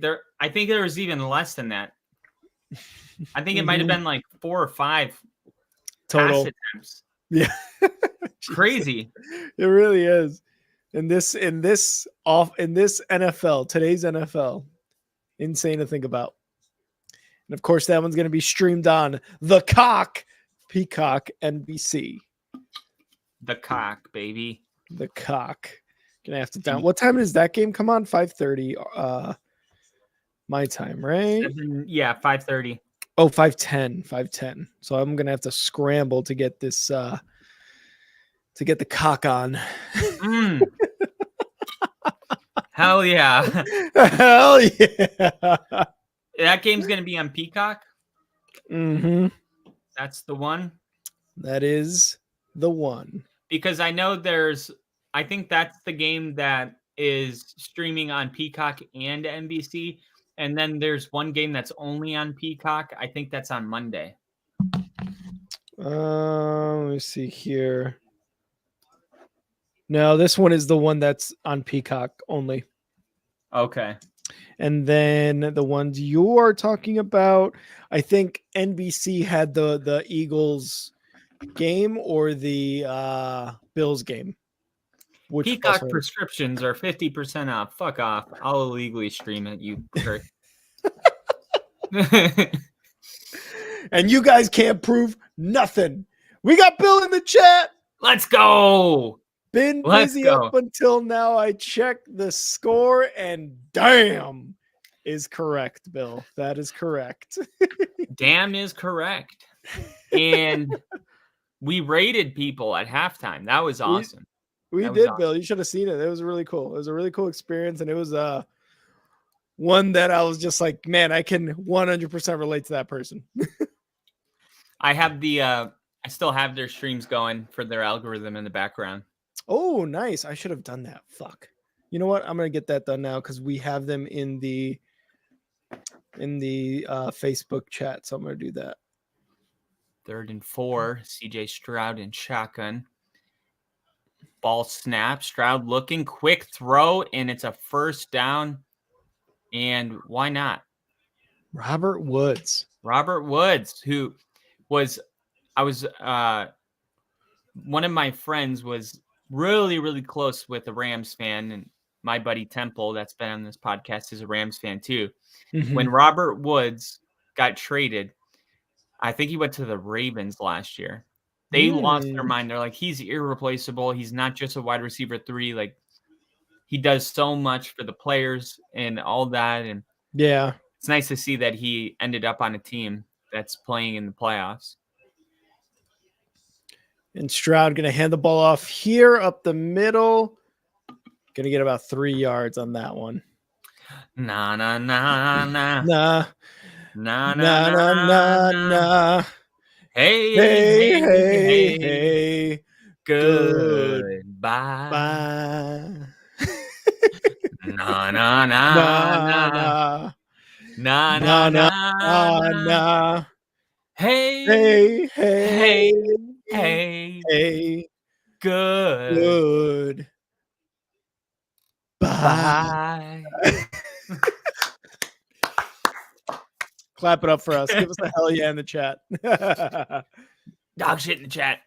think there was even less than that. I think it might have been like 4 or 5 total pass attempts. Yeah. Crazy. It really is. In this NFL, today's NFL. Insane to think about. And of course, that one's going to be streamed on the Peacock, NBC. The Cock, baby. The Cock. Gonna have to down. What time does that game come on? 5:30. My time, right? 5:30. Oh, 5:10. So I'm gonna have to scramble to get this. To get the Cock on. Hell yeah! Hell yeah! That game's going to be on Peacock? Mm-hmm. That's the one? That is the one. Because I know I think that's the game that is streaming on Peacock and NBC. And then there's one game that's only on Peacock. I think that's on Monday. Let me see here. No, this one is the one that's on Peacock only. Okay. And then the ones you are talking about, I think NBC had the Eagles game or the Bills game. Peacock prescriptions are 50% off. Fuck off. I'll illegally stream it, you prick. And you guys can't prove nothing. We got Bill in the chat. Let's go. Been busy up until now. I checked the score and damn is correct, Bill. That is correct. Damn is correct. And we rated people at halftime. That was awesome. We did, awesome. Bill. You should have seen it. It was really cool. It was a really cool experience. And it was one that I was just like, man, I can 100% relate to that person. I have I still have their streams going for their algorithm in the background. Oh, nice. I should have done that. Fuck. You know what? I'm gonna get that done now because we have them in the Facebook chat. So I'm gonna do that. 3rd and 4. CJ Stroud in shotgun. Ball snap. Stroud looking. Quick throw, and it's a first down. And why not? Robert Woods. Robert Woods, who was one of my friends was really, really close with a Rams fan, and my buddy Temple, that's been on this podcast, is a Rams fan too. Mm-hmm. When Robert Woods got traded, I think he went to the Ravens last year. They lost their mind. They're like, he's irreplaceable. He's not just a wide receiver 3. Like, he does so much for the players and all that. And yeah, it's nice to see that he ended up on a team that's playing in the playoffs. And Stroud going to hand the ball off here up the middle. Going to get about 3 yards on that one. Nah, nah, nah, nah. Nah. Nah, nah, Nah, nah, nah, nah. nah. Hey, Hey, hey, hey, hey. hey. Goodbye. Bye. Nah, nah, nah, Nah, nah. nah. Nah, Nah, nah, nah, nah, nah, nah. Hey, Hey, hey, hey, hey. hey. Good. Good. Bye. Bye. Clap it up for us. Give us a hell yeah in the chat. Dog shit in the chat.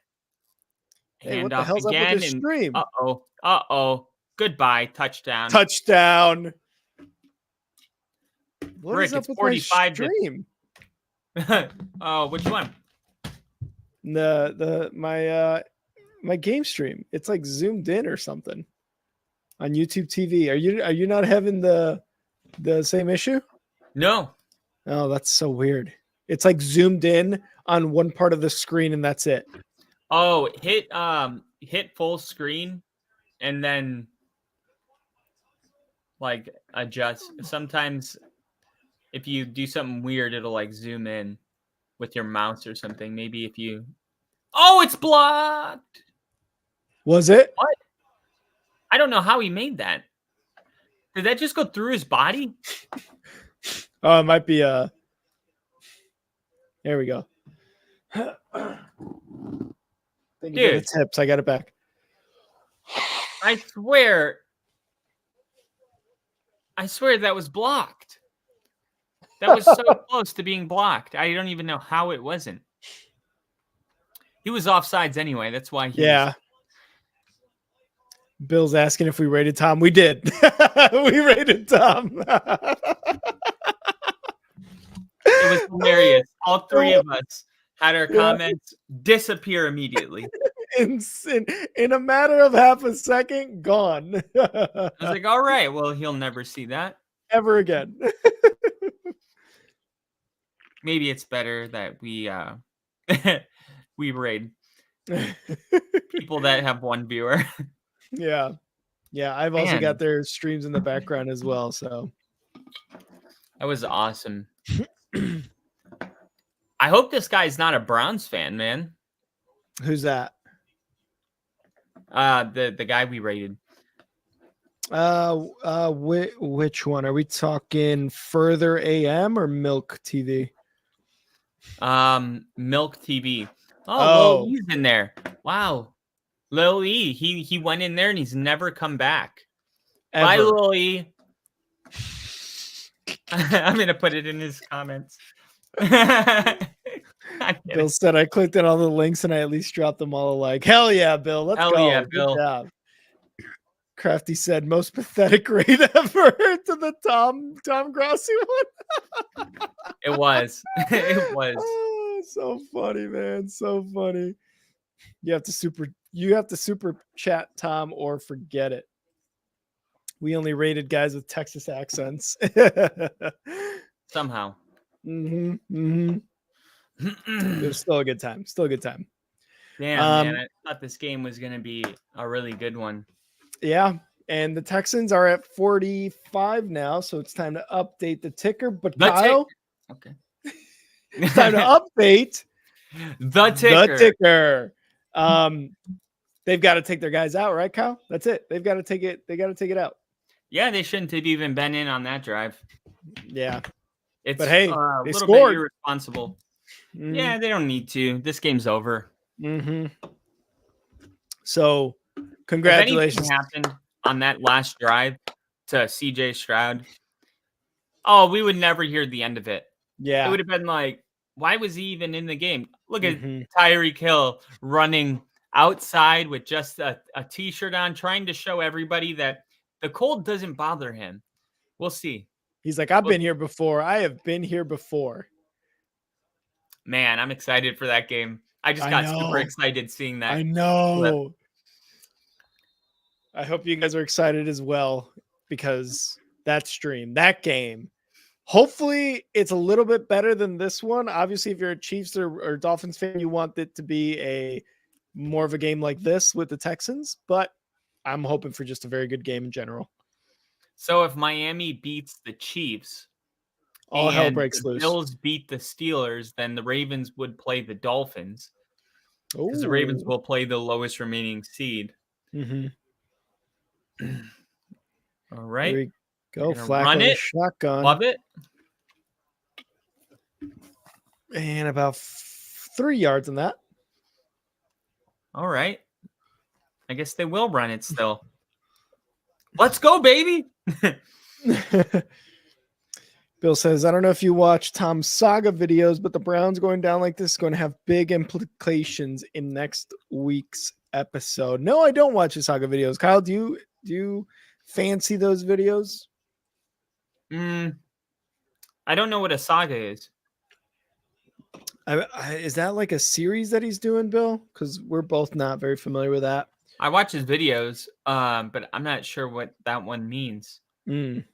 Hey, what Hand the off hell's up with again. this And stream? uh-oh. Goodbye. Touchdown. Touchdown. What Rick, is up it's with 45 my stream? Oh, which one? My game stream. It's like zoomed in or something on YouTube TV. Are you not having the same issue? No. Oh, that's so weird. It's like zoomed in on one part of the screen and that's it. Oh, hit full screen and then like adjust. Sometimes if you do something weird, it'll like zoom in with your mouse or something. Maybe if you Oh, it's blocked. Was it? What? I don't know how he made that. Did that just go through his body? Oh, it might be there we go. Thank you for the tips. I got it back. I swear that was blocked. That was so close to being blocked. I don't even know how it wasn't. He was offsides anyway. That's why he was. Bill's asking if we rated Tom. We did. We rated Tom. It was hilarious. All 3 of us had our comments disappear immediately. In a matter of half a second, gone. I was like, all right, well, he'll never see that. Ever again. Maybe it's better that we we raid people that have 1 viewer. Yeah. I've also got their streams in the background as well. So that was awesome. I hope this guy's not a Browns fan, man. Who's that? The guy we rated. Which one are we talking? Further AM or Milk TV? Milk TV. Oh, Lil E's in there. Wow. Lil E. He went in there and he's never come back. Ever. Bye, Lil E. I'm gonna put it in his comments. Bill said I clicked on all the links and I at least dropped them all a like. Hell yeah, Bill. Let's go. Hell yeah, Bill. Good job. Crafty said most pathetic rate ever to the Tom Grossi one. It was. It was. Oh, so funny, man. So funny. You have to super chat Tom or forget it. We only rated guys with Texas accents. Somehow. It was still a good time. Damn, man. I thought this game was going to be a really good one. Yeah. And the Texans are at 45 now, so it's time to update the ticker. But Kyle, okay. It's time to update the ticker. they've got to take their guys out, right, Kyle? That's it. They've got to take it. They got to take it out. Yeah, they shouldn't have even been in on that drive. Yeah. It's But hey, a they little scored. bit irresponsible. Mm-hmm. Yeah, they don't need to. This game's over. Mm-hmm. So, congratulations. If anything happened on that last drive to CJ Stroud, oh, we would never hear the end of it. Yeah. It would have been like, why was he even in the game? Look at Mm-hmm. Tyreek Hill running outside with just a T-shirt on, trying to show everybody that the cold doesn't bother him. We'll see. He's like, I've been here before. I have been here before. Man, I'm excited for that game. I just got super excited seeing that. I know. Clip. I hope you guys are excited as well, because that stream, that game, hopefully it's a little bit better than this one. Obviously, if you're a Chiefs or Dolphins fan, you want it to be a more of a game like this with the Texans, but I'm hoping for just a very good game in general. So if Miami beats the Chiefs, all hell breaks loose. Bills beat the Steelers, then the Ravens would play the Dolphins, because the Ravens will play the lowest remaining seed. Mm-hmm. All right. Here we go. Flacco with a shotgun. Love it. And about 3 yards on that. All right. I guess they will run it still. Let's go, baby. Bill says, I don't know if you watch Tom's Saga videos, but the Browns going down like this is going to have big implications in next week's episode. No, I don't watch the Saga videos. Kyle, do you fancy those videos? I don't know what a saga is. Is that like a series that he's doing, Bill? Because we're both not very familiar with that. I watch his videos, but I'm not sure what that one means. 2nd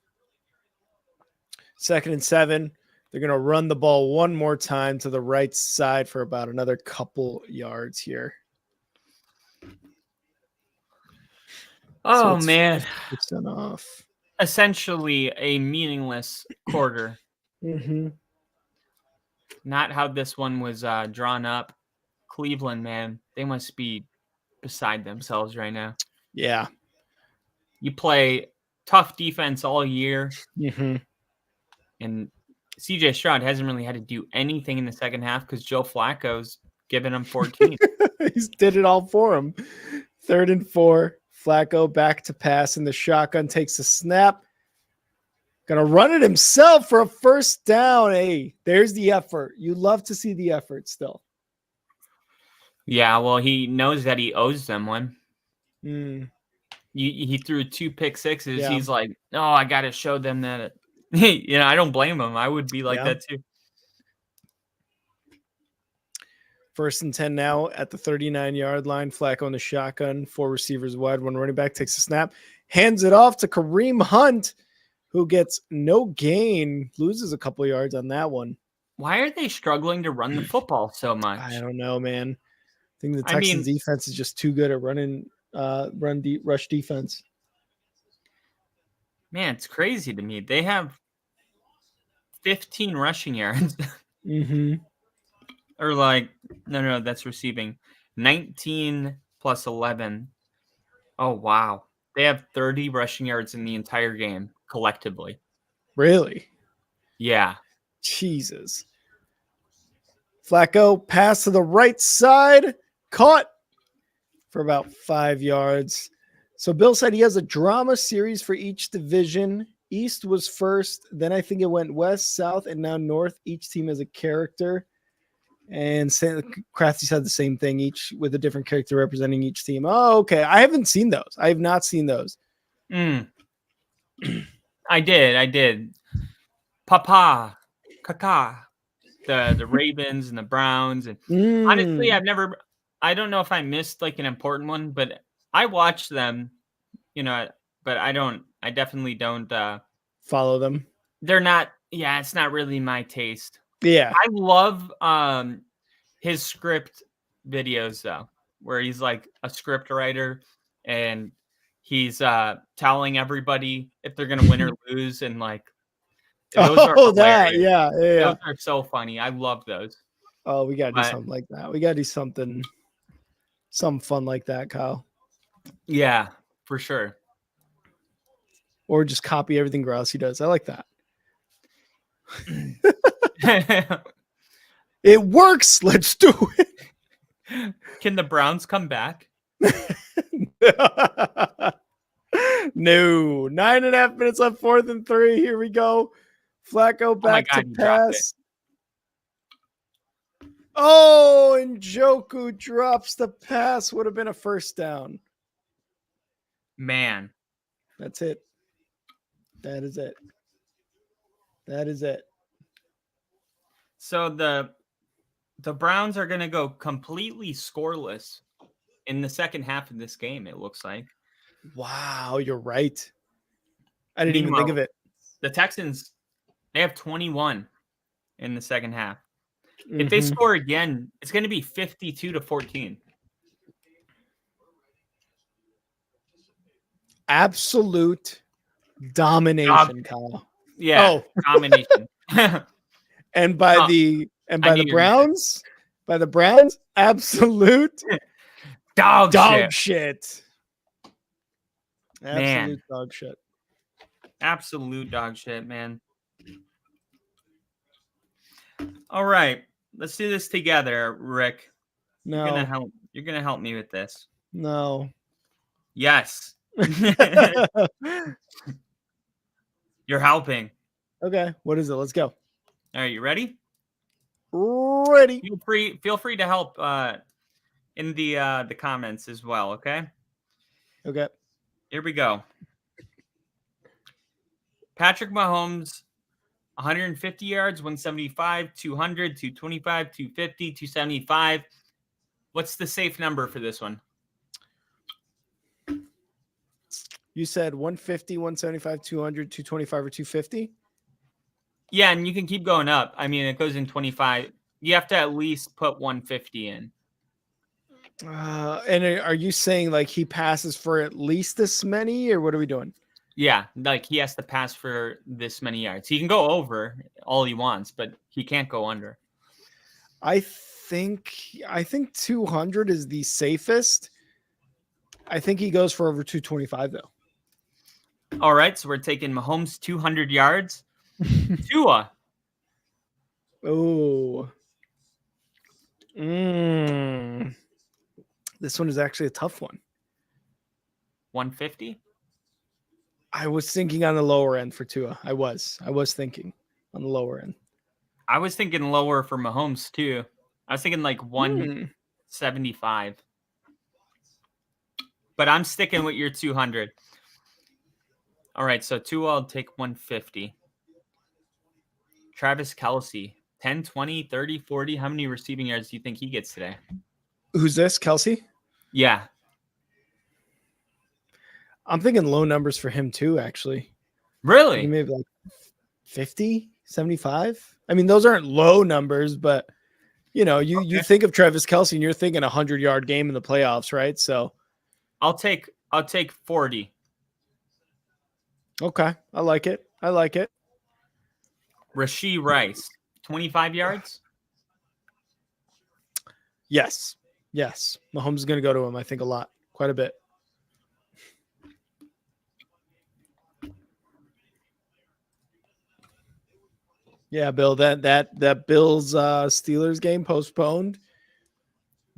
and 7. They're going to run the ball one more time to the right side for about another couple yards here. Oh, so man. Off. Essentially a meaningless quarter. Mm-hmm. Not how this one was drawn up. Cleveland, man, they must be beside themselves right now. Yeah. You play tough defense all year. Mm-hmm. And CJ Stroud hasn't really had to do anything in the second half because Joe Flacco's given him 14. He's did it all for him. 3rd and 4. Flacco back to pass, and the shotgun takes a snap. Gonna run it himself for a first down. Hey, there's the effort. You love to see the effort still. Yeah, well, he knows that he owes them one. He threw 2 pick sixes. Yeah. He's like, oh, I got to show them that. I don't blame him. I would be like that too. 1st and 10 now at the 39-yard line. Flacco in the shotgun. 4 receivers wide. 1 running back takes a snap. Hands it off to Kareem Hunt, who gets no gain. Loses a couple yards on that one. Why are they struggling to run the football so much? I don't know, man. I think the Texans defense is just too good at running rush defense. Man, it's crazy to me. They have 15 rushing yards. Mm-hmm. Or no, that's receiving. 19 plus 11. Oh, wow. They have 30 rushing yards in the entire game collectively. Really? Yeah. Jesus. Flacco pass to the right side. Caught for about 5 yards. So Bill said he has a drama series for each division. East was first. Then I think it went west, south, and now north. Each team has a character. And Crafty said the same thing, each with a different character representing each team. Oh, okay. I haven't seen those. I have not seen those. I did. Papa, Kaka, the Ravens and the Browns. And honestly, I don't know if I missed an important one, but I watched them, but I definitely don't follow them. They're not, it's not really my taste. Yeah. I love his script videos though, where he's like a script writer and he's telling everybody if they're gonna win or lose, and those are hilarious. Yeah. Those are so funny. I love those. Oh, we gotta do something like that. We gotta do something. Some fun like that, Kyle. Yeah, for sure. Or just copy everything Grousey does. I like that. It works. Let's do it. Can the Browns come back? No. 9.5 minutes left, 4th and 3. Here we go. Flacco back to pass. Oh, and Njoku drops the pass. Would have been a first down. Man. That's it. That is it. That is it. So the Browns are going to go completely scoreless in the second half of this game, it looks like. Wow, you're right. I didn't even think of it. The Texans, they have 21 in the second half. If they score again, it's going to be 52-14. Absolute domination, Kyle. Yeah, domination. And by the Browns, absolute dog shit. Absolute dog shit. Absolute dog shit, man. All right, let's do this together, Rick. No. You're gonna help me with this. No. Yes. You're helping. Okay. What is it? Let's go. All right, you ready? Ready. Feel free to help in the comments as well, okay? Okay. Here we go. Patrick Mahomes, 150 yards, 175, 200, 225, 250, 275. What's the safe number for this one? You said 150, 175, 200, 225, or 250? Yeah, and you can keep going up. I mean, it goes in 25. You have to at least put 150 in. And are you saying like he passes for at least this many, or what are we doing? Yeah, like he has to pass for this many yards. He can go over all he wants, but he can't go under. I think 200 is the safest. I think he goes for over 225 though. All right, so we're taking Mahomes 200 yards. Tua. Oh. This one is actually a tough one. 150? I was thinking on the lower end for Tua. I was thinking on the lower end. I was thinking lower for Mahomes too. I was thinking like 175. But I'm sticking with your 200. All right, so Tua, I'll take 150. Travis Kelce, 10, 20, 30, 40. How many receiving yards do you think he gets today? Who's this, Kelce? Yeah. I'm thinking low numbers for him too, actually. Really? Maybe like 50, 75. I mean, those aren't low numbers, but you know, you think of Travis Kelce and you're thinking 100-yard game in the playoffs, right? So I'll take 40. Okay. I like it. Rashee Rice, 25 yards? Yes. Mahomes is going to go to him, I think, a lot. Quite a bit. Yeah, Bill, that Bills Steelers game postponed.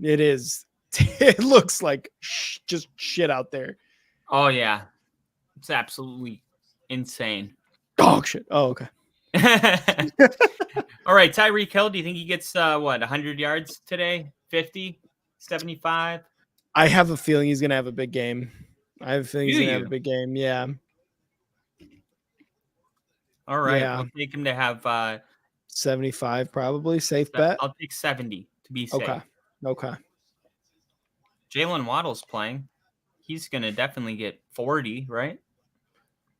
It is. It looks like just shit out there. Oh, yeah. It's absolutely insane. Dog shit. Oh, okay. All right, Tyreek Hill, do you think he gets 100 yards today? 50, 75? I have a feeling he's gonna have a big game. Yeah. All right, I'll take him to have 75 probably. Safe bet. I'll take 70 to be safe. Okay. Jalen Waddle's playing. He's gonna definitely get 40, right?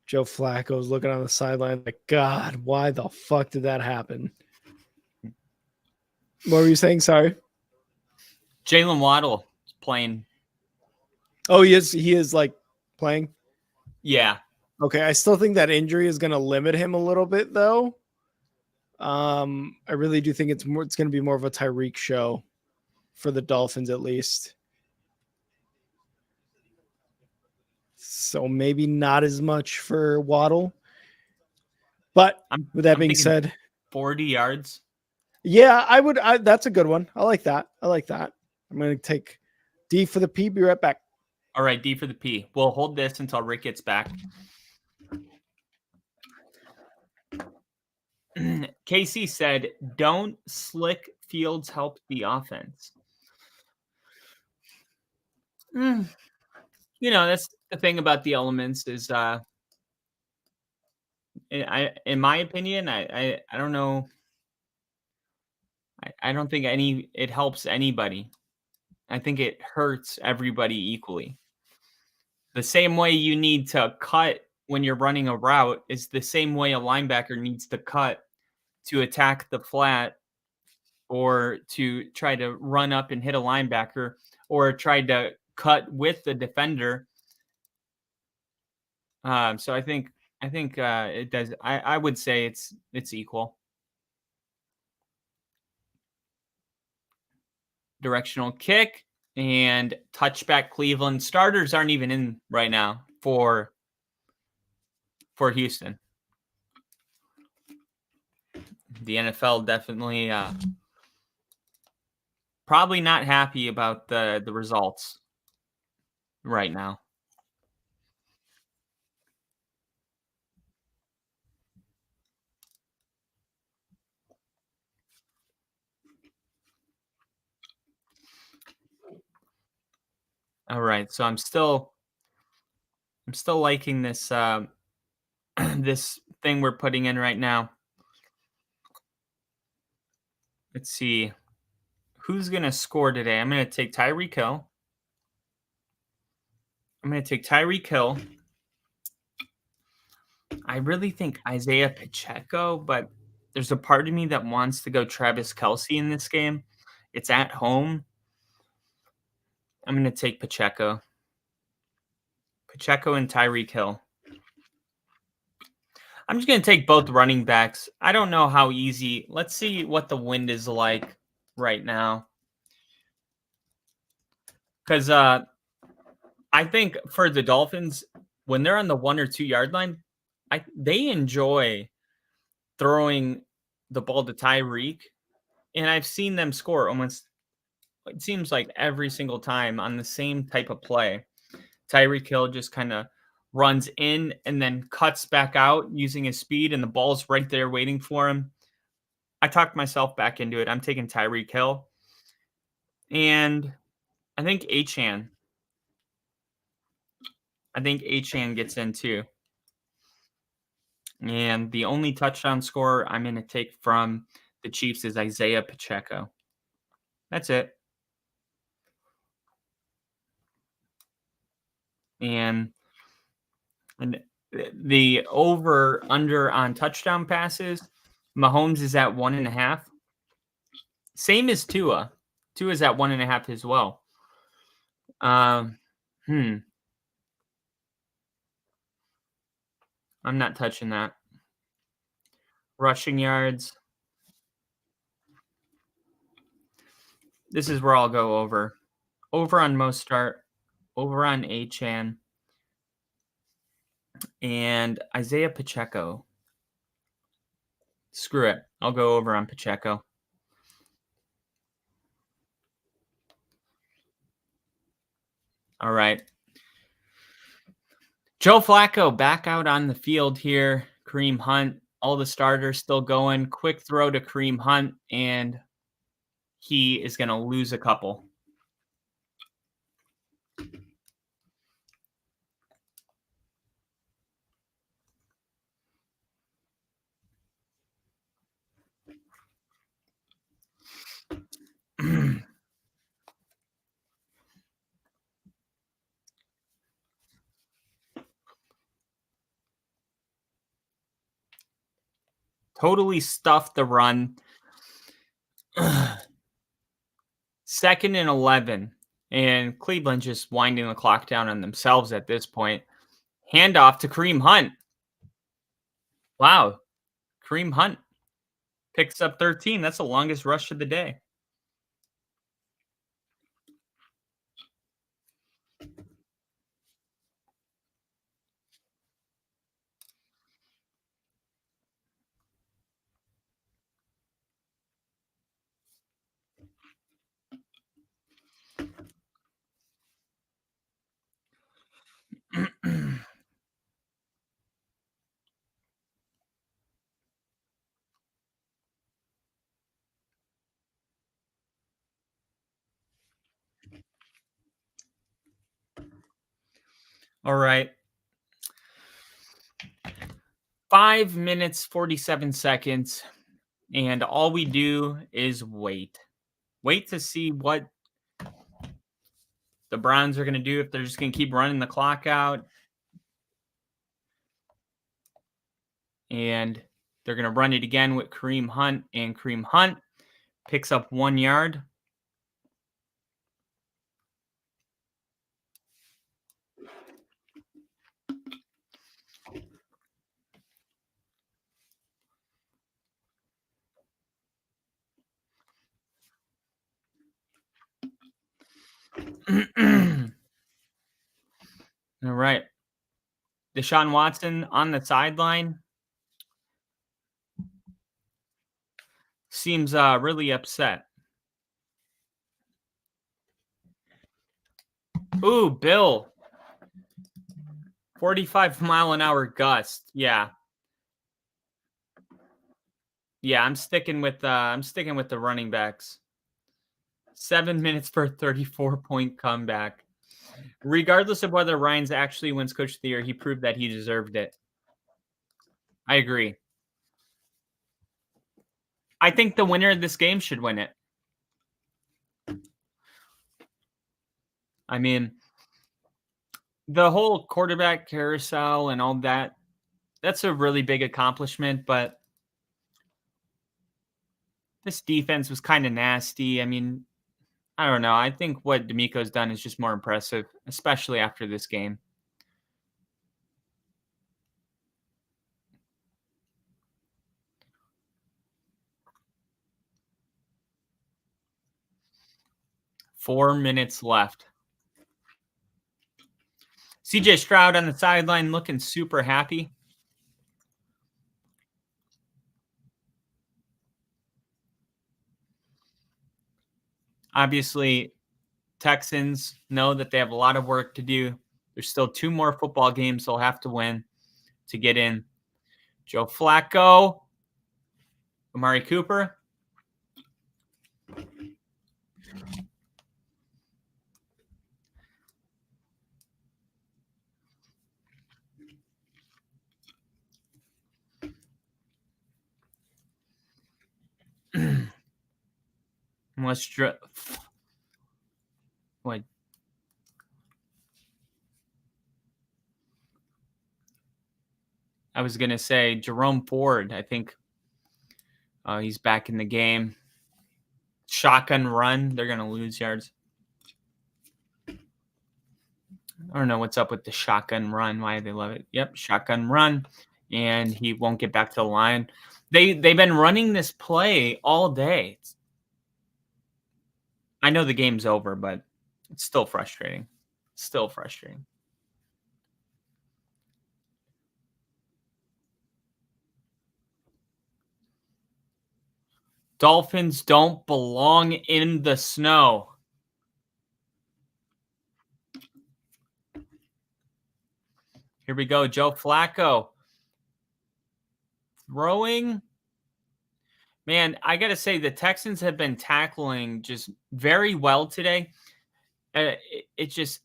Joe Flacco's looking on the sideline like, God, why the fuck did that happen? What were you saying? Sorry. Jalen Waddle is playing. Oh, he is like playing. Yeah. Okay. I still think that injury is going to limit him a little bit though. I really do think it's going to be more of a Tyreek show for the Dolphins at least. So maybe not as much for Waddle. But with that being said, 40 yards. Yeah, I would. That's a good one. I like that. I'm going to take D for the P. Be right back. All right, D for the P. We'll hold this until Rick gets back. Casey said, don't slick Fields help the offense. You know, that's the thing about the elements is, in my opinion, I don't know. I don't think it helps anybody. I think it hurts everybody equally. The same way you need to cut when you're running a route is the same way a linebacker needs to cut to attack the flat or to try to run up and hit a linebacker or try to cut with the defender. So I think it does. I would say it's equal. Directional kick and touchback Cleveland. Starters aren't even in right now for Houston. The NFL definitely probably not happy about the results right now. All right, so I'm still liking this this thing we're putting in right now. Let's see who's gonna score today. I'm gonna take Tyreek Hill. I really think Isaiah Pacheco, but there's a part of me that wants to go Travis Kelce in this game. It's at home. I'm gonna take Pacheco. Pacheco and Tyreek Hill. I'm just going to take both running backs. I don't know how easy. Let's see what the wind is like right now. Because I think for the Dolphins, when they're on the 1 or 2 yard line, they enjoy throwing the ball to Tyreek. And I've seen them score almost, it seems like every single time on the same type of play. Tyreek Hill just kind of runs in and then cuts back out using his speed, and the ball's right there waiting for him. I talked myself back into it. I'm taking Tyreek Hill. And I think Achane. Gets in too. And the only touchdown scorer I'm going to take from the Chiefs is Isaiah Pacheco. That's it. And the over-under on touchdown passes, Mahomes is at 1.5. Same as Tua. Tua's at 1.5 as well. I'm not touching that. Rushing yards. This is where I'll go over. Over on Mostart. Over on Achane. And Isaiah Pacheco. Screw it. I'll go over on Pacheco. All right. Joe Flacco back out on the field here. Kareem Hunt. All the starters still going. Quick throw to Kareem Hunt, and he is going to lose a couple. Totally stuffed the run. 2nd and 11. And Cleveland just winding the clock down on themselves at this point. Handoff to Kareem Hunt. Wow. Kareem Hunt picks up 13. That's the longest rush of the day. All right. 5 minutes, 47 seconds. And all we do is wait. Wait to see what the Browns are going to do, if they're just going to keep running the clock out. And they're going to run it again with Kareem Hunt. And Kareem Hunt picks up 1 yard. All right. Deshaun Watson on the sideline seems really upset. Ooh, Bill. 45-mile-an-hour gust. Yeah. Yeah, I'm sticking with the running backs. 7 minutes for a 34-point comeback. Regardless of whether Ryans actually wins Coach of the Year, he proved that he deserved it. I agree. I think the winner of this game should win it. I mean, the whole quarterback carousel and all that, that's a really big accomplishment, but this defense was kind of nasty. I mean, I don't know. I think what D'Amico's done is just more impressive, especially after this game. Four minutes left. CJ Stroud on the sideline looking super happy. Obviously, Texans know that they have a lot of work to do. There's still 2 more football games they'll have to win to get in. Joe Flacco, Amari Cooper. What? I was going to say Jerome Ford. I think he's back in the game. Shotgun run. They're going to lose yards. I don't know what's up with the shotgun run. Why they love it. Yep, shotgun run. And he won't get back to the line. They've been running this play all day. I know the game's over, but it's still frustrating. Still frustrating. Dolphins don't belong in the snow. Here we go. Joe Flacco throwing. Man, I got to say, the Texans have been tackling just very well today. It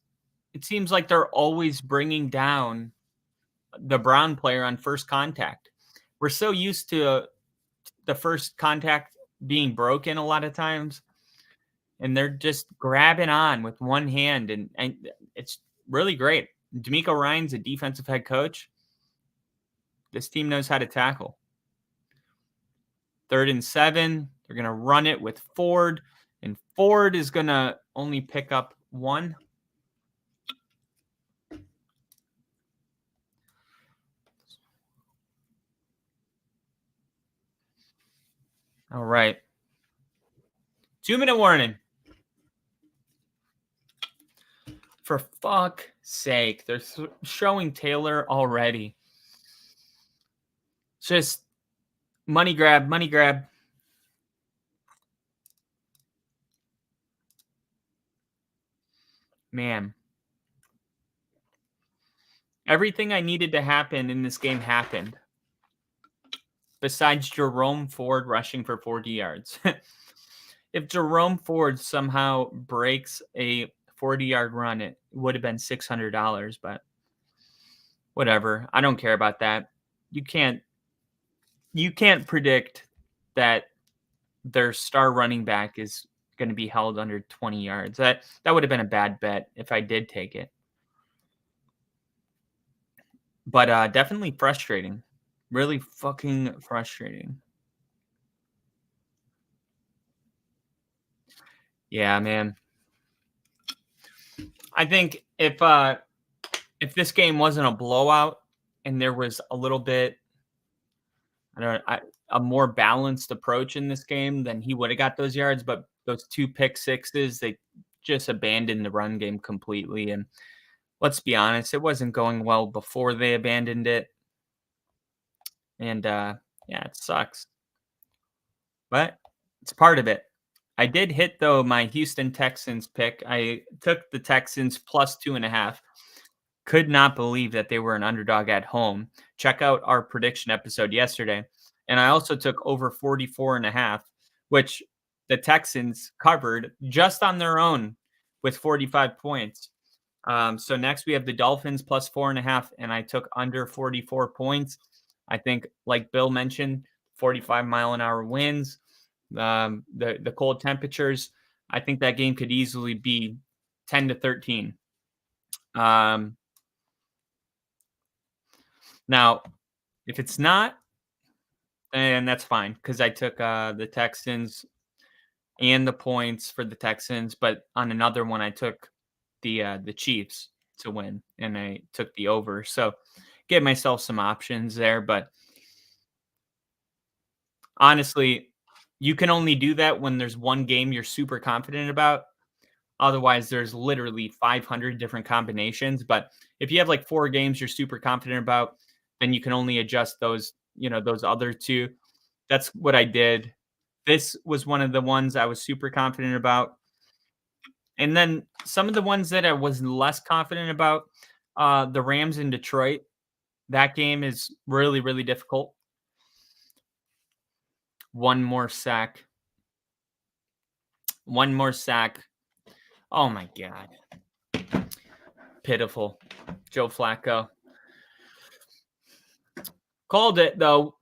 seems like they're always bringing down the Brown player on first contact. We're so used to the first contact being broken a lot of times, and they're just grabbing on with one hand, and it's really great. D'Amico Ryan's a defensive head coach. This team knows how to tackle. 3rd and 7. They're going to run it with Ford, and Ford is going to only pick up 1. All right. 2-minute warning. For fuck's sake, they're showing Taylor already. Just money grab, money grab. Man. Everything I needed to happen in this game happened. Besides Jerome Ford rushing for 40 yards. If Jerome Ford somehow breaks a 40-yard run, it would have been $600, but whatever. I don't care about that. You can't predict that their star running back is going to be held under 20 yards. That would have been a bad bet if I did take it. But definitely frustrating. Really fucking frustrating. Yeah, man. I think if this game wasn't a blowout and there was a little bit a more balanced approach in this game, then he would have got those yards. But those 2 pick sixes, they just abandoned the run game completely. And let's be honest, it wasn't going well before they abandoned it. And yeah, it sucks. But it's part of it. I did hit, though, my Houston Texans pick. I took the Texans plus 2.5. Could not believe that they were an underdog at home. Check out our prediction episode yesterday. And I also took over 44.5, which the Texans covered just on their own with 45 points. So next we have the Dolphins plus 4.5, and I took under 44 points. I think, like Bill mentioned, 45-mile-an-hour winds, the cold temperatures. I think that game could easily be 10-13. Now, if it's not, then that's fine because I took the Texans and the points for the Texans, but on another one I took the Chiefs to win, and I took the over. So give myself some options there, but honestly, you can only do that when there's one game you're super confident about. Otherwise, there's literally 500 different combinations. But if you have like 4 games you're super confident about, then you can only adjust those, those other 2. That's what I did. This was one of the ones I was super confident about. And then some of the ones that I was less confident about, the Rams in Detroit. That game is really, really difficult. One more sack. Oh, my God. Pitiful. Joe Flacco. Called it, though.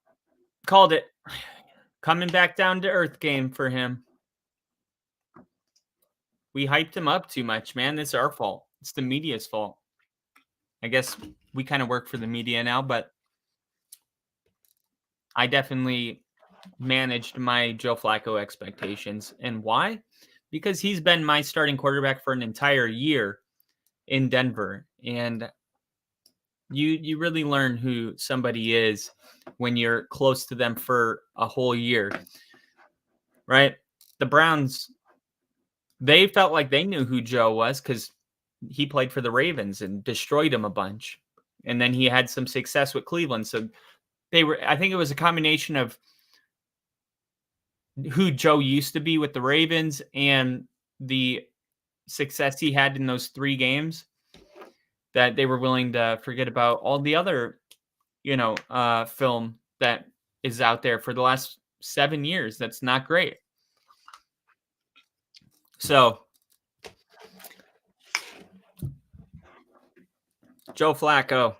Called it. Coming back down to earth game for him. We hyped him up too much, man. It's our fault. It's the media's fault. I guess we kind of work for the media now, but I definitely managed my Joe Flacco expectations. And why? Because he's been my starting quarterback for an entire year in Denver. And you really learn who somebody is when you're close to them for a whole year, right? The Browns, they felt like they knew who Joe was because he played for the Ravens and destroyed them a bunch. And then he had some success with Cleveland. So I think it was a combination of who Joe used to be with the Ravens and the success he had in those 3 games that they were willing to forget about all the other, film that is out there for the last 7 years. That's not great. So Joe Flacco,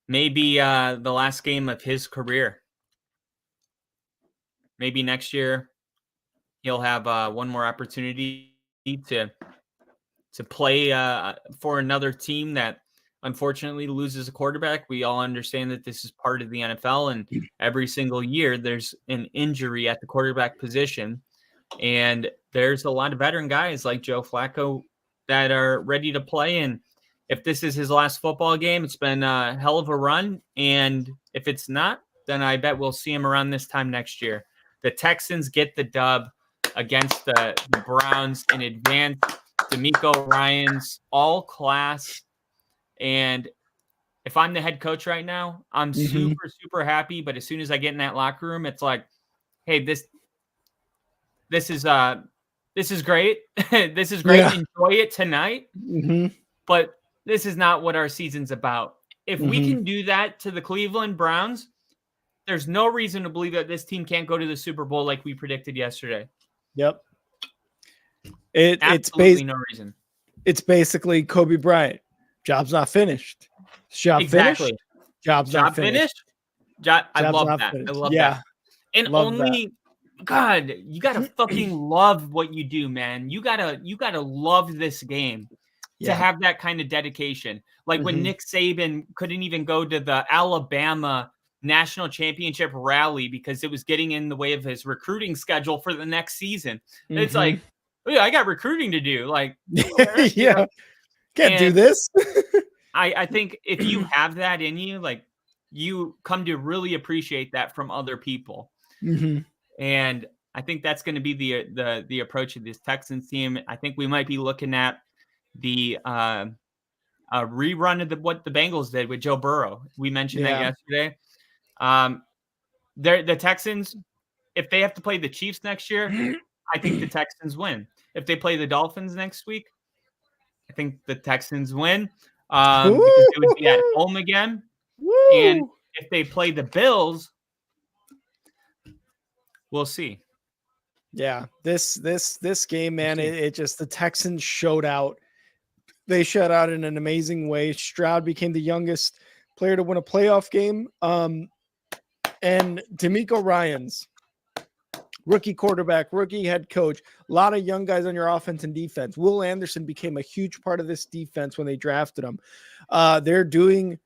maybe the last game of his career. Maybe next year he'll have one more opportunity to play for another team that unfortunately loses a quarterback. We all understand that this is part of the NFL, and every single year there's an injury at the quarterback position. And there's a lot of veteran guys like Joe Flacco that are ready to play. And if this is his last football game, it's been a hell of a run. And if it's not, then I bet we'll see him around this time next year. The Texans get the dub against the Browns in advance. D'Amico Ryans, all class. And if I'm the head coach right now, I'm super, super happy. But as soon as I get in that locker room, it's like, hey, this is great. This is great. Yeah. Enjoy it tonight. But this is not what our season's about. If we can do that to the Cleveland Browns, there's no reason to believe that this team can't go to the Super Bowl like we predicted yesterday. Yep. Absolutely no reason. It's basically Kobe Bryant. Job's not finished. Job Exactly. finished? Job's not Job finished. finished? I Job's love not that. I finished. love Yeah, that. And love that. only God, you gotta fucking love what you do, man. You gotta love this game to Yeah. have that kind of dedication. Like when Nick Saban couldn't even go to the Alabama national championship rally because it was getting in the way of his recruiting schedule for the next season. It's like, oh, yeah, I got recruiting to do. Like, Yeah. Can't do and this. I think if you have that in you, like you come to really appreciate that from other people. And I think that's going to be the approach of this Texans team. I think we might be looking at the rerun of what the Bengals did with Joe Burrow. We mentioned that yesterday. The Texans, if they have to play the Chiefs next year, I think the Texans win. If they play the Dolphins next week, I think the Texans win because they would be at home again. And if they play the Bills, we'll see. Yeah, this game, man, it just the Texans showed out. They showed out in an amazing way. Stroud became the youngest player to win a playoff game. And D'Amico Ryans, rookie quarterback, rookie head coach, a lot of young guys on your offense and defense. Will Anderson became a huge part of this defense when they drafted him. They're doing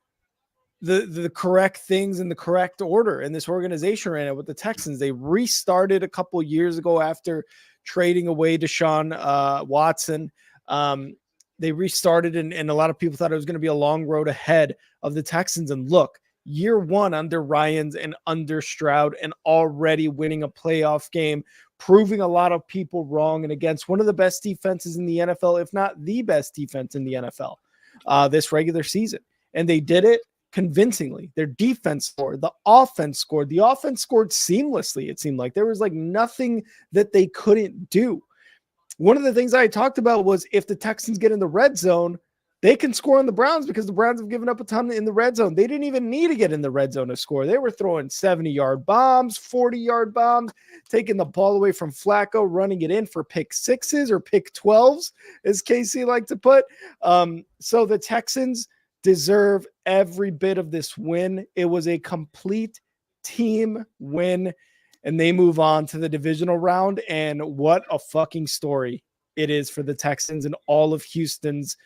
the correct things in the correct order in this organization right now with the Texans. They restarted a couple years ago after trading away Deshaun Watson. They restarted, and a lot of people thought it was going to be a long road ahead of the Texans. And look, year one under Ryans and under Stroud, and already winning a playoff game, proving a lot of people wrong, and against one of the best defenses in the NFL, if not the best defense in the NFL this regular season. And they did it convincingly. Their defense scored, the offense scored, the offense scored seamlessly. It seemed like there was like nothing that they couldn't do. One of the things I talked about was if the Texans get in the red zone, they can score on the Browns because the Browns have given up a ton in the red zone. They didn't even need to get in the red zone to score. They were throwing 70-yard bombs, 40-yard bombs, taking the ball away from Flacco, running it in for pick sixes or pick 12s, as Casey liked to put. So the Texans deserve every bit of this win. It was a complete team win, and they move on to the divisional round. And what a fucking story it is for the Texans and all of Houston's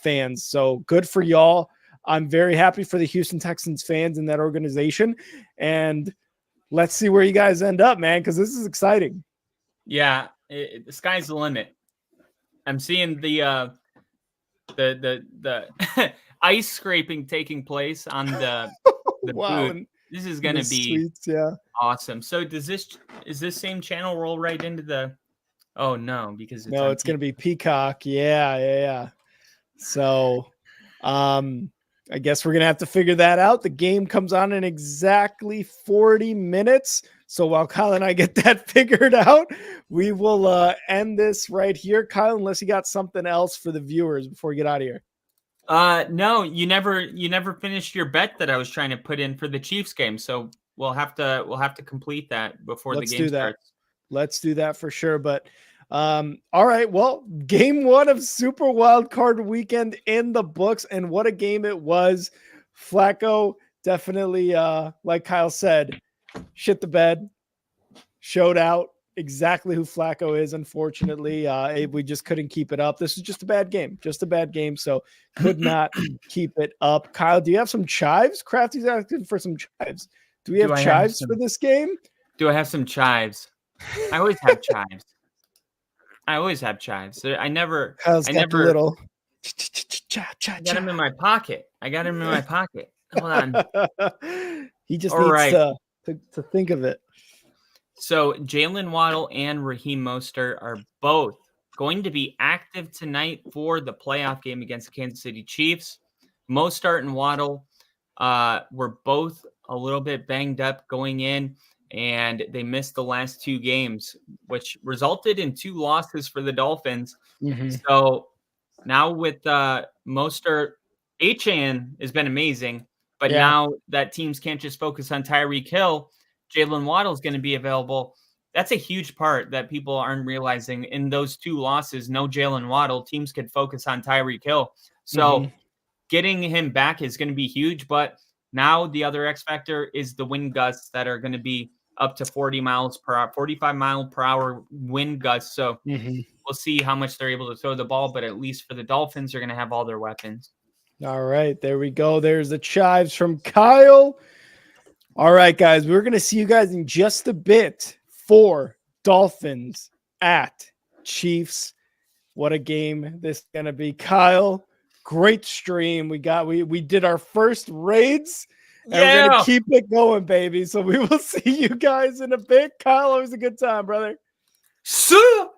fans. So good for y'all. I'm very happy for the Houston Texans fans in that organization. And let's see where you guys end up, man, because this is exciting. Yeah, the sky's the limit. I'm seeing the ice scraping taking place on the wow. boot. This is going to be awesome. So is this same channel roll right into the? Oh no, because it's going to be Peacock. Yeah. So, I guess we're going to have to figure that out. The game comes on in exactly 40 minutes. So while Kyle and I get that figured out, we will end this right here. Kyle, unless you got something else for the viewers before we get out of here. No, you never finished your bet that I was trying to put in for the Chiefs game. So we'll have to complete that before the game starts. Let's do that for sure. But all right, well, game one of Super Wild Card Weekend in the books, and what a game it was. Flacco definitely, like Kyle said, shit the bed, showed out exactly who Flacco is. Unfortunately, we just couldn't keep it up. This is just a bad game, so could not keep it up. Kyle, do you have some chives? Crafty's asking for some chives. Do we have chives for this game? Do I have some chives? I always have chives. I never. Kyle's got the little. I got him in my pocket. Hold on. He just needs to think of it. So Jalen Waddle and Raheem Mostert are both going to be active tonight for the playoff game against the Kansas City Chiefs. Mostert and Waddle were both a little bit banged up going in, and they missed the last two games, which resulted in 2 losses for the Dolphins. So now with Mostert, Achane has been amazing, but now that teams can't just focus on Tyreek Hill, Jalen Waddle is going to be available. That's a huge part that people aren't realizing. In those 2 losses, no Jalen Waddle, teams could focus on Tyreek Hill. So getting him back is going to be huge. But now the other X factor is the wind gusts that are going to be up to 40 miles per hour, 45 mile per hour wind gusts. So we'll see how much they're able to throw the ball. But at least for the Dolphins, they're going to have all their weapons. All right, there we go. There's the chives from Kyle. All right, guys, we're going to see you guys in just a bit for Dolphins at Chiefs. What a game this is going to be. Kyle, great stream. We did our first raids, and we're going to keep it going, baby. So we will see you guys in a bit. Kyle, always a good time, brother. Sir.